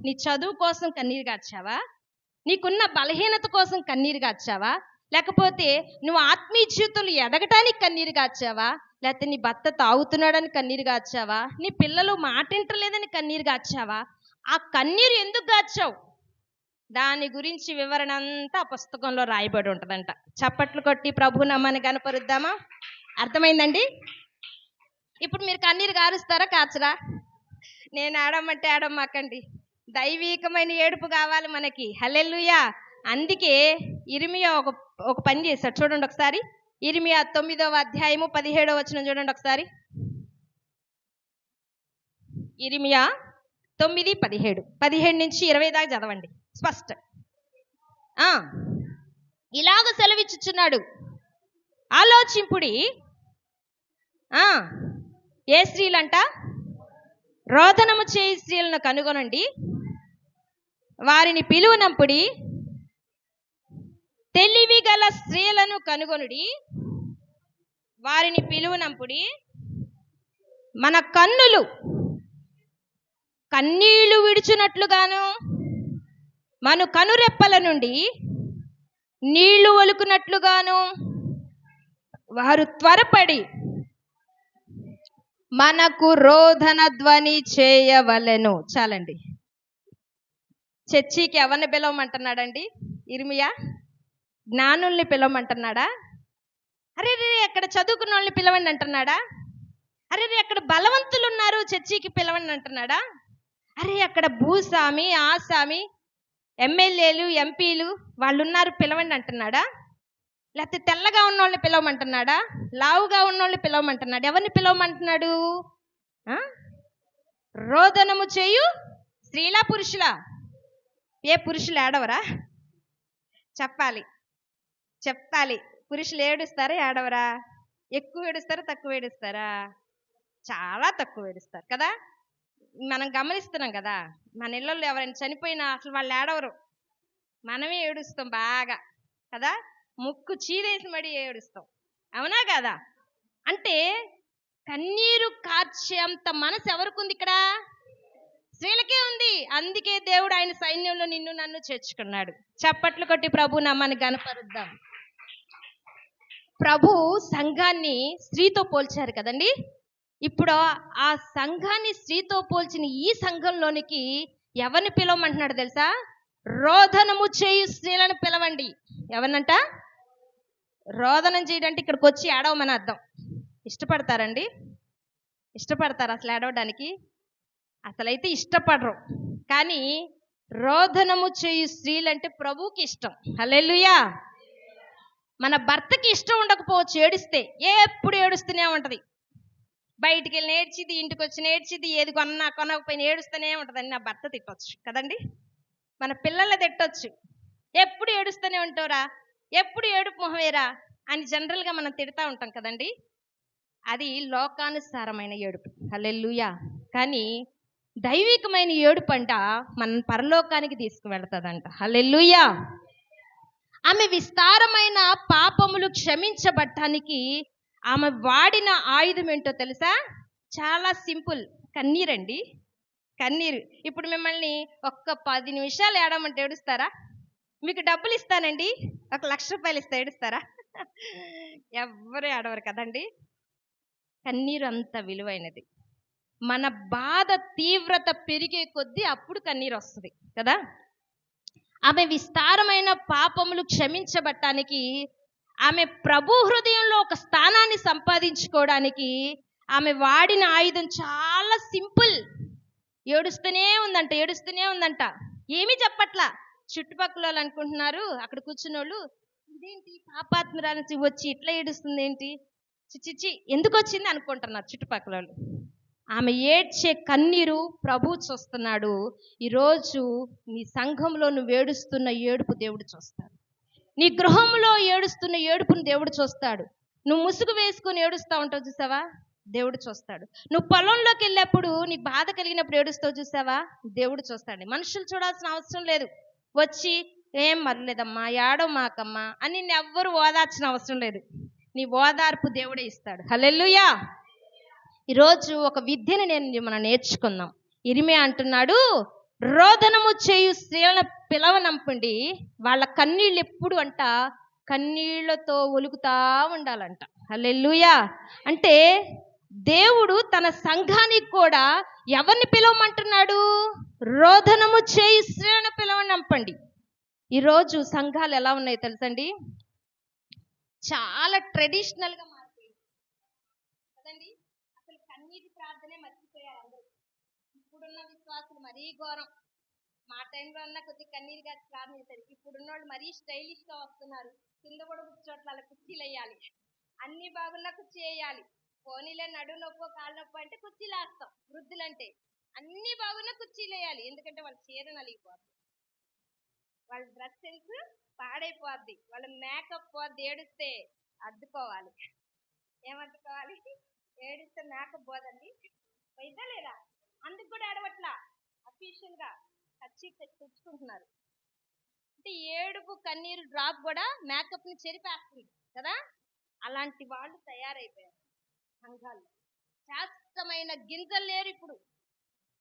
నీ చదువు కోసం కన్నీరు కార్చావా? నీకున్న బలహీనత కోసం కన్నీరు కార్చావా? లేకపోతే నువ్వు ఆత్మీయ జీవితంలో ఎదగటానికి కన్నీరు కార్చావా? లేకపోతే నీ భర్త తాగుతున్నాడని కన్నీరు కార్చావా? నీ పిల్లలు మాటింటలేదని కన్నీరు కార్చావా? ఆ కన్నీరు ఎందుకు కార్చావు? దాని గురించి వివరణ అంతా ఆ పుస్తకంలో రాయబడి ఉంటుందంట. చప్పట్లు కొట్టి ప్రభు నామాన్ని కనపరుద్దామా? అర్థమైందండి? ఇప్పుడు మీరు కన్నీరు కారుస్తారా, కార్చరా? నేను ఆడమంటే ఆడమ్మాకండి, దైవీకమైన ఏడుపు కావాలి మనకి. హల్లెలూయా. అందుకే ఇర్మియా ఒక పని చేశాడు, చూడండి ఒకసారి. ఇర్మియా 9వ అధ్యాయము 17వ వచనం చూడండి ఒకసారి. ఇర్మియా 9:17, 17 నుంచి 20 దాకా చదవండి స్పష్ట. ఇలాగ సెలవిచ్చుచున్నాడు, ఆలోచింపుడి. ఏ స్త్రీలంట? రోదనము చేయి స్త్రీలను కనుగొనండి, వారిని పిలువనంపుడి. తెలివి గల స్త్రీలను కనుగొనుడి, వారిని పిలువనంపుడి. మన కన్నులు కన్నీళ్లు విడుచున్నట్లుగాను, మన కనురెప్పల నుండి నీళ్లు ఒలుకున్నట్లుగాను వారు త్వరపడి మనకు రోదన ధ్వని చేయవలెను. చాలండి. చర్చికి ఎవరిని పిలవమంటున్నాడండి ఇర్మియా? జ్ఞానుల్ని పిలవమంటున్నాడా? అరే రే అక్కడ చదువుకున్న వాళ్ళని పిలవండి అంటున్నాడా? అరే రే అక్కడ బలవంతులు ఉన్నారు, చర్చికి పిలవండి అంటున్నాడా? అరే అక్కడ భూస్వామి, ఆసామి, ఎమ్మెల్యేలు, ఎంపీలు వాళ్ళు ఉన్నారు, పిలవండి అంటున్నాడా? లేకపోతే తెల్లగా ఉన్నోళ్ళని పిలవమంటున్నాడా? లావుగా ఉన్నోళ్ళని పిలవమంటున్నాడు? ఎవరిని పిలవమంటున్నాడు? రోదనము చేయు స్త్రీలా, పురుషులా? ఏ పురుషులు ఏడవరా? చెప్పాలి. పురుషులు ఏడుస్తారా, ఏడవరా? ఎక్కువ ఏడుస్తారా, తక్కువ ఏడుస్తారా? చాలా తక్కువ ఏడుస్తారు కదా. మనం గమనిస్తున్నాం కదా, మన ఇళ్ళల్లో ఎవరైనా చనిపోయినా అసలు వాళ్ళు ఏడవరు, మనమే ఏడుస్తాం బాగా కదా. ముక్కు చీరేసి మడి ఏడుస్తాం, అవునా కదా. అంటే కన్నీరు కార్చేంత మనసు ఎవరికి ఉంది ఇక్కడ? స్త్రీలకే ఉంది. అందుకే దేవుడు ఆయన సైన్యంలో నిన్ను నన్ను చేర్చుకున్నాడు. చప్పట్లు కొట్టి ప్రభు నామాన్ని గణపరుద్దాం. ప్రభు సంఘాన్ని స్త్రీతో పోల్చారు కదండి. ఇప్పుడు ఆ సంఘాన్ని స్త్రీతో పోల్చిన ఈ సంఘంలోనికి ఎవరిని పిలవమంటున్నాడు తెలుసా? రోదనము చేయు స్త్రీలను పిలవండి. ఎవరినంట? రోదనం చేయడానికి ఇక్కడికి వచ్చి ఏడవమని అర్థం. ఇష్టపడతారండి? ఇష్టపడతారు అసలు ఏడవడానికి? అసలైతే ఇష్టపడరు. కానీ రోదనము చేయు స్త్రీలంటే ప్రభువుకి ఇష్టం. హల్లెలూయా. మన భర్తకి ఇష్టం ఉండకపోవచ్చు ఏడిస్తే, ఎప్పుడు ఏడుస్తూనే ఉంటది. బయటికి వెళ్ళి నేర్చిది, ఇంటికి వచ్చి నేర్చిది, ఏది కొనకపోయినా ఏడుస్తూనే ఉంటుందని నా భర్త తిట్టొచ్చు కదండి. మన పిల్లల్ని తిట్టొచ్చు, ఎప్పుడు ఏడుస్తూనే ఉంటావురా, ఎప్పుడు ఏడుపు మొహమేరా అని జనరల్గా మనం తిడతా ఉంటాం కదండి. అది లోకానుసారమైన ఏడుపు. హల్లెలూయా. కానీ దైవికమైన ఏడుపు అంట మన పరలోకానికి తీసుకువెళ్తుందంట. హల్లెలూయా. ఆమె విస్తారమైన పాపములు క్షమించబట్టానికి ఆమె వాడిన ఆయుధం ఏంటో తెలుసా? చాలా సింపుల్. కన్నీరండి, కన్నీరు. ఇప్పుడు మిమ్మల్ని ఒక్క 10 నిమిషాలు ఏడమంటే ఏడుస్తారా? మీకు డబ్బులు ఇస్తానండి, 1,00,000 రూపాయలు ఇస్తా, ఏడుస్తారా? ఎవ్వరు ఏడవరు కదండి. కన్నీరు అంత విలువైనది. మన బాధ తీవ్రత పెరిగే కొద్దీ అప్పుడు కన్నీరు వస్తుంది కదా. ఆమె విస్తారమైన పాపములు క్షమించబట్టానికి, ఆమె ప్రభు హృదయంలో ఒక స్థానాన్ని సంపాదించుకోవడానికి ఆమె వాడిన ఆయుధం చాలా సింపుల్. ఏడుస్తూనే ఉందంట, ఏడుస్తూనే ఉందంట. ఏమీ చెప్పట్లా. చుట్టుపక్కల వాళ్ళు అనుకుంటున్నారు, అక్కడ కూర్చున్న వాళ్ళు, ఇదేంటి పాపాత్మరానికి వచ్చి ఇట్లా ఏడుస్తుంది ఏంటి, చిచ్చి ఎందుకు వచ్చింది అనుకుంటున్నారు చుట్టుపక్కల వాళ్ళు. ఆమె ఏడ్చే కన్నీరు ప్రభు చూస్తున్నాడు. ఈరోజు నీ సంఘంలో నువ్వు ఏడుస్తున్న ఏడుపు దేవుడు చూస్తాడు. నీ గృహంలో ఏడుస్తున్న ఏడుపును దేవుడు చూస్తాడు. నువ్వు ముసుగు వేసుకొని ఏడుస్తూ ఉంటావు చూసావా, దేవుడు చూస్తాడు. నువ్వు పొలంలోకి వెళ్ళినప్పుడు నీకు బాధ కలిగినప్పుడు ఏడుస్తావు చూసావా, దేవుడు చూస్తాడు. మనుషులు చూడాల్సిన అవసరం లేదు. వచ్చి ఏం మరలేదమ్మా, ఏడవ మాకమ్మా అని ఎవ్వరు ఓదార్చిన అవసరం లేదు. నీ ఓదార్పు దేవుడే ఇస్తాడు. హల్లెలూయా. ఈరోజు ఒక విద్యను మనం నేర్చుకుందాం. ఇరిమియా అంటున్నాడు, రోదనము చేయు స్త్రీలను పిలవనంపండి, వాళ్ళ కన్నీళ్ళు ఎప్పుడు అంట కన్నీళ్లతో ఒలుగుతా ఉండాలంట. హల్లెలూయా. అంటే దేవుడు తన సంఘానికి కూడా ఎవరిని పిలవమంటున్నాడు? రోదనము చేయు స్త్రీలను పిలవనంపండి. ఈరోజు సంఘాలు ఎలా ఉన్నాయి తెలుసండి? చాలా ట్రెడిషనల్గా మారిపోయింది కదండి. అసలు కన్నీటి ప్రార్థనే మర్చిపోయారు అందరూ. ఇప్పుడున్న విశ్వాసులు మరీ ఘోరం. మా టైంలో అన్న కొద్ది కన్నీరు గారి ప్రార్థించారు. ఇప్పుడున్న వాళ్ళు మరీ స్టైలిష్గా వస్తున్నారు. కింద కూడా కూర్చోట్ల కుర్చీలు వేయాలి, అన్ని బాగున్నా కుర్చీ వేయాలి. పోనీలే నడు నొప్పో కాళ్ళు నొప్పో అంటే కుర్చీలు వేస్తాం. వృద్ధులంటే అన్ని బాగున్నా కుర్చీలు వేయాలి. ఎందుకంటే వాళ్ళ చీర నలిగిపోద్ది, వాళ్ళ డ్రెస్ సెన్స్ పాడైపోద్ది, వాళ్ళ మేకప్ పోద్ది. ఏడిస్తే అద్దుకోవాలి. ఏమద్దుకోవాలి? ఏడిస్తే మేకప్ పోదండి, పైసా లేదా? అందుకు కూడా ఏడవట్లా, అఫీషియల్గా ఖర్చు తెచ్చుకుంటున్నారు. అంటే ఏడుపు కన్నీరు డ్రాప్ కూడా మేకప్ని చెరిపేస్తుంది కదా. అలాంటి వాళ్ళు తయారైపోయారు సంఘాలు. శాస్త్రమైన గింజలు లేరు ఇప్పుడు,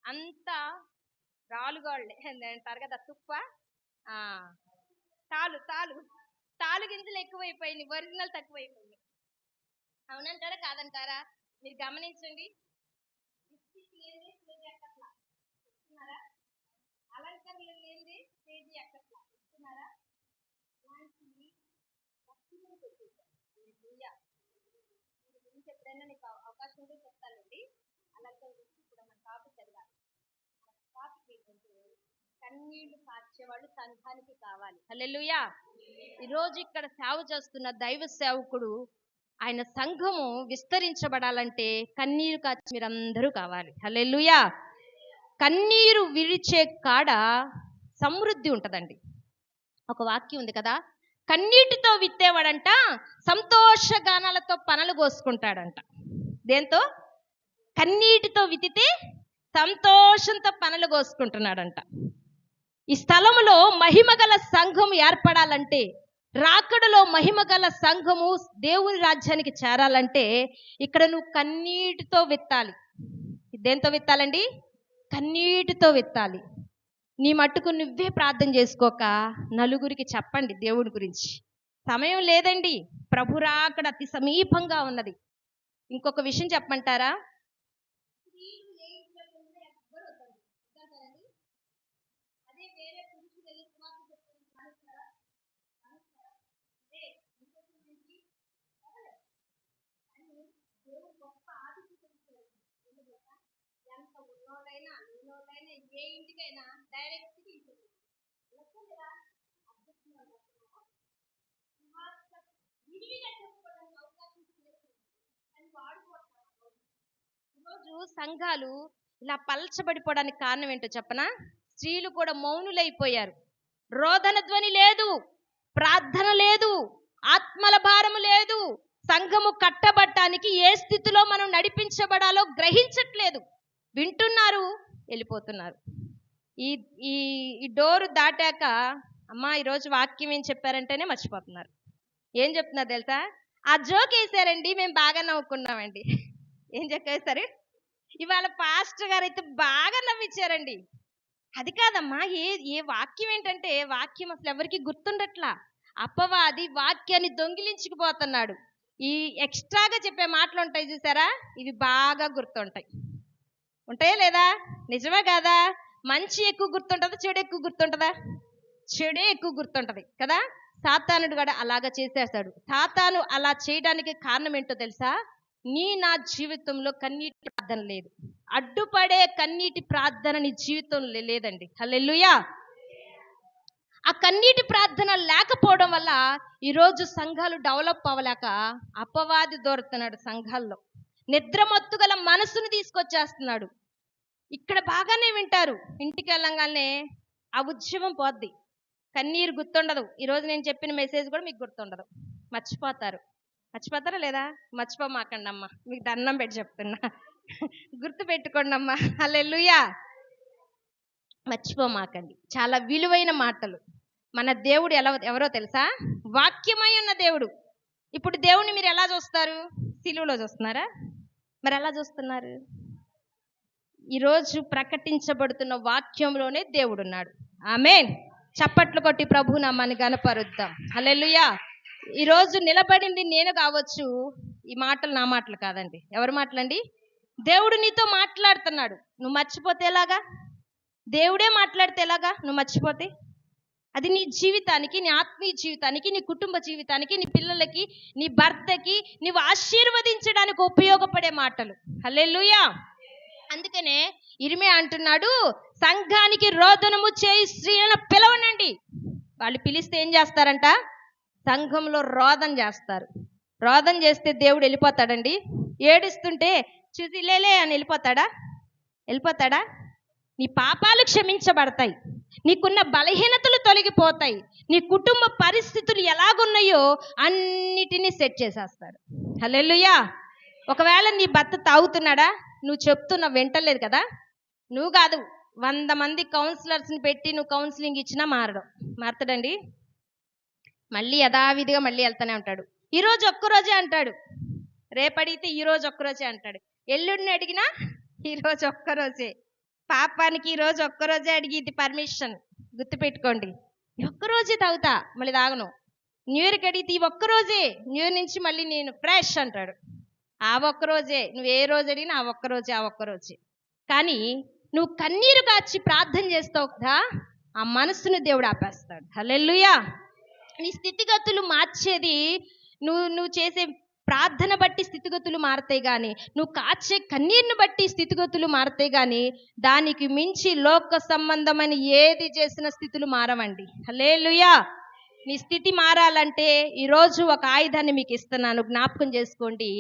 అంతా రాలుగాళ్ళే అంటారు కదా, తుప్ప తాలు గింజలు ఎక్కువైపోయింది, ఒరిజినల్ తక్కువైపోయింది. అవునంటారా కాదంటారా? మీరు గమనించండి. అలంకరణలు లేనిది స్టేజీ ఎక్కట్లా, ఇస్తున్నారా? ఎప్పుడైనా నీకు అవకాశం ఉంటే చెప్తానండి. అలంకరణ గురించి కూడా మన టాపిక్ చదివాలి. టాపిక్ ఏంటంటే కన్నీళ్లు కార్చేవాళ్ళు సంఘానికి కావాలి. హల్లెలూయా. ఈరోజు ఇక్కడ సేవ చేస్తున్న దైవ సేవకుడు, ఆయన సంఘము విస్తరించబడాలంటే కన్నీరు కార్చి మీరందరూ కావాలి. హల్లెలూయా. కన్నీరు విరిచే కాడ సమృద్ధి ఉంటుందండి. ఒక వాక్యం ఉంది కదా, కన్నీటితో విత్తేవాడంట సంతోష గానాలతో పనలు కోసుకుంటాడంట. దేంతో? కన్నీటితో విత్తితే సంతోషంతో పనలు కోసుకుంటున్నాడంట. ఈ స్థలములో మహిమగల సంఘం ఏర్పడాలంటే, రాకడలో మహిమగల సంఘము దేవుని రాజ్యానికి చేరాలంటే ఇక్కడ నువ్వు కన్నీటితో విత్తాలి. దేంతో విత్తాలండి? కన్నీటితో విత్తాలి. నీ మట్టుకు నువ్వే ప్రార్థన చేసుకోక నలుగురికి చెప్పండి దేవుడి గురించి. సమయం లేదండి, ప్రభు రాకడ అతి సమీపంగా ఉన్నది. ఇంకొక విషయం చెప్పమంటారా? ఏ ఇంటికైనా డైరెక్ట్ ఈరోజు సంఘాలు ఇలా పలచబడిపోవడానికి కారణం ఏంటో చెప్పనా? స్త్రీలు కూడా మౌనులైపోయారు. రోదన ధ్వని లేదు, ప్రార్థన లేదు, ఆత్మల భారము లేదు. సంఘము కట్టబట్టానికి ఏ స్థితిలో మనం నడిపించబడాలో గ్రహించట్లేదు. వింటున్నారు, వెళ్ళిపోతున్నారు. ఈ ఈ ఈ డోరు దాటాక అమ్మా ఈరోజు వాక్యం ఏం చెప్పారంటేనే మర్చిపోతున్నారు. ఏం చెప్తున్నారు తెలుసా? ఆ జోక్ వేసారండి, మేము బాగా నవ్వుకున్నామండి. ఏం జోక్ వేశారు? ఇవాళ పాస్టర్ గారు అయితే బాగా నవ్వించారండి. అది కాదమ్మా, ఏ వాక్యం ఏంటంటే వాక్యం అసలు ఎవరికి గుర్తుండట్లా. అపవాది వాక్యాన్ని దొంగిలించుకుపోతున్నాడు. ఈ ఎక్స్ట్రాగా చెప్పే మాటలు ఉంటాయి చూసారా, ఇవి బాగా గుర్తుంటాయి. ఉంటాయా లేదా? నిజమే కదా? మంచి ఎక్కువ గుర్తుంటుందా, చెడు ఎక్కువ గుర్తుంటుందా? చెడే ఎక్కువ గుర్తుంటది కదా. సాతానుడు కూడా అలాగా చేసేస్తాడు. సాతాను అలా చేయడానికి కారణం ఏంటో తెలుసా? నా జీవితంలో కన్నీటి ప్రార్థన లేదు. అడ్డుపడే కన్నీటి ప్రార్థన నీ జీవితంలో లేదండి. హల్లెలూయా. ఆ కన్నీటి ప్రార్థన లేకపోవడం వల్ల ఈరోజు సంఘాలు డెవలప్ అవ్వలేక అపవాది దొరుకుతున్నాడు సంఘాల్లో. నిద్రమత్తు గల మనసును తీసుకొచ్చేస్తున్నాడు. ఇక్కడ బాగానే వింటారు, ఇంటికి వెళ్ళంగానే ఆ ఉద్యమం పోద్ది, కన్నీరు గుర్తుండదు. ఈరోజు నేను చెప్పిన మెసేజ్ కూడా మీకు గుర్తుండదు, మర్చిపోతారు. మర్చిపోతారా లేదా? మర్చిపోమాకండి అమ్మా, మీకు దండం పెట్టి చెప్తున్నా, గుర్తు పెట్టుకోండి అమ్మా. హల్లెలూయా. మర్చిపోమాకండి. చాలా విలువైన మాటలు. మన దేవుడు ఎవరో తెలుసా? వాక్యమై ఉన్న దేవుడు. ఇప్పుడు దేవుడిని మీరు ఎలా చూస్తారు? సిలువలో చూస్తున్నారా? మరి ఎలా చూస్తున్నారు? ఈరోజు ప్రకటించబడుతున్న వాక్యంలోనే దేవుడు ఉన్నాడు. ఆమేన్. చప్పట్లు కొట్టి ప్రభు నామాన్ని గణపరుద్దాం. హల్లెలూయా. ఈరోజు నిలబడింది నేను కావచ్చు, ఈ మాటలు నా మాటలు కాదండి. ఎవరి మాటలండి? దేవుడు నీతో మాట్లాడుతున్నాడు. నువ్వు మర్చిపోతే ఎలాగా? దేవుడే మాట్లాడితే ఎలాగా నువ్వు మర్చిపోతే? అది నీ జీవితానికి, నీ ఆత్మీయ జీవితానికి, నీ కుటుంబ జీవితానికి, నీ పిల్లలకి, నీ భర్తకి నువ్వు ఆశీర్వదించడానికి ఉపయోగపడే మాటలు. హల్లెలూయా. అందుకనే ఇర్మియా అంటున్నాడు, సంఘానికి రోదనము చేయి స్త్రీలను పిలవనండి. వాళ్ళు పిలిస్తే ఏం చేస్తారంట? సంఘంలో రోదన చేస్తారు. రోదన చేస్తే దేవుడు వెళ్ళిపోతాడండి? ఏడుస్తుంటే చూసి లేలే అని వెళ్ళిపోతాడా? వెళ్ళిపోతాడా? నీ పాపాలు క్షమించబడతాయి, నీకున్న బలహీనతలు తొలగిపోతాయి, నీ కుటుంబ పరిస్థితులు ఎలాగున్నాయో అన్నిటినీ సెట్ చేసేస్తాడు. హల్లెలూయా. ఒకవేళ నీ భర్త తాగుతున్నాడా, నువ్వు చెప్తున్నా వింటలేదు కదా, నువ్వు కాదు 100 మంది కౌన్సిలర్స్ని పెట్టి నువ్వు కౌన్సిలింగ్ ఇచ్చినా మారతాడండి? మళ్ళీ యథావిధిగా మళ్ళీ వెళ్తానే ఉంటాడు. ఈరోజు ఒక్కరోజే అంటాడు, రేపడిగితే ఈరోజు ఒక్కరోజే అంటాడు, ఎల్లుడిని అడిగినా ఈరోజు ఒక్కరోజే. పాపానికి ఈరోజు ఒక్కరోజే అడిగిద్ది పర్మిషన్. గుర్తుపెట్టుకోండి, ఒక్కరోజే తాగుతా, మళ్ళీ తాగను. న్యూ ఇయర్కి అడిగితే ఈ ఒక్కరోజే, న్యూ ఇయర్ నుంచి మళ్ళీ నేను ఫ్రెష్ అంటాడు. ఆ ఒక్కరోజే, నువ్వు ఏ రోజు అడిగినా ఆ ఒక్కరోజే. కానీ నువ్వు కన్నీరు కాచి ప్రార్థన చేస్తావు కదా, ఆ మనసును దేవుడు ఆపేస్తాడు. హల్లెలూయా. నీ స్థితిగతులు మార్చేది నువ్వు చేసే ప్రార్థన బట్టి స్థితిగతులు మారతాయి కానీ, నువ్వు కాచే కన్నీరుని బట్టి స్థితిగతులు మారతాయి కానీ, దానికి మించి లోక సంబంధమైన ఏది చేసిన స్థితులు మారవండి. హల్లెలూయా. నీ స్థితి మారాలంటే ఈరోజు ఒక ఆయుధాన్ని మీకు ఇస్తున్నాను, జ్ఞాపకం చేసుకోండి.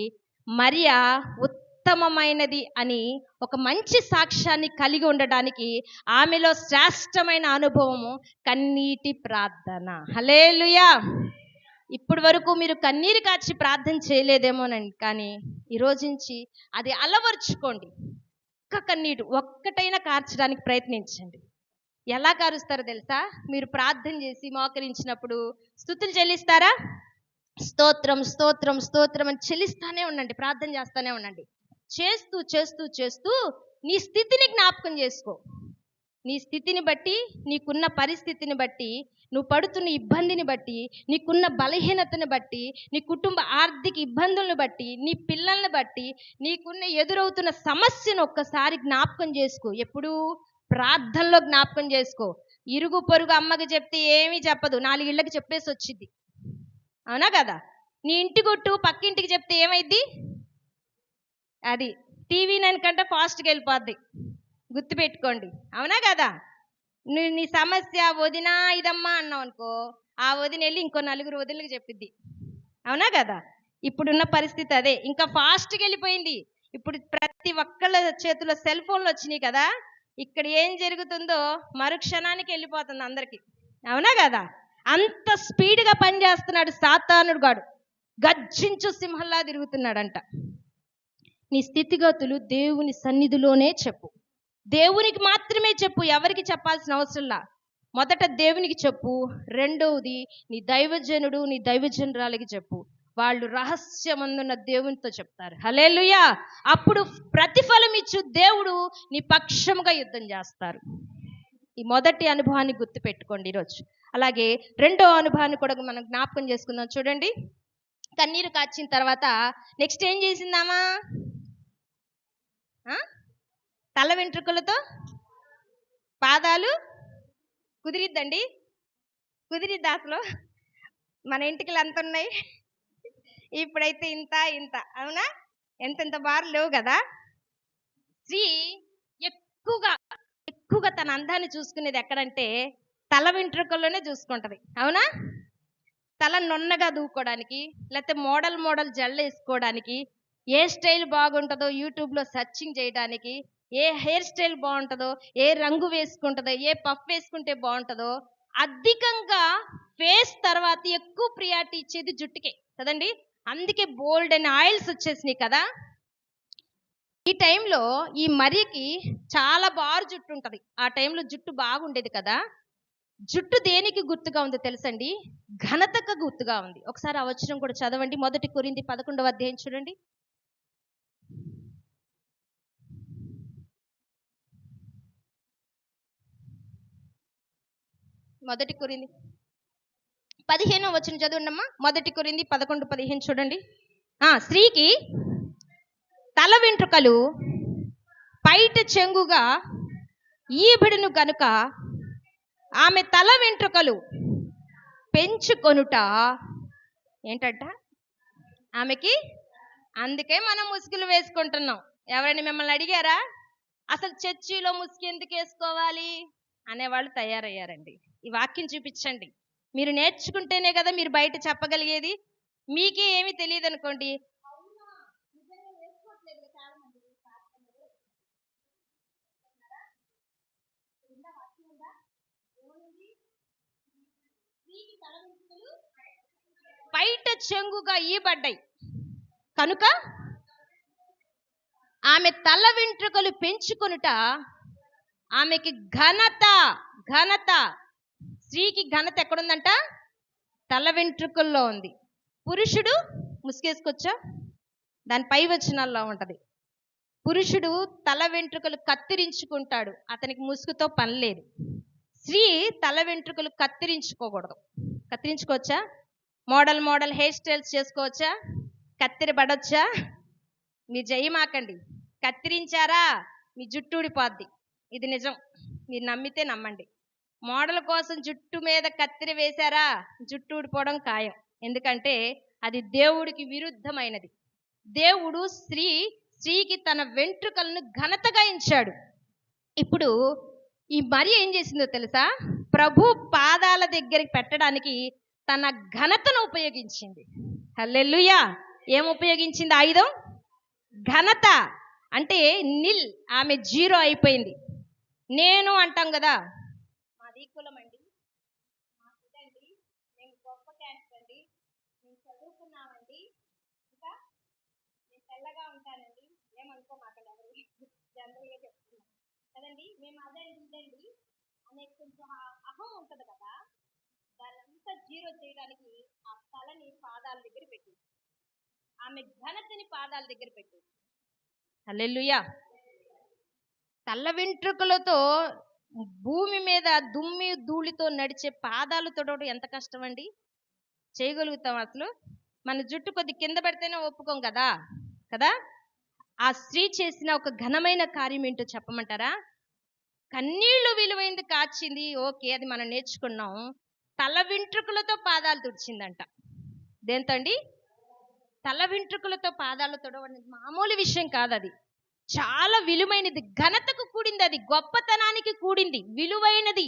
మరియా ఉత్తమమైనది అని ఒక మంచి సాక్ష్యాన్ని కలిగి ఉండడానికి ఆమెలో శ్రేష్టమైన అనుభవము కన్నీటి ప్రార్థన. హల్లెలూయా. ఇప్పటి వరకు మీరు కన్నీరు కాచి ప్రార్థన చేయలేదేమోనండి, కానీ ఈరోజు నుంచి అది అలవర్చుకోండి. ఒక్క కన్నీరు ఒక్కటైనా కార్చడానికి ప్రయత్నించండి. ఎలా కారుస్తారో తెలుసా? మీరు ప్రార్థన చేసి మోకరించినప్పుడు స్తుతులు చెల్లిస్తారా? స్తోత్రం స్తోత్రం స్తోత్రం అని చెల్లిస్తానే ఉండండి, ప్రార్థన చేస్తానే ఉండండి. చేస్తూ చేస్తూ చేస్తూ నీ స్థితిని జ్ఞాపకం చేసుకో. నీ స్థితిని బట్టి, నీకున్న పరిస్థితిని బట్టి, నువ్వు పడుతున్న ఇబ్బందిని బట్టి, నీకున్న బలహీనతను బట్టి, నీ కుటుంబ ఆర్థిక ఇబ్బందులను బట్టి, నీ పిల్లల్ని బట్టి, నీకున్న ఎదురవుతున్న సమస్యను ఒక్కసారి జ్ఞాపకం చేసుకో. ఎప్పుడూ ప్రార్థనలో జ్ఞాపకం చేసుకో. ఇరుగు పొరుగు అమ్మకి చెప్తే ఏమీ చెప్పదు, 4 ఇళ్ళకి చెప్పేసి వచ్చింది. అవునా కదా? నీ ఇంటి గుట్టు పక్కింటికి చెప్తే ఏమైద్ది? అది TV9 కంటే ఫాస్ట్గా వెళ్ళిపోద్ది. గుర్తుపెట్టుకోండి. అవునా కదా? నువ్వు నీ సమస్య వదినా ఇదమ్మా అన్నావు అనుకో, ఆ వదిన వెళ్ళి ఇంకో 4 వదినలకు చెప్పిద్ది. అవునా కదా? ఇప్పుడున్న పరిస్థితి అదే. ఇంకా ఫాస్ట్గా వెళ్ళిపోయింది. ఇప్పుడు ప్రతి ఒక్కళ్ళ చేతిలో సెల్ ఫోన్లు వచ్చినాయి కదా. ఇక్కడ ఏం జరుగుతుందో మరుక్షణానికి వెళ్ళిపోతుంది అందరికి. అవునా కదా? అంత స్పీడ్గా పనిచేస్తున్నాడు సాతానుడు గాడు. గర్జించు సింహంలా తిరుగుతున్నాడంట. నీ స్థితిగతులు దేవుని సన్నిధిలోనే చెప్పు. దేవునికి మాత్రమే చెప్పు, ఎవరికి చెప్పాల్సిన అవసరంలా. మొదట దేవునికి చెప్పు, రెండవది నీ దైవజనుడు నీ దైవజనురాలకి చెప్పు. వాళ్ళు రహస్యమందున్న దేవునితో చెప్తారు. హల్లెలూయా. అప్పుడు ప్రతిఫలం ఇచ్చు దేవుడు నీ పక్షముగా యుద్ధం చేస్తారు. ఈ మొదటి అనుభవాన్ని గుర్తుపెట్టుకోండి ఈరోజు. అలాగే రెండో అనుభవాన్ని కూడా మనం జ్ఞాపకం చేసుకుందాం. చూడండి, కన్నీరు కాచిన తర్వాత నెక్స్ట్ ఏం చేసిందామా? తల వెంట్రుకలతో పాదాలు కుదిరిద్దండి? కుదిరిద్ది? అసలు మన ఇంటికి ఎంత ఉన్నాయి ఇప్పుడైతే ఇంత ఇంత. అవునా? ఎంతెంత బార్లు లేవు కదా. స్త్రీ ఎక్కువగా తన అందాన్ని చూసుకునేది ఎక్కడంటే తల వెంట్రుకల్లోనే చూసుకుంటది. అవునా? తల నున్నగా దూకోవడానికి, లేకపోతే మోడల్ జళ్ళు వేసుకోవడానికి, ఏ స్టైల్ బాగుంటుందో యూట్యూబ్లో సెర్చింగ్ చేయడానికి, ఏ హెయిర్ స్టైల్ బాగుంటుందో, ఏ రంగు వేసుకుంటుందో, ఏ పఫ్ వేసుకుంటే బాగుంటుందో, అధికంగా ఫేస్ తర్వాత ఎక్కువ ప్రియారిటీ ఇచ్చేది జుట్టుకే కదండి. అందుకే బోల్డ్ అండ్ ఆయిల్స్ వచ్చేసినాయి కదా. ఈ టైంలో ఈ మరియకి చాలా బారు జుట్టు ఉంటుంది. ఆ టైంలో జుట్టు బాగుండేది కదా. జుట్టు దేనికి గుర్తుగా ఉందో తెలుసండి? ఘనతకు గుర్తుగా ఉంది. ఒకసారి ఆ వచనం కూడా చదవండి. 1 కొరింథీ 11వ అధ్యాయం చూడండి. 1 కొరింథీ 15వ వచనం చదవండమ్మా. 1 కొరింథీ 11:15 చూడండి. స్త్రీకి తల వెంట్రుకలు పైట చెంగుగా ఈబడును గనుక ఆమె తల వెంట్రుకలు పెంచుకొనుట ఏంటంట ఆమెకి. అందుకే మనం ముసుగులు వేసుకుంటున్నాం. ఎవరైనా మిమ్మల్ని అడిగారా అసలు చర్చిలో ముసుగు ఎందుకు వేసుకోవాలి అనేవాళ్ళు తయారయ్యారండి. ఈ వాక్యం చూపించండి. మీరు నేర్చుకుంటేనే కదా మీరు బయట చెప్పగలిగేది. మీకే ఏమీ తెలియదు అనుకోండి. బయట చెంగుగా ఈబడ్డాయి కనుక ఆమె తల వెంట్రుకలు పెంచుకొనుట ఆమెకి ఘనత. స్త్రీకి ఘనత ఎక్కడుందంట? తల వెంట్రుకల్లో ఉంది. పురుషుడు ముసుగేసుకొచ్చా, దాని పై వచనాల్లో ఉంటది. పురుషుడు తల వెంట్రుకలు కత్తిరించుకుంటాడు, అతనికి ముసుగుతో పని లేదు. స్త్రీ తల వెంట్రుకలు కత్తిరించుకోకూడదు. కత్తిరించుకోవచ్చా? మోడల్ హెయిర్ స్టైల్స్ చేసుకోవచ్చా? కత్తిరి పడొచ్చా? మీరు జయమాకండి. కత్తిరించారా మీ జుట్టు ఊడిపోద్ది. ఇది నిజం. మీరు నమ్మితే నమ్మండి. మోడల్ కోసం జుట్టు మీద కత్తిరి వేశారా జుట్టు ఊడిపోవడం ఖాయం. ఎందుకంటే అది దేవుడికి విరుద్ధమైనది. దేవుడు స్త్రీకి తన వెంట్రుకలను ఘనతగా ఇచ్చాడు. ఇప్పుడు ఈ మరి ఏం చేసిందో తెలుసా? ప్రభు పాదాల దగ్గరికి పెట్టడానికి తన ఘనతను ఉపయోగించింది. హల్లెలూయా. ఏం ఉపయోగించింది? ఆయుధం ఘనత. అంటే ఆమె 0 అయిపోయింది. నేను అంటాం కదా, మాది కులం అండి, మాదండి, మేము గొప్ప క్యాస్ట్ అండి, మేము చదువుకున్నామండి, ఇంకా నేను తెల్లగా ఉంటానండి, ఏమనుకో మాకు ఎవరు జనరల్గా చెప్తున్నాం కదండి, మేము అదండి ఇదండి అనే కొంచెం అహం ఉంటుంది కదా. దానంతా 0 చేయడానికి ఆ తలని పాదాల దగ్గర పెట్టి, ఆమె ఘనతని పాదాల దగ్గర పెట్టి. హల్లెలూయా. తల్ల వెంట్రుకలతో భూమి మీద దుమ్మి ధూళితో నడిచే పాదాలతో ఎంత కష్టం అండి. చేయగలుగుతాం అసలు? మన జుట్టు కొద్ది కింద పడితేనే ఒప్పుకోం కదా కదా. ఆ స్త్రీ చేసిన ఒక ఘనమైన కార్యం ఏంటో చెప్పమంటారా? కన్నీళ్లు విలువైంది కాచింది, ఓకే, అది మనం నేర్చుకున్నాం. తల వెంట్రుకలతో పాదాలు తుడిచిందంట. దేంతో అండి? తల వెంట్రుకలతో పాదాలు తుడవడం మామూలు విషయం కాదు. అది చాలా విలువైనది, ఘనతకు కూడింది, అది గొప్పతనానికి కూడింది, విలువైనది.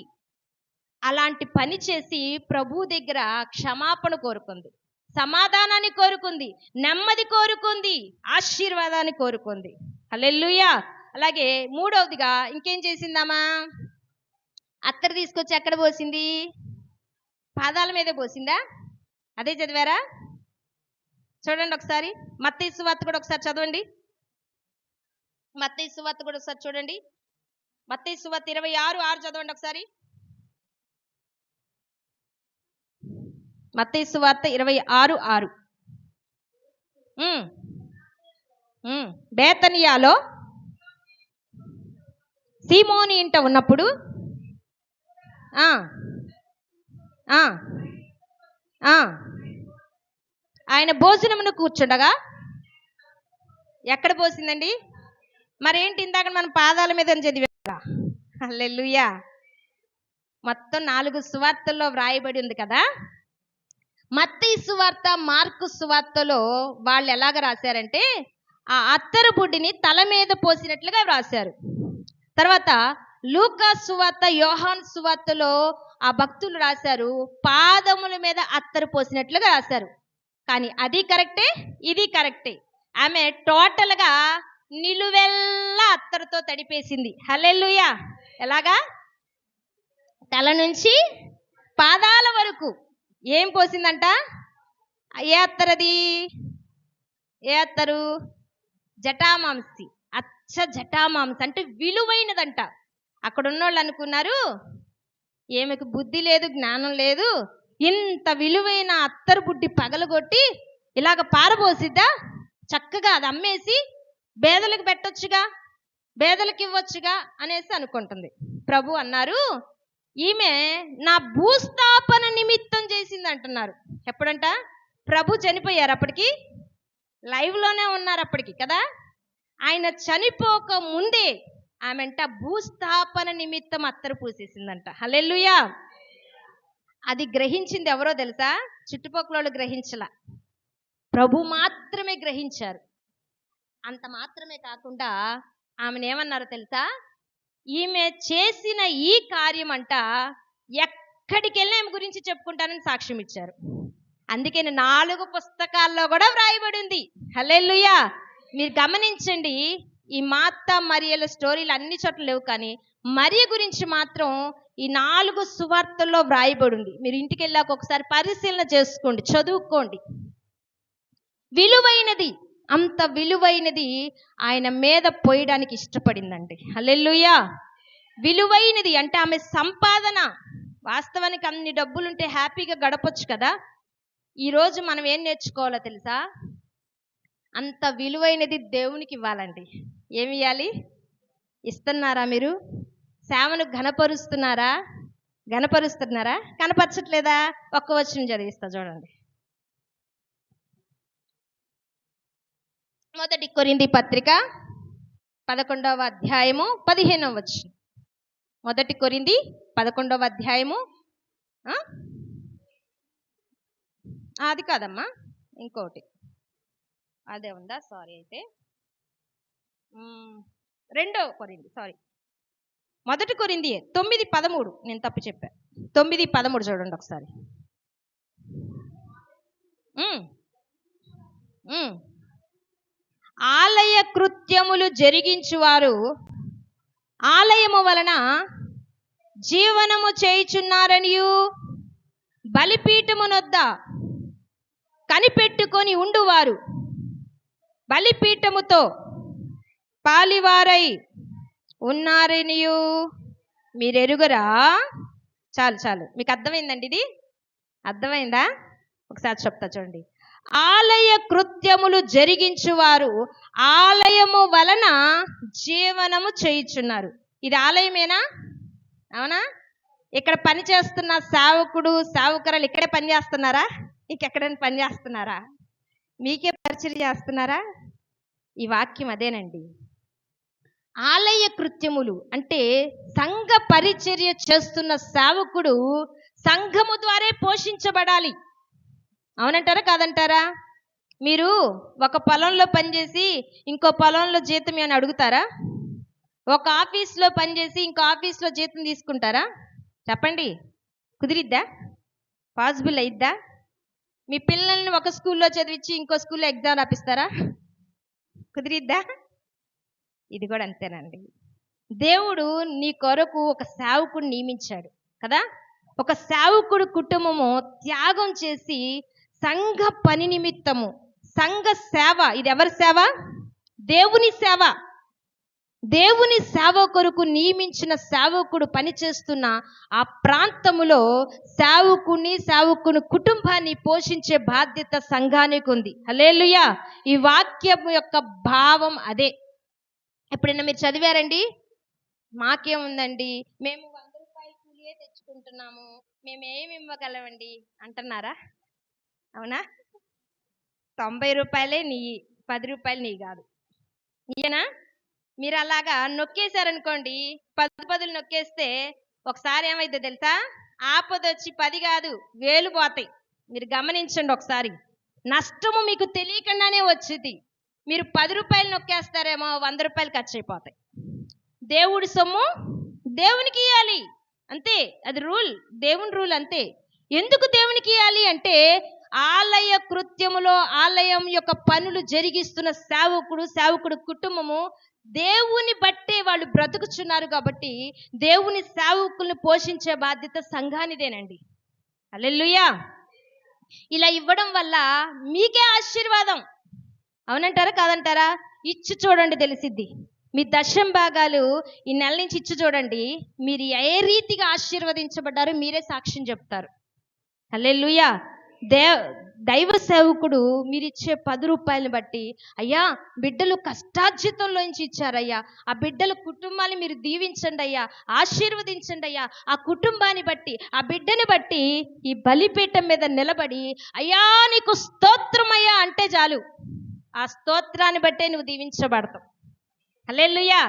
అలాంటి పని చేసి ప్రభు దగ్గర క్షమాపణ కోరుకుంది, సమాధానాన్ని కోరుకుంది, నెమ్మది కోరుకుంది, ఆశీర్వాదాన్ని కోరుకుంది. హల్లెలూయా. అలాగే మూడవదిగా ఇంకేం చేసిందామా? అత్తరు తీసుకొచ్చి ఎక్కడ పోసింది? పాదాల మీదే పోసిందా? అదే చదివారా? చూడండి ఒకసారి మత్తయి సువార్త కూడా ఒకసారి చదవండి. మత్తయి సువార్త కూడా ఒకసారి చూడండి. మత్తయి సువార్త 26:6 చదవండి ఒకసారి. మత్తయి సువార్త 26:6. బేతనియాలో సీమోని ఇంట ఉన్నప్పుడు ఆయన భోజనమును కూర్చుండగా ఎక్కడ పోసిందండి? మరేంటి ఇందాక మనం పాదాల మీద చదివా? హల్లెలూయా. మొత్తం 4 సువార్తల్లో వ్రాయబడి ఉంది కదా. మత్తయి సువార్త, మార్కు సువార్తలో వాళ్ళు ఎలాగ రాశారంటే ఆ అత్తరు బుడ్డిని తల మీద పోసినట్లుగా రాశారు. తర్వాత లూకా సువార్త, యోహాను సువార్తలో ఆ భక్తులు రాశారు పాదముల మీద అత్తరు పోసినట్లుగా రాశారు. కానీ అది కరెక్టే, ఇది కరెక్టే. ఆమె టోటల్గా నిలువెల్లా అత్తరుతో తడిపేసింది. హల్లెలూయా. ఎలాగా? తల నుంచి పాదాల వరకు ఏం పోసిందంట? ఏ అత్తరది? ఏ అత్తరు? జటామాంసి, అచ్చ జటామాంసి అంటే విలువైనదంట. అక్కడ ఉన్నోళ్ళు అనుకున్నారు ఏమికి బుద్ధి లేదు, జ్ఞానం లేదు, ఇంత విలువైన అత్తరు బుడ్డి పగలగొట్టి ఇలాగ పారబోసిద్దా? చక్కగా అది అమ్మేసి బేదలకు పెట్టొచ్చుగా, బేదలకు ఇవ్వచ్చుగా అనేసి అనుకుంటుంది. ప్రభు అన్నారు ఈమె నా భూస్థాపన నిమిత్తం చేసింది అంటున్నారు. ఎప్పుడంట? ప్రభు చనిపోయారు అప్పటికి, లైవ్లోనే ఉన్నారు అప్పటికి కదా. ఆయన చనిపోక ముందే ఆమెంట భూస్థాపన నిమిత్తం అత్తరు పూసేసిందంట. హల్లెలూయా. అది గ్రహించింది ఎవరో తెలుసా? చుట్టుపక్కల గ్రహించలా, ప్రభు మాత్రమే గ్రహించారు. అంత మాత్రమే కాకుండా ఆమెను ఏమన్నారో తెలుసా? ఈమె చేసిన ఈ కార్యం అంట ఎక్కడికి వెళ్ళి ఆమె గురించి చెప్పుకుంటానని సాక్ష్యం ఇచ్చారు. అందుకే 4 పుస్తకాల్లో కూడా వ్రాయబడి ఉంది. హల్లెలూయా. మీరు గమనించండి, ఈ మార్తా మరియల స్టోరీలు అన్ని చోట్ల లేవు, కానీ మరియ గురించి మాత్రం ఈ 4 సువార్తల్లో వ్రాయబడి ఉంది. మీరు ఇంటికి వెళ్ళాక ఒకసారి పరిశీలన చేసుకోండి, చదువుకోండి. విలువైనది, అంత విలువైనది ఆయన మీద పోయడానికి ఇష్టపడిందండి. హల్లెలూయా. విలువైనది అంటే ఆమె సంపాదన. వాస్తవానికి అన్ని డబ్బులుంటే హ్యాపీగా గడపొచ్చు కదా. ఈరోజు మనం ఏం నేర్చుకోవాలో తెలుసా? అంత విలువైనది దేవునికి ఇవ్వాలండి. ఏమి ఇవ్వాలి? ఇస్తున్నారా? మీరు సేవను ఘనపరుస్తున్నారా? కనపరచట్లేదా? ఒక్క వచనం చదివిస్తా చూడండి. 1 కొరింథీ పత్రిక 11వ అధ్యాయము 15వ వచనం. 1 కొరింథీ 11వ అధ్యాయము, అది కాదమ్మా, ఇంకోటి అదే ఉందా? సారీ, అయితే 2 కొరింథీ, సారీ, 1 కొరింథీ 9:13. నేను తప్పు చెప్పా. 9:13 చూడండి ఒకసారి. ఆలయ కృత్యములు జరిగించువారు ఆలయము వలన జీవనము చేయుచున్నారనియు బలిపీఠమునొద్ద కనిపెట్టుకొని ఉండువారు బలిపీఠముతో పాలివారై ఉన్నారనియు మీరెరుగరా? చాలు, మీకు అర్థమైందండి? ఇది అర్థమైందా? ఒకసారి చెప్తా చూడండి. ఆలయ కృత్యములు జరిగించువారు ఆలయము వలన జీవనము చేయుచున్నారు. ఇది ఆలయమేనా? అవునా? ఇక్కడ పని చేస్తున్న సేవకుడు సేవకురాలు ఇక్కడే పని చేస్తున్నారా? ఇంకెక్కడైనా పని చేస్తున్నారా? మీకే పరిచయం చేస్తున్నారా? ఈ వాక్యం అదేనండి. ఆలయ కృత్యములు అంటే సంఘ పరిచర్య చేస్తున్న సేవకుడు సంఘము ద్వారా పోషించబడాలి. అవునంటారా కాదంటారా? మీరు ఒక పొలంలో పనిచేసి ఇంకో పొలంలో జీతం అని అడుగుతారా? ఒక ఆఫీస్లో పనిచేసి ఇంకో ఆఫీస్లో జీతం తీసుకుంటారా? చెప్పండి, కుదిరిద్దా? పాసిబుల్ అయిద్దా? మీ పిల్లల్ని ఒక స్కూల్లో చదివించి ఇంకో స్కూల్లో ఎగ్జామ్ రాపిస్తారా? కుదిరిద్దా? ఇది కూడా అంతేనండి. దేవుడు నీ కొరకు ఒక సేవకుడు నియమించాడు కదా. ఒక సేవకుడు కుటుంబము త్యాగం చేసి సంఘ పని నిమిత్తము, సంఘ సేవ, ఇది ఎవరి సేవ? దేవుని సేవ. దేవుని సేవ కొరకు నియమించిన సేవకుడు పనిచేస్తున్న ఆ ప్రాంతములో సేవకుని కుటుంబాన్ని పోషించే బాధ్యత సంఘానికి ఉంది. హల్లెలూయా. ఈ వాక్యం యొక్క భావం అదే. ఎప్పుడైనా మీరు చదివారండి? మాకేముందండి, మేము 100 రూపాయలు కూలియే తెచ్చుకుంటున్నాము, మేము ఏమి ఇవ్వగలమండి అంటున్నారా? అవునా? 90 రూపాయలే నీ, 10 రూపాయలు నీ కాదు. ఈయనా మీరు అలాగా నొక్కేశారనుకోండి, 10 నొక్కేస్తే ఒకసారి ఏమైందో తెలుసా? ఆపద వచ్చి 10 కాదు 1000 పోతాయి. మీరు గమనించండి ఒకసారి. నష్టము మీకు తెలియకుండానే వచ్చింది. మీరు 10 రూపాయలు నొక్కేస్తారేమో, 100 రూపాయలు ఖర్చు అయిపోతాయి. దేవుడి సొమ్ము దేవునికి ఇవ్వాలి, అంతే. అది రూల్, దేవుని రూల్, అంతే. ఎందుకు దేవునికి ఇవ్వాలి అంటే ఆలయ కృత్యములో ఆలయం యొక్క పనులు జరిగిస్తున్న సేవకుడు కుటుంబము దేవుని బట్టే వాళ్ళు బ్రతుకుచున్నారు కాబట్టి దేవుని సేవకుల్ని పోషించే బాధ్యత సంఘానిదేనండి. హల్లెలూయా. ఇలా ఇవ్వడం వల్ల మీకే ఆశీర్వాదం. అవునంటారా కాదంటారా? ఇచ్చి చూడండి, తెలిసిద్ది. మీ దశం భాగాలు ఈ నెల నుంచి ఇచ్చి చూడండి, మీరు ఏ రీతిగా ఆశీర్వదించబడ్డారో మీరే సాక్ష్యం చెప్తారు. హల్లెలూయా. దైవ సేవకుడు మీరిచ్చే 10 రూపాయలని బట్టి, అయ్యా బిడ్డలు కష్టార్జితంలోంచి ఇచ్చారయ్యా, ఆ బిడ్డల కుటుంబాన్ని మీరు దీవించండి అయ్యా, ఆశీర్వదించండి అయ్యా, ఆ కుటుంబాన్ని బట్టి ఆ బిడ్డని బట్టి ఈ బలిపీఠం మీద నిలబడి అయ్యా నీకు స్తోత్రమయ్యా అంటే చాలు. ఆ స్తోత్రాన్ని బట్టే నువ్వు దీవించబడతావు. హల్లెలూయా.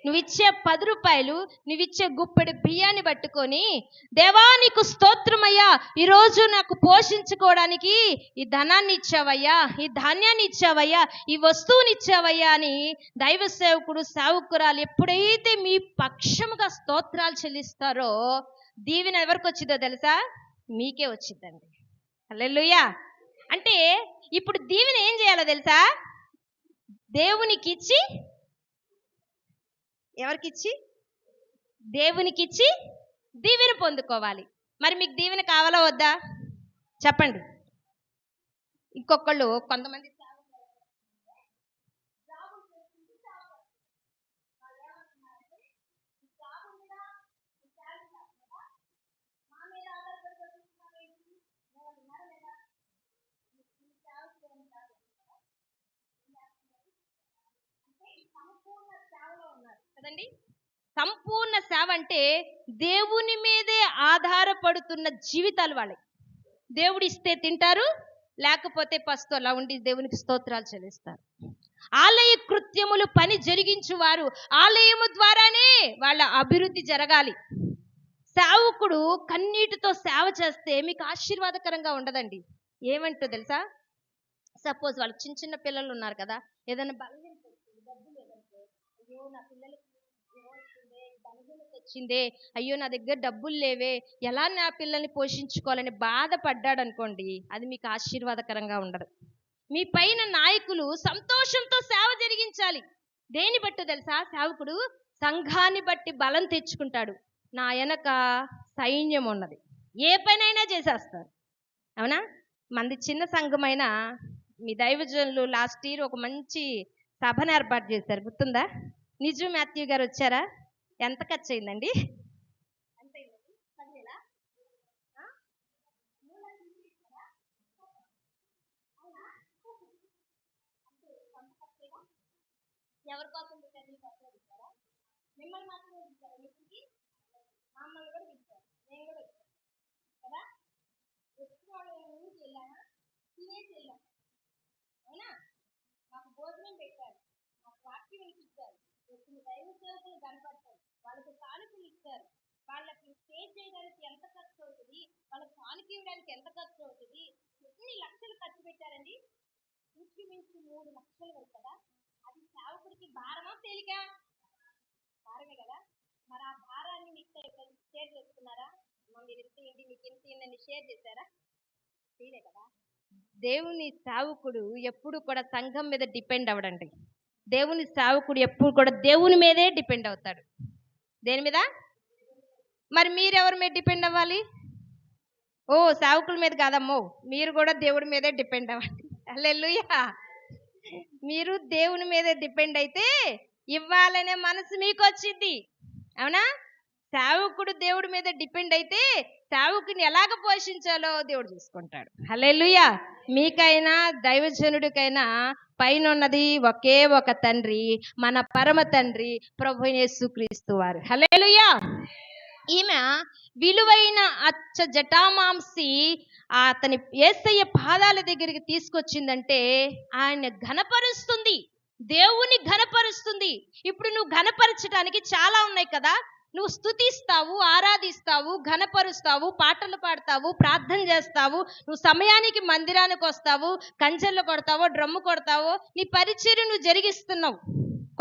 నువ్విచ్చే 10 రూపాయలు, నువ్విచ్చే గుప్పెడు బియ్యాన్ని పట్టుకొని, దేవా నీకు స్తోత్రమయ్యా, ఈరోజు నాకు పోషించుకోవడానికి ఈ ధనాన్ని ఇచ్చావయ్యా, ఈ ధాన్యాన్ని ఇచ్చావయ్యా, ఈ వస్తువుని ఇచ్చావయ్యా అని దైవ సేవకురాలు ఎప్పుడైతే మీ పక్షముగా స్తోత్రాలు చెల్లిస్తారో దీవెన ఎవరికి వచ్చిందో తెలుసా? మీకే వచ్చిందండి. హల్లెలూయా. అంటే ఇప్పుడు దీవెన ఏం చేయాలో తెలుసా? దేవునికిచ్చి, ఎవరికిచ్చి? దేవునికిచ్చి దీవెన పొందుకోవాలి. మరి మీకు దీవెన కావాలా వద్దా? చెప్పండి. ఇంకొకళ్ళు కొంతమంది కదండి. సంపూర్ణ సేవ అంటే దేవుని మీదే ఆధారపడుతున్న జీవితాలు వాళ్ళకి. దేవుడు ఇస్తే తింటారు, లేకపోతే పస్తు అలా ఉండి దేవునికి స్తోత్రాలు చెల్లిస్తారు. ఆలయ కృత్యములు పని జరిగించువారు ఆలయము ద్వారానే వాళ్ళ అభివృద్ధి జరగాలి. సేవకుడు కన్నీటితో సేవ చేస్తే మీకు ఆశీర్వాదకరంగా ఉండదండి. ఏమంటో తెలుసా? సపోజ్ వాళ్ళు చిన్న చిన్న పిల్లలు ఉన్నారు కదా, ఏదైనా అయ్యో నా పిల్లలకి వచ్చిందే, అయ్యో నా దగ్గర డబ్బులు లేవే, ఎలా నా పిల్లల్ని పోషించుకోవాలని బాధపడ్డాడు అనుకోండి, అది మీకు ఆశీర్వాదకరంగా ఉండదు. మీ పైన నాయకులు సంతోషంతో సేవ జరిగించాలి. దేని బట్టి తెలుసా? సేవకుడు సంఘాన్ని బట్టి బలం తెచ్చుకుంటాడు. నా వెనక సైన్యం ఉన్నది, ఏ పనైనా చేసేస్తారు. అవునా? మంది చిన్న సంఘమైనా మీ దైవజనులు లాస్ట్ ఇయర్ ఒక మంచి సభను ఏర్పాటు చేశారు, గుర్తుందా? నిజు మాథ్యూ గారు వచ్చారా? ఎంత ఖర్చు అయిందండి? ఎవరి కోసం పెట్టారు? మీకు అసలు ఇస్తారా? మిమ్మల్ని మాత్రమే ఇస్తారా? మీకు మమ్మల్ని కూడా ఇస్తారు, నేను కూడా ఇస్తాను కదా. వచ్చిన వాళ్ళు ఊరికి వెళ్ళానా, తినేసి వెళ్ళాం, అవునా? మాకు భోజనం పెట్టారు, మాకు వాక్యం ఇచ్చారు, వచ్చిన దైవ సేవకులు కనపడతారు, వాళ్ళకి కానుకలు ఇచ్చారు. వాళ్ళకి స్టేజ్ చేయడానికి ఎంత ఖర్చు అవుతుంది, వాళ్ళకి కానుక ఇవ్వడానికి ఎంత ఖర్చు అవుతుంది, ఎన్ని లక్షలు ఖర్చు పెట్టారండి? ఇంచుమించు 3 లక్షల వరకు కదా. అది సేవకుడికి భారమా తేలిక? భారమే కదా. మరి ఆ భారాన్ని మీకు షేర్ చేసుకున్నారా? మీరు ఇంత ఇంటి మీకు ఇంత ఇందని షేర్ చేశారా? చేయలే కదా. దేవుని సేవకుడు ఎప్పుడు కూడా సంఘం మీద డిపెండ్ అవ్వడండి. దేవుని సేవకుడు ఎప్పుడు కూడా దేవుని మీదే డిపెండ్ అవుతాడు. దేని మీద? మరి మీరెవరి మీద డిపెండ్ అవ్వాలి? ఓ, సేవకుల మీద కాదమ్మో, మీరు కూడా దేవుడి మీదే డిపెండ్ అవ్వండి. హల్లెలూయా. మీరు దేవుని మీదే డిపెండ్ అయితే ఇవ్వాలనే మనసు మీకు వచ్చింది, అవునా? సేవకుడు దేవుడి మీద డిపెండ్ అయితే సేవకుని ఎలాగ పోషించాలో దేవుడు చూసుకుంటాడు. హల్లెలూయా. మీకైనా దైవజనుడికైనా పైన ఉన్నది ఒకే ఒక తండ్రి, మన పరమ తండ్రి ప్రభు యేసుక్రీస్తు వారు. హల్లెలూయా. ఈమె విలువైన అచ్చ జటామాంసి అతని యేసయ్య పాదాల దగ్గరికి తీసుకొచ్చిందంటే ఆయన ఘనపరుస్తుంది, దేవుని ఘనపరుస్తుంది. ఇప్పుడు నువ్వు ఘనపరచడానికి చాలా ఉన్నాయి కదా. నువ్వు స్తుతిస్తావు, ఆరాధిస్తావు, ఘనపరుస్తావు, పాటలు పాడతావు, ప్రార్థన చేస్తావు, నువ్వు సమయానికి మందిరానికి వస్తావు, కంచెలు కొడతావో డ్రమ్ము కొడతావో, నీ పరిచర్య నువ్వు జరిగిస్తున్నావు.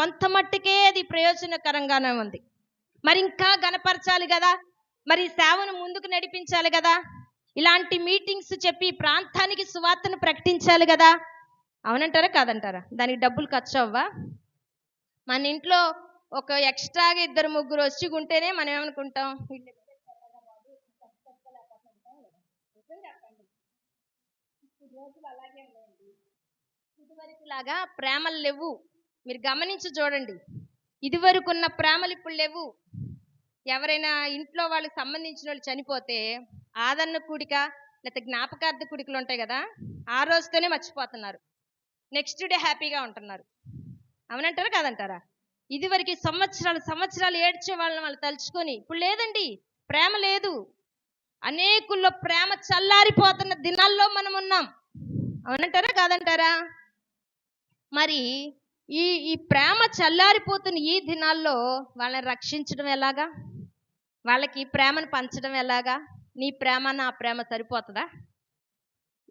కొంత మట్టుకే అది ప్రయోజనకరంగానే ఉంది. మరి ఇంకా ఘనపరచాలి కదా, మరి సేవను ముందుకు నడిపించాలి కదా, ఇలాంటి మీటింగ్స్ చెప్పి ప్రాంతానికి సువార్తను ప్రకటించాలి కదా. అవునంటారా కాదంటారా? దానికి డబ్బులు ఖర్చు అవ్వా? మన ఇంట్లో ఒక ఎక్స్ట్రాగా 2-3 వచ్చి ఉంటేనే మనం ఏమనుకుంటాం, రోజులు అలాగే ఉన్నాయండి. ఇదివరకు లాగా ప్రేమలు లేవు. మీరు గమనించి చూడండి, ఇదివరకు ఉన్న ప్రేమలు ఇప్పుడు లేవు. ఎవరైనా ఇంట్లో వాళ్ళకి సంబంధించిన వాళ్ళు చనిపోతే ఆదరణ కూడిక లేకపోతే జ్ఞాపకార్థ కూడికలు ఉంటాయి కదా, ఆ రోజుతోనే మర్చిపోతున్నారు, నెక్స్ట్ డే హ్యాపీగా ఉంటున్నారు. అవునంటారా కాదంటారా? ఇదివరకు సంవత్సరాలు ఏడ్చే వాళ్ళని వాళ్ళు తలుచుకొని, ఇప్పుడు లేదండి, ప్రేమ లేదు. అనేకుల్లో ప్రేమ చల్లారిపోతున్న దినాల్లో మనం ఉన్నాం. అవునంటారా కాదంటారా? మరి ఈ ప్రేమ చల్లారిపోతున్న ఈ దినాల్లో వాళ్ళని రక్షించడం ఎలాగా, వాళ్ళకి ప్రేమను పంచడం ఎలాగా? నీ ప్రేమ నా ప్రేమ సరిపోతుందా?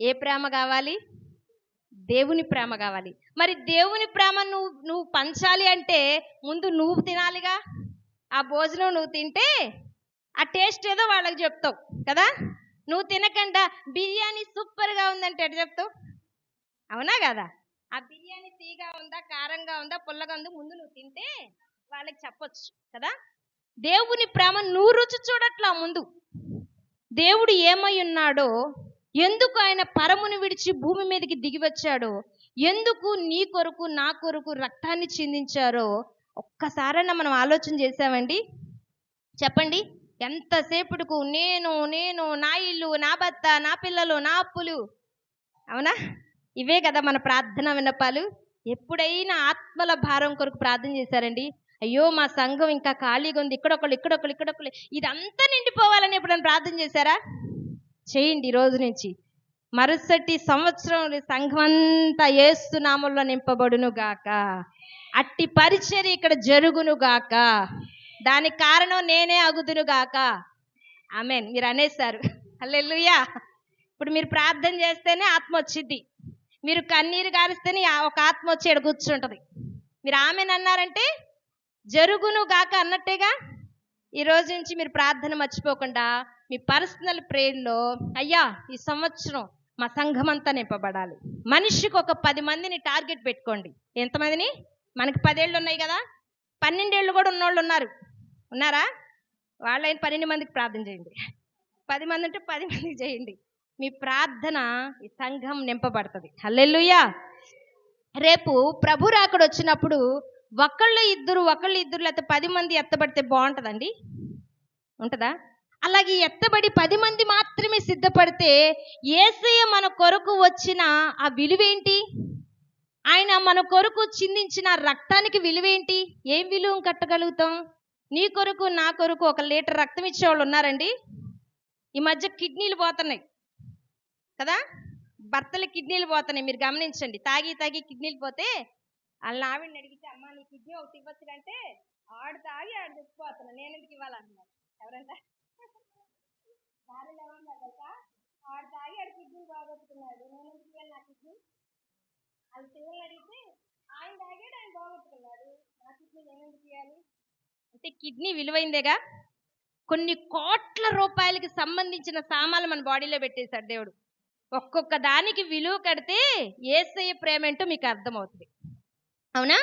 ఏ ప్రేమ కావాలి? దేవుని ప్రేమ కావాలి. మరి దేవుని ప్రేమ నువ్వు పంచాలి అంటే ముందు నువ్వు తినాలిగా. ఆ భోజనం నువ్వు తింటే ఆ టేస్ట్ ఏదో వాళ్ళకి చెప్తావు కదా. నువ్వు తినకుండా బిర్యానీ సూపర్గా ఉందంటే ఎట్లా చెప్తావు? అవునా కదా. ఆ బిర్యానీ తీగా ఉందా, కారంగా ఉందా, పుల్లగా ఉందా, ముందు నువ్వు తింటే వాళ్ళకి చెప్పొచ్చు కదా. దేవుని ప్రేమ నువ్వు రుచి చూడట్లా. ముందు దేవుడు ఏమై ఉన్నాడో, ఎందుకు ఆయన పరమును విడిచి భూమి మీదకి దిగి వచ్చాడో, ఎందుకు నీ కొరకు నా కొరకు రక్తాన్ని చిందించారో ఒక్కసారైనా మనం ఆలోచన చేసామండి? చెప్పండి. ఎంతసేపటికు నేను నేను నా ఇల్లు, నా భర్త, నా పిల్లలు, నా అప్పులు, అవునా? ఇవే కదా మన ప్రార్థన విన్నపాలు. ఎప్పుడైనా ఆత్మల భారం కొరకు ప్రార్థన చేశారండి? అయ్యో మా సంఘం ఇంకా ఖాళీగా ఉంది, ఇక్కడొకళ్ళు ఇదంతా నిండిపోవాలని ఎప్పుడైనా ప్రార్థన చేశారా? చేయండి ఈ రోజు నుంచి. మరుసటి సంవత్సరం సంఘం అంతా యేసు నామములో నింపబడును గాక, అట్టి పరిచర్య ఇక్కడ జరుగును గాక, దానికి కారణం నేనే అగుదును గాక. ఆమేన్. మీరు అనేసారు. హల్లెలూయా. ఇప్పుడు మీరు ప్రార్థన చేస్తేనే ఆత్మ వచ్చింది, మీరు కన్నీరు గారిస్తేనే ఒక ఆత్మ వచ్చి ఇక్కడ కూర్చుంటది. మీరు ఆమెన్ అన్నారంటే జరుగును గాక అన్నట్టేగా. ఈ రోజు నుంచి మీరు ప్రార్థన మర్చిపోకుండా మీ పర్సనల్ ప్రేయర్లో, అయ్యా ఈ సంవత్సరం మా సంఘం అంతా నింపబడాలి. మనిషికి ఒక 10 మందిని టార్గెట్ పెట్టుకోండి. ఎంతమందిని? మనకి 10 ఏళ్ళు ఉన్నాయి కదా, 12 ఏళ్ళు కూడా ఉన్నోళ్ళు ఉన్నారా? వాళ్ళైన 12 మందికి ప్రార్థన చేయండి. 10 మంది ఉంటే 10 మందికి చేయండి. మీ ప్రార్థన ఈ సంఘం నింపబడుతుంది. హల్లెలూయా. రేపు ప్రభు రాకడ వచ్చినప్పుడు ఒకళ్ళు ఇద్దరు లేకపోతే 10 మంది ఎత్తబడితే బాగుంటుందండి? ఉంటుందా? అలాగే ఎత్తబడి 10 మంది మాత్రమే సిద్ధపడితే యేసయ్య మన కొరకు వచ్చిన ఆ విలువేంటి? ఆయన మన కొరకు చిందించిన రక్తానికి విలువ ఏంటి? ఏం విలువ కట్టగలుగుతాం? నీ కొరకు నా కొరకు 1 లీటర్ రక్తం ఇచ్చేవాళ్ళు ఉన్నారండి? ఈ మధ్య కిడ్నీలు పోతున్నాయి కదా, భర్తల కిడ్నీలు పోతున్నాయి. మీరు గమనించండి, తాగి తాగి కిడ్నీలు పోతే వాళ్ళ ఆవిడని అడిగితే, అమ్మ నీ కిడ్నీ ఒకటి ఇవ్వచ్చునంటే ఆడు తాగి ఆడు తెచ్చిపోతున్నాను, నేను ఎందుకు ఇవ్వాలంటున్నారు. ఎవరంట భార్యలు ఎవరన్నా తెలుసా? ఆడు తాగి ఆడు కిడ్నీ బాగొట్టుకున్నాడు, నేను ఎందుకు ఇవ్వాలి నా కిడ్నీ. వాళ్ళ పిల్లలు అడిగితే ఆయన తాగాడు ఆయన బాగొట్టుకున్నాడు, నా కిడ్నీ నేను ఎందుకు ఇవ్వాలి. అంటే కిడ్నీ విలువైందేగా. కొన్ని కోట్ల రూపాయలకి సంబంధించిన సామాన్లు మన బాడీలో పెట్టేశాడు దేవుడు. ఒక్కొక్క దానికి విలువ కడితే యేసయ్య ప్రేమ ఏంటో మీకు అర్థమవుతుంది. అవునా?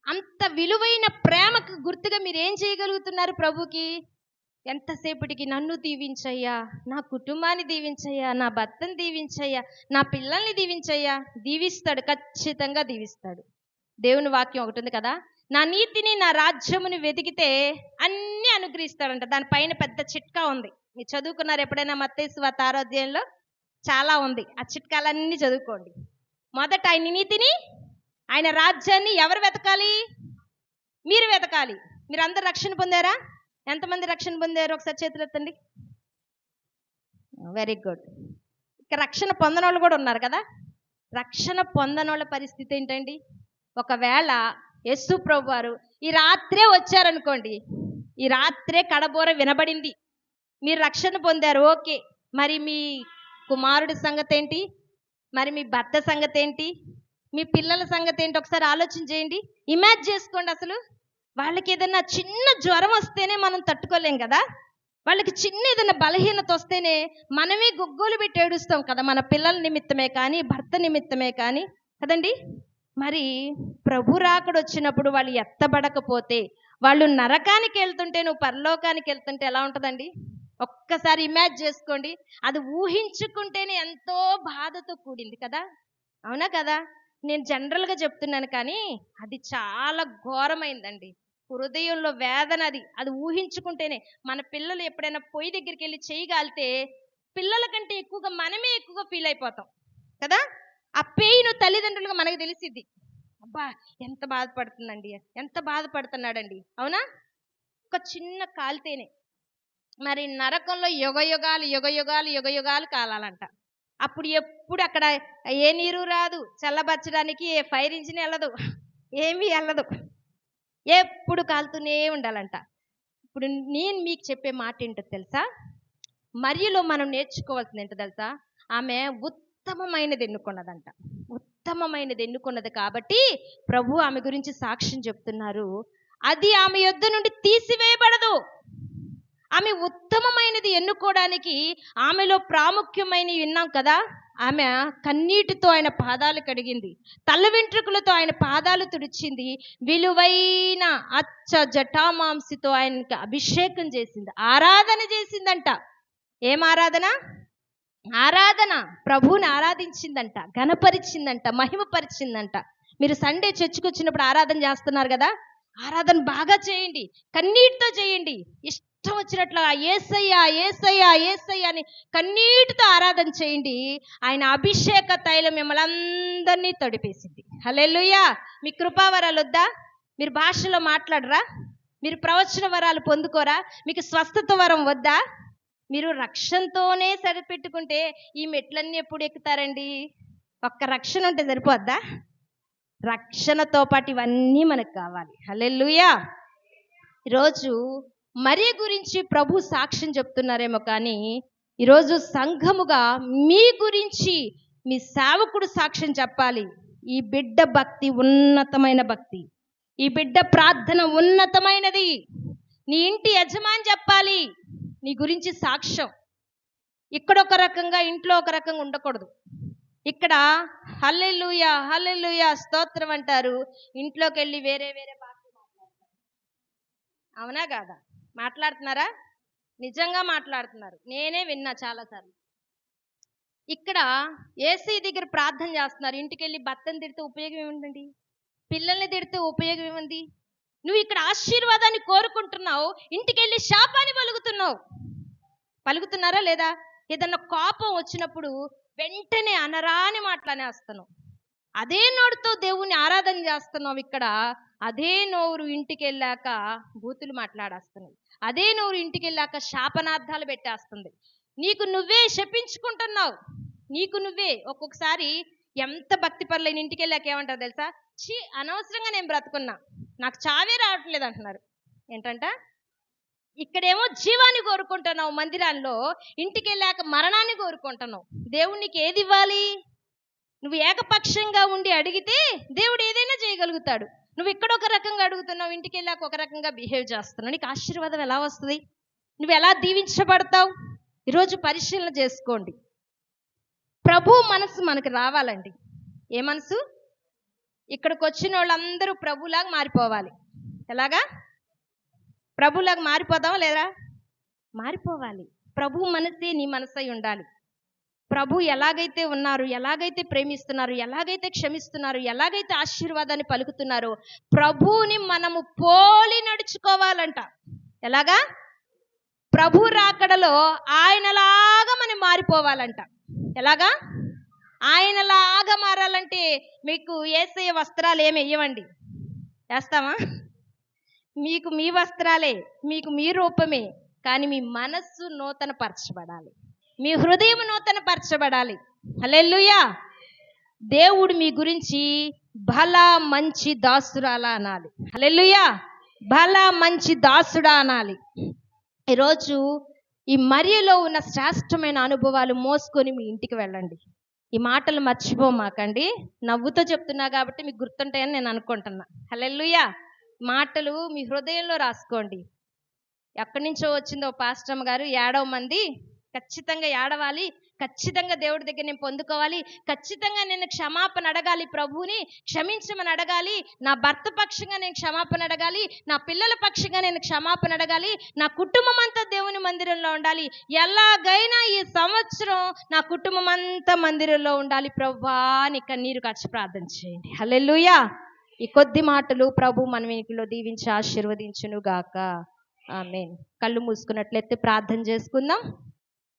అంత విలువైన ప్రేమకు గుర్తుగా మీరు ఏం చేయగలుగుతున్నారు ప్రభుకి? ఎంతసేపటికి నన్ను దీవించయ్యా, నా కుటుంబాన్ని దీవించయ్యా, నా భర్తను దీవించయ్యా, నా పిల్లల్ని దీవించయ్యా. దీవిస్తాడు, ఖచ్చితంగా దీవిస్తాడు. దేవుని వాక్యం ఒకటి ఉంది కదా, నా నీతిని నా రాజ్యముని వెతికితే అన్నీ అనుగ్రహిస్తాడంట. దానిపైన పెద్ద చిట్కా ఉంది. మీరు చదువుకున్నారు ఎప్పుడైనా? మత్తయి సువార్త 6వ అధ్యాయంలో చాలా ఉంది. ఆ చిట్కాలన్నీ చదువుకోండి. మొదట ఆయన నీతిని, ఆయన రాజ్యాన్ని ఎవరు వెతకాలి? మీరు వెతకాలి. మీరు అందరు రక్షణ పొందారా? ఎంతమంది రక్షణ పొందారు? ఒకసారి చేతులు ఎత్తండి. Very good. ఇక రక్షణ పొందనోళ్ళు కూడా ఉన్నారు కదా. రక్షణ పొందనోళ్ళ పరిస్థితి ఏంటండి? ఒకవేళ యేసు ప్రభు వారు ఈ రాత్రే వచ్చారనుకోండి, ఈ రాత్రే కడబోర వినబడింది, మీరు రక్షణ పొందారు, ఓకే. మరి మీ కుమారుడి సంగతి ఏంటి? మరి మీ భర్త సంగతి ఏంటి? మీ పిల్లల సంగతి ఏంటి? ఒకసారి ఆలోచన చేయండి. ఇమాజిన్ చేసుకోండి. అసలు వాళ్ళకి ఏదైనా చిన్న జ్వరం వస్తేనే మనం తట్టుకోలేం కదా. వాళ్ళకి చిన్న ఏదైనా బలహీనత వస్తేనే మనమే గుగ్గోలు పెట్టి ఏడుస్తాం కదా, మన పిల్లల నిమిత్తమే కానీ, భర్త నిమిత్తమే కానీ కదండి. మరి ప్రభు రాకడ వచ్చినప్పుడు వాళ్ళు ఎత్తబడకపోతే, వాళ్ళు నరకానికి వెళ్తుంటే నువ్వు పరలోకానికి వెళ్తుంటే ఎలా ఉంటుందండి? ఒక్కసారి ఇమాజిన్ చేసుకోండి. అది ఊహించుకుంటేనే ఎంతో బాధతో కూడింది కదా. అవునా కదా? నేను జనరల్గా చెప్తున్నాను కానీ అది చాలా ఘోరమైందండి. హృదయంలో వేదన. అది ఊహించుకుంటేనే. మన పిల్లలు ఎప్పుడైనా పొయ్యి దగ్గరికి వెళ్ళి చేయగలితే పిల్లల కంటే ఎక్కువగా మనమే ఎక్కువగా ఫీల్ అయిపోతాం కదా. ఆ పెయిన్ తల్లిదండ్రులుగా మనకు తెలిసిద్ది. అబ్బా ఎంత బాధపడుతుందండి, ఎంత బాధపడుతున్నాడండి. అవునా? ఒక చిన్న కాలితేనే మరి నరకంలో యుగయుగాలు కాలాలంట. అప్పుడు ఎప్పుడు అక్కడ ఏ నీరు రాదు, చల్లబరచడానికి ఏ ఫైర్ ఇంజిన్ వెళ్ళదు, ఏమీ వెళ్ళదు, ఎప్పుడు కాలుతూనే ఉండాలంట. ఇప్పుడు నేను మీకు చెప్పే మాట ఏంటో తెలుసా? మరియులో మనం నేర్చుకోవాల్సింది ఏంటో తెలుసా? ఆమె ఉత్తమమైనది ఎన్నుకున్నదంట. ఉత్తమమైనది ఎన్నుకున్నది కాబట్టి ప్రభు ఆమె గురించి సాక్ష్యం చెప్తున్నారు. అది ఆమె యొద్ద నుండి తీసివేయబడదు. ఆమె ఉత్తమమైనది ఎన్నుకోవడానికి ఆమెలో ప్రాముఖ్యమైనవి విన్నాం కదా. ఆమె కన్నీటితో ఆయన పాదాలు కడిగింది, తల వెంట్రుకలతో ఆయన పాదాలు తుడిచింది, విలువైన అచ్చ జటామాంసితో ఆయనకి అభిషేకం చేసింది, ఆరాధన చేసిందంట. ఏం ఆరాధన? ఆరాధన. ప్రభువుని ఆరాధించిందంట, ఘనపరిచిందంట, మహిమపరిచిందంట. మీరు సండే చర్చికి వచ్చినప్పుడు ఆరాధన చేస్తున్నారు కదా, ఆరాధన బాగా చేయండి, కన్నీటితో చేయండి. ఇష్టం వచ్చినట్లుగా యేసయ్యా యేసయ్యా యేసయ్యా అని కన్నీటితో ఆరాధన చేయండి. ఆయన అభిషేక తైలం మిమ్మల్ని అందరినీ తడిపేసింది. హల్లెలూయా. మీ కృపావరాలు వద్దా? మీరు భాషలో మాట్లాడరా? మీరు ప్రవచన వరాలు పొందుకోరా? మీకు స్వస్థత వరం వద్దా? మీరు రక్షణతోనే సరిపెట్టుకుంటే ఈ మెట్లన్నీ ఎప్పుడు ఎక్కుతారండి? ఒక్క రక్షణ ఉంటే సరిపోద్దా? రక్షణతో పాటు ఇవన్నీ మనకు కావాలి. హల్లెలూయా. ఈరోజు మరియ గురించి ప్రభు సాక్ష్యం చెప్తున్నారేమో కానీ ఈరోజు సంఘముగా మీ గురించి మీ సేవకుడు సాక్ష్యం చెప్పాలి. ఈ బిడ్డ భక్తి ఉన్నతమైన భక్తి, ఈ బిడ్డ ప్రార్థన ఉన్నతమైనది. నీ ఇంటి యజమాని చెప్పాలి నీ గురించి సాక్ష్యం. ఇక్కడ ఒక రకంగా ఇంట్లో ఒక రకంగా ఉండకూడదు. ఇక్కడ హల్లెలూయా హల్లెలూయా స్తోత్రం అంటారు, ఇంట్లోకి వెళ్ళి వేరే వేరే భాషలు మాట్లాడతారు. అవునా కాదా? మాట్లాడుతున్నారా? నిజంగా మాట్లాడుతున్నారు. నేనే విన్నా చాలాసార్లు. ఇక్కడ ఏసీ దగ్గర ప్రార్థన చేస్తున్నారు, ఇంటికి వెళ్ళి భర్తను తిడితే ఉపయోగం ఏముందండి? పిల్లల్ని తిడితే ఉపయోగం ఏముంది? నువ్వు ఇక్కడ ఆశీర్వాదాన్ని కోరుకుంటున్నావు, ఇంటికి వెళ్ళి శాపాన్ని పలుకుతున్నావు. పలుకుతున్నారా లేదా? ఏదన్నా కోపం వచ్చినప్పుడు వెంటనే అనరాని మాటలనేస్తున్నావు. అదే నోరుతో దేవుణ్ణి ఆరాధన చేస్తున్నావు ఇక్కడ, అదే నోరు ఇంటికి వెళ్ళాక బూతులు మాట్లాడేస్తున్నావు, అదే నోరు ఇంటికి వెళ్ళాక శాపనార్థాలు పెట్టేస్తుంది. నీకు నువ్వే శపించుకుంటున్నావు, నీకు నువ్వే. ఒక్కొక్కసారి ఎంత భక్తి పరులైన ఇంటికి వెళ్ళాక ఏమంటారు తెలుసా? ఛీ, అనవసరంగా నేను బ్రతుకున్నా, నాకు చావే రావట్లేదు అంటున్నారు. ఏంటంట? ఇక్కడేమో జీవాన్ని కోరుకుంటున్నావు మందిరాల్లో, ఇంటికి వెళ్ళాక మరణాన్ని కోరుకుంటున్నావు. దేవునికి ఏది ఇవ్వాలి? నువ్వు ఏకపక్షంగా ఉండి అడిగితే దేవుడు ఏదైనా చేయగలుగుతాడు. నువ్వు ఇక్కడ ఒక రకంగా అడుగుతున్నావు, ఇంటికి వెళ్ళాక ఒక రకంగా బిహేవ్ చేస్తున్నావు. నీకు ఆశీర్వాదం ఎలా వస్తుంది? నువ్వు ఎలా దీవించబడతావు? ఈరోజు పరిశీలన చేసుకోండి. ప్రభు మనసు మనకు రావాలండి. ఏ మనసు? ఇక్కడికి వచ్చిన వాళ్ళందరూ ప్రభులాగా మారిపోవాలి. ఎలాగా? ప్రభులాగా మారిపోదామా లేదా? మారిపోవాలి. ప్రభు మనసే నీ మనసై ఉండాలి. ప్రభు ఎలాగైతే ఉన్నారు, ఎలాగైతే ప్రేమిస్తున్నారు, ఎలాగైతే క్షమిస్తున్నారు, ఎలాగైతే ఆశీర్వాదాన్ని పలుకుతున్నారో ప్రభువుని మనము పోలి నడుచుకోవాలంట. ఎలాగా? ప్రభు రాకడలో ఆయనలాగా మనం మారిపోవాలంట. ఎలాగా? ఆయనలాగా మారాలంటే మీకు యేసయ్య వస్త్రాలు ఏమి వేయవండి, వేస్తామా? మీకు మీ వస్త్రాలే, మీకు మీ రూపమే, కానీ మీ మనస్సు నూతన పరచబడాలి, మీ హృదయం నూతన పరచబడాలి. హల్లెలూయా. దేవుడు మీ గురించి భల మంచి దాసురాలా అనాలి. హల్లెలూయా. భల మంచి దాసుడా అనాలి. ఈరోజు ఈ మరియలో ఉన్న శ్రేష్టమైన అనుభవాలు మోసుకొని మీ ఇంటికి వెళ్ళండి. ఈ మాటలు మర్చిపోమాకండి. నవ్వుతో చెప్తున్నా కాబట్టి మీకు గుర్తుంటాయని నేను అనుకుంటున్నా. హల్లెలూయా. మాటలు మీ హృదయంలో రాసుకోండి. ఎక్కడి నుంచో వచ్చిందో పాస్టమ్ గారు, 7 మంది ఖచ్చితంగా ఏడవాలి, ఖచ్చితంగా దేవుడి దగ్గర నేను పొందుకోవాలి, ఖచ్చితంగా నేను క్షమాపణ అడగాలి, ప్రభువుని క్షమించమని అడగాలి, నా భర్త పక్షంగా నేను క్షమాపణ అడగాలి, నా పిల్లల పక్షంగా నేను క్షమాపణ అడగాలి, నా కుటుంబం అంతా దేవుని మందిరంలో ఉండాలి, ఎలాగైనా ఈ సంవత్సరం నా కుటుంబం అంతా మందిరంలో ఉండాలి ప్రభువా అని కన్నీరు కార్చి ప్రార్థన చేయండి. హల్లెలూయా. ఈ కొద్ది మాటలు ప్రభు మన వెనుకలో దీవించి ఆశీర్వదించును గాక. ఆమేన్. కళ్ళు మూసుకున్నట్లయితే ప్రార్థన చేసుకుందాం.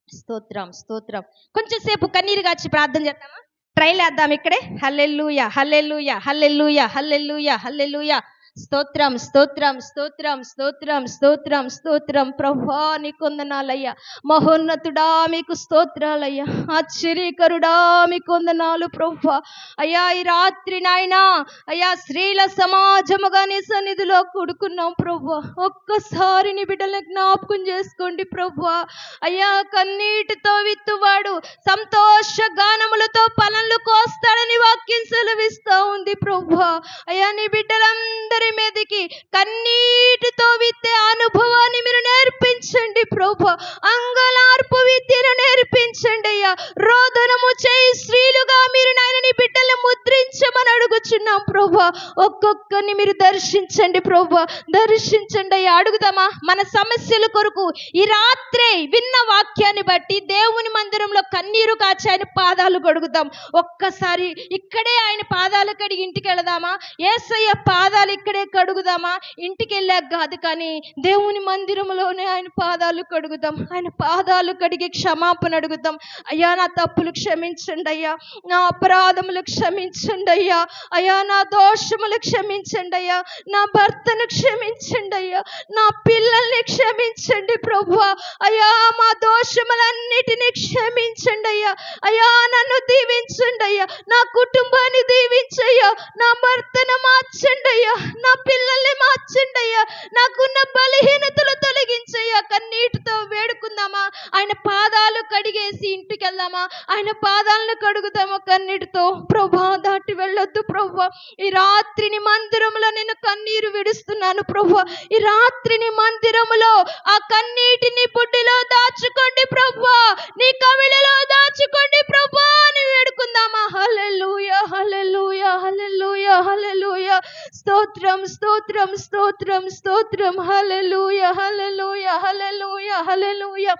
స్తోత్రం, స్తోత్రం. కొంచెం సేపు కన్నీరు గాచి ప్రార్థన చేద్దామా? ట్రైల్ వేద్దాం ఇక్కడే. హల్లెలూయా, హల్లెలూయా, హల్లెలూయా, హల్లెలూయా, హల్లెలూయా. స్తోత్రం, స్తోత్రం, స్తోత్రం, స్తోత్రం, స్తోత్రం, స్తోత్రం. ప్రభువా నీకు వందనాలయ్యా, మహోన్నతుడా మీకు స్తోత్రాలయ్యా, ఆశ్చర్యకరుడా మీకు వందనాలు ప్రభువా. అయ్యా ఈ రాత్రి నాయనా అయ్యా స్త్రీల సమాజముగా నీ సన్నిధిలో కూడుకున్నాం ప్రభువా. ఒక్కసారి నీ బిడ్డలను జ్ఞాపకం చేసుకోండి ప్రభువా. అయ్యా కన్నీటితో విత్తువాడు సంతోష గానములతో పనులు కోస్తాడని వాక్యం సెలవిస్తా ఉంది ప్రభువా. అయ్యా నీ బిడ్డలందరూ మీదకి కన్నీటితో విత్తే అనుభవాన్ని మీరు నేర్పించండి ప్రభువా. అంగలార్పు విద్యను నేర్పించండి అయ్యా. రోదనము చేయి స్త్రీలుగా మీరు నాయన నీ బిడ్డలను ముద్రించమని అడుగుచున్నాం ప్రభువా. ఒక్కొక్కరిని మీరు దర్శించండి ప్రభువా, దర్శించండి అయ్యా. అడుగుదామా? మన సమస్యల కొరకు ఈ రాత్రే విన్న వాక్యాన్ని బట్టి దేవుని మందిరంలో కన్నీరు కాచి ఆయన పాదాలు కడుగుదాం. ఒక్కసారి ఇక్కడే ఆయన పాదాలు కడిగి ఇంటికి వెళదామా? యేసయ్య పాదాలు ఇక్కడే కడుగుదామా? ఇంటికి వెళ్ళాక కాదు, కానీ దేవుని మందిరంలోనే ఆయన పాదాలు కడుగుదాం. ఆయన పాదాలు కడిగి క్షమాపణ అడుగుదాం. అయ్యా నా తప్పులు క్షమించండి అయ్యా, నా అపరాధములు క్షమించండి అయ్యా, అయ్యా నా దోషములు క్షమించండి అయ్యా, నా భర్తను క్షమించండి అయ్యా, నా పిల్లల్ని క్షమించండి ప్రభువా. అయ్యా మా దోషములన్నిటినీ క్షమించండి అయ్యా. అయ్యా నన్ను దీవించండి అయ్యా, నా కుటుంబాన్ని దీవించయ్యా, నా భర్తను మార్చండి అయ్యా, నా పిల్లల్ని మార్చండి అయ్యా, నాకున్న బలహీనతలు తొలగించయ్యా. కన్నీటితో వేడుకుందామా? ఆయన పాదాలు కడిగేసి ఇంటికి వెళ్దామా? ఆయన పాదాలను కడుగుదామా కన్నీటితో? ప్రభా దాటి వెళ్ళొద్దు ప్రభా. ఈ రాత్రిని మందిరంలో నేను కన్నీరు విడుస్తున్నాను ప్రభా. ఈ రాత్రిని మందిరములో ఆ కన్నీటిని బుడ్డిలో దాచుకోండి ప్రభా, నీ కవిళలో దాచుకోండి ప్రభా అని వేడుకుందామా? హల్లెలూయా, హల్లెలూయా, హల్లెలూయా, హల్లెలూయా. స్తోత్రం, స్తోత్రం, స్తోత్రం, స్తోత్రం. హల్లెలూయా, హల్లెలూయా, హల్లెలూయా, హల్లెలూయా.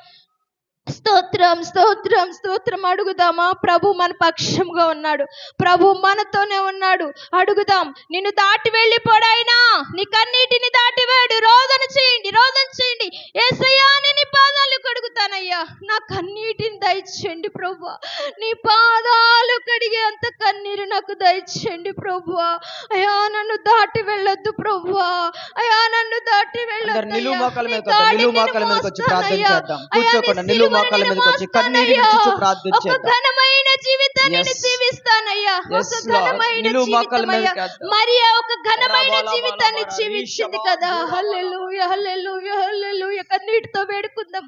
స్తోత్రం, స్తోత్రం, స్తోత్రం. అడుగుదామా? ప్రభు మన పక్షంగా ఉన్నాడు, ప్రభు మనతోనే ఉన్నాడు. అడుగుదాం. నిన్ను దాటి వెళ్ళిపోడాయినా నీ కన్నీటిని దాటి వేడు. రోదన చేయండి, రోదన చేయండి. యేసయ్యా నీ పాదాలు కడుగుతానయ్యా, నా కన్నీటిని దయచేయండి ప్రభువా. నీ పాదాలు కడిగే అంత కన్నీరు నాకు దయచేయండి ప్రభువా. అయ్యా నన్ను దాటి వెళ్ళొద్దు ప్రభువా. అయ్యా నన్ను దాటి వెళ్ళొద్దు. నిలువు మోకాళ్ళ మీదకి వద్దాం. నిలువు మోకాళ్ళ మీదకి వచ్చి ప్రార్థన చేద్దాం. కూర్చోకుండా నిలువు మోకాళ్ళ మీదకి వచ్చి కన్నీరు విడిచి ప్రార్థన ఒక చేద్దాం. ఘనమైన జీవితాన్ని జీవిస్తానయ్యా. ఒక ఘనమైన జీవితమయ్యా. మరియా ఒక ఘనమైన జీవితాన్ని జీవించింది కదా. హల్లెలూయా హల్లెలూయా హల్లెలూయా. కన్నీటితో వేడుకుందాం.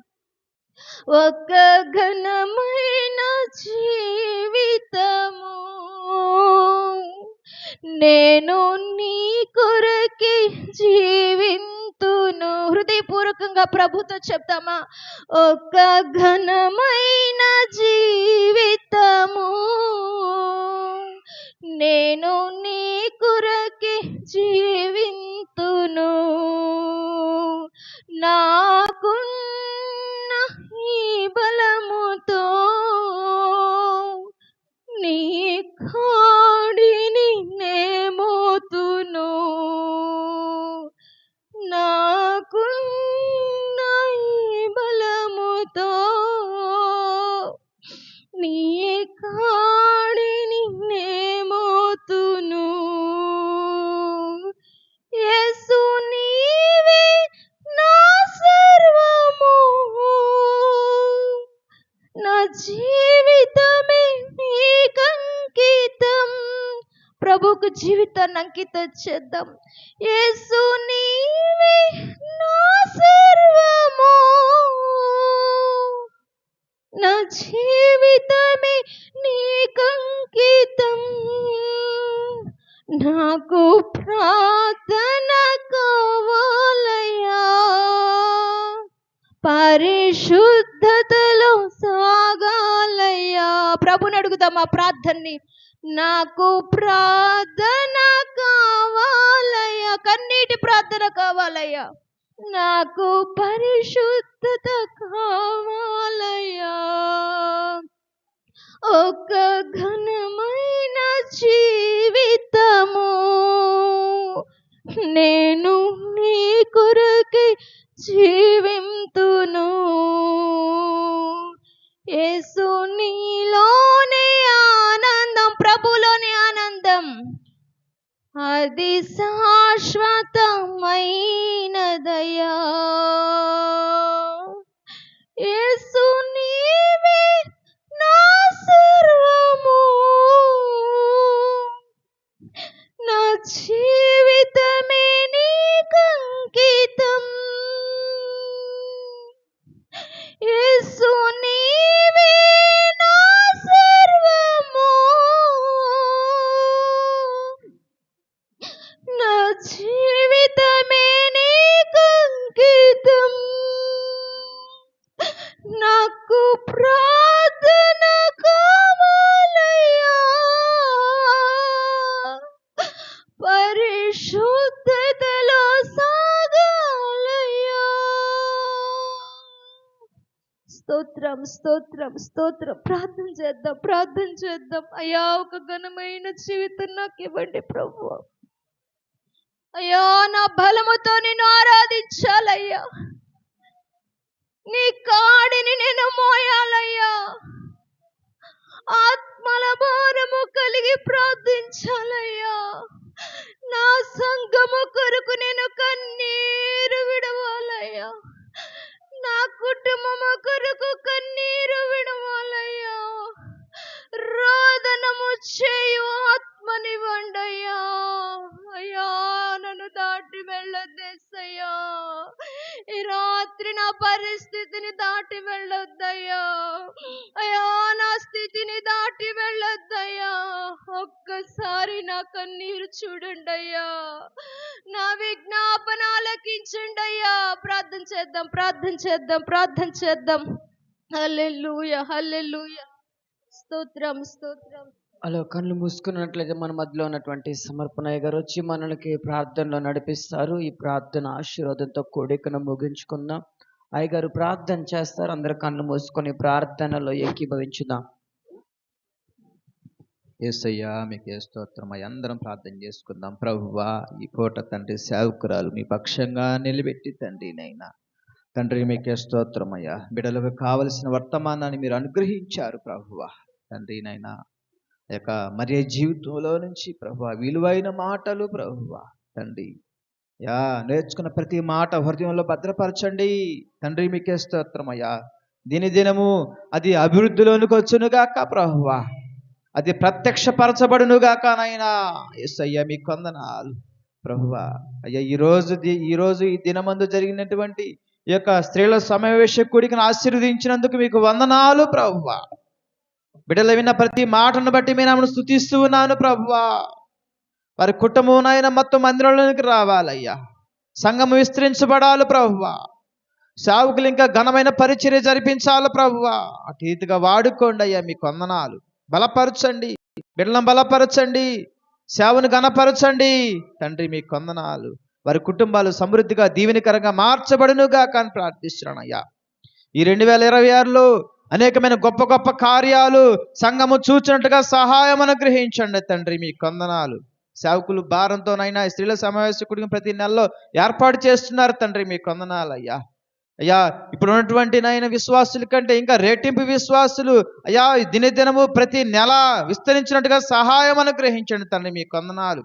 ఒక ఘనమైన జీవితము నేను నీ కొరకే జీవింతును. హృదయపూర్వకంగా ప్రభుతో చెప్తామా? ఒక ఘనమైన జీవితము నేను నీ కొరకే జీవింతును. నాకున్న ఈ బలముతో నీ కాడిని నేమోతును. నాకున్న ఈ బలముతో నీ కాడిని నేమోతును. యేసు నీవే నా సర్వము, నా జీవితమే నీకంకితం. ప్రభుకు జీవితాన్ని అంకితం చేద్దాం. యేసు నీవే నా సర్వము, నా జీవితమే నీకంకితం. నాకు ప్రార్థన కావాలయ్యా. పరిశుద్ధతలో సాగాలయ్యా. ప్రభుని అడుగుదాం ఆ ప్రార్థనని. నాకు ప్రార్థన కావాలయ్యా. కన్నీటి ప్రార్థన కావాలయ్యా. నాకు పరిశుద్ధత కావాలయ్యా. ఒక ఘనమైన జీవితము నేను నీ కొరకే జీవింతును. యేసు నీలోనే ఆనందం, ప్రభులోనే ఆనందం, అది శాశ్వతమైనదయ్యా. యేసు నీవే నా సర్వము, నా జీవితమే నీకంకితం. యేసు నీవే నా సర్వము, నా జీవితమే నీకంకితం. నాకు ప్రార్థన కావాలయ్యా. పరిశుద్ధతలో సాగాలయ్యా. స్తోత్రం స్తోత్రం స్తోత్రం. ప్రార్థన చేద్దాం ప్రార్థన చేద్దాం. అయ్యా ఒక ఘనమైన జీవితం నాకు ఇవ్వండి ప్రభువా. అయ్యా నా బలముతో నిన్ను ఆరాధించాలయ్యా. నీ కాడిని నేను మోయాలయ్యా. ఆత్మల భారము కలిగి ప్రార్థించాలయ్యా. నా సంఘము కొరకు నేను కన్నీరు విడవాలయ్యా. నా కుటుంబము కొరకు కన్నీరు విడవాలయ్యా. రోదనము చేయు ఆత్మనివ్వండయ్యా. అయ్యా నన్ను దాటి వెళ్ళొద్దేసయ్యా. ఈ రాత్రి నా పరిస్థితిని దాటి వెళ్ళొద్దయ్యా. అయ్యా నా స్థితిని దాటి వెళ్ళొద్దయ్యా. ఒక్కసారి నా కన్నీరు చూడండయ్యా. నా విజ్ఞాపన ఆలకించండి అయ్యా. ప్రార్థన చేద్దాం ప్రార్థన చేద్దాం ప్రార్థన చేద్దాం. హల్లెలూయా హల్లెలూయా. స్తోత్రం స్తోత్రం. అలా కళ్ళు మూసుకున్నట్లయితే మన మధ్యలో ఉన్నటువంటి సమర్పణయ్య గారు వచ్చి మనకి ప్రార్థనలో నడిపిస్తారు. ఈ ప్రార్థన ఆశీర్వాదంతో కోడికను ముగించుకుందాం. అయ్యగారు ప్రార్థన చేస్తారు. అందరు కళ్ళు మూసుకొని ప్రార్థనలో ఏకీభవించుదాం. యేసయ్యా మీకు స్తోత్రమయ్య. అందరం ప్రార్థన చేసుకుందాం. ప్రభువా ఈ పూట తండ్రి సేవకురాలు మీ పక్షంగా నిలబెట్టి తండ్రి నైనా తండ్రి మీకే స్తోత్రమయ్యా. బిడ్డలకు కావలసిన వర్తమానాన్ని మీరు అనుగ్రహించారు ప్రభువా. తండ్రి నైనా యొక్క మరి జీవితంలో నుంచి ప్రభువా విలువైన మాటలు ప్రభువా తండ్రి నేర్చుకున్న ప్రతి మాట హృదయంలో భద్రపరచండి. తండ్రి మీకే స్తోత్రమయ్యా. దినదినము అది అభివృద్ధిలోనికి వచ్చునుగాక ప్రభువా, అది ప్రత్యక్షపరచబడునుగాక నాయనా. యేసయ్యా మీకు వందనాలు ప్రభువా. అయ్యా ఈరోజు ఈ దినమందు జరిగినటువంటి ఈ యొక్క స్త్రీల సమావేశ కూడికను ఆశీర్వదించినందుకు మీకు వందనాలు ప్రభువా. బిడ్డలు విన్న ప్రతి మాటను బట్టి మీ నామమును స్తుతిస్తూ ఉన్నాను ప్రభువా. వారి కుటుంబం మొత్తం మందిరంలోనికి రావాలయ్యా. సంఘము విస్తరించబడాలి ప్రభువా. సేవకులు ఇంకా ఘనమైన పరిచర్య జరిపించాలి ప్రభువా. అటు రీతిగా వాడుకోండి అయ్యా. మీకు వందనాలు. బలపరచండి, బిడ్డలను బలపరచండి, సేవను ఘనపరచండి తండ్రి. మీకు వందనాలు. వారి కుటుంబాలు సమృద్ధిగా దీవెనకరంగా మార్చబడునుగా కానీ ప్రార్థిస్తున్నానయ్యా. ఈ 2026లో అనేకమైన గొప్ప గొప్ప కార్యాలు సంఘము చూచినట్టుగా సహాయం అనుగ్రహించండి తండ్రి. మీకు వందనాలు. సేవకులు భారంతోనైనా స్త్రీల సమావేశకుడికి ప్రతి నెలలో ఏర్పాటు చేస్తున్నారు తండ్రి. మీకు వందనాలు అయ్యా. అయ్యా ఇప్పుడు ఉన్నటువంటి నాయన విశ్వాసుల కంటే ఇంకా రెట్టింపు విశ్వాసులు అయ్యా దినదినము ప్రతి నెల విస్తరించినట్టుగా సహాయం అనుగ్రహించండి తండ్రి. మీకు వందనాలు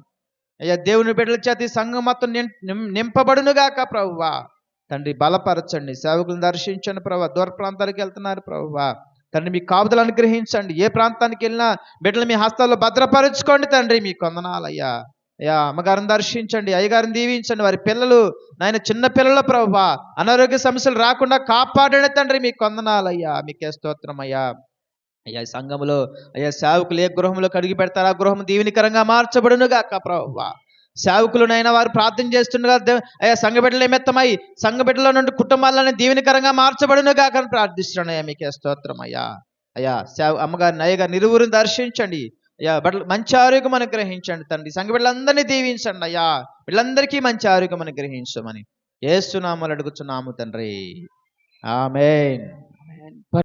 అయ్యా. దేవుని బిడ్డల చేత ఈ సంఘం మొత్తం నింపబడునుగాక ప్రభువా. తండ్రి బలపరచండి, సేవకులను దర్శించండి ప్రభువా. దూర ప్రాంతాలకు వెళ్తున్నారు ప్రభువా తండ్రి. మీ కాపుదలు అనుగ్రహించండి. ఏ ప్రాంతానికి వెళ్ళినా బిడ్డలు మీ హస్తాల్లో భద్రపరచుకోండి తండ్రి. మీకు వందనాలు అయ్యా. అయ్యా అమ్మగారిని దర్శించండి, అయ్యగారిని దీవించండి. వారి పిల్లలు నాయన చిన్న పిల్లల ప్రభువా అనారోగ్య సమస్యలు రాకుండా కాపాడండి తండ్రి. మీకు వందనాలు అయ్యా. మీకే స్తోత్రం అయ్యా. అయ్యా ఈ సంఘములో అయ్యా సేవకులు ఏ గృహంలో కడిగి పెడతారు ఆ గృహం దీవెనికరంగా మార్చబడునుగాక ప్రభువా. సేవకులునైనా వారు ప్రార్థన చేస్తుండగా అయ్యా సంఘ బిడ్డలు నిమిత్తమై సంఘ బిడ్డల నుండి కుటుంబాలను దీవెనికరంగా మార్చబడునుగాక అని ప్రార్థిస్తున్నాను అయ్యా. మీకే స్తోత్రం అయ్యా. అయ్యా అమ్మగారిని అయ్యగారిని ఇరువురిని దర్శించండి అయ్యా. బిడ్డలు మంచి ఆరోగ్యం అనుగ్రహించండి తండ్రి. సంఘ బిడ్డలందరినీ దీవించండి అయ్యా. వీళ్ళందరికీ మంచి ఆరోగ్యం అనుగ్రహించమని యేసు నామములో అడుగుచున్నాము తండ్రి. ఆమేన్.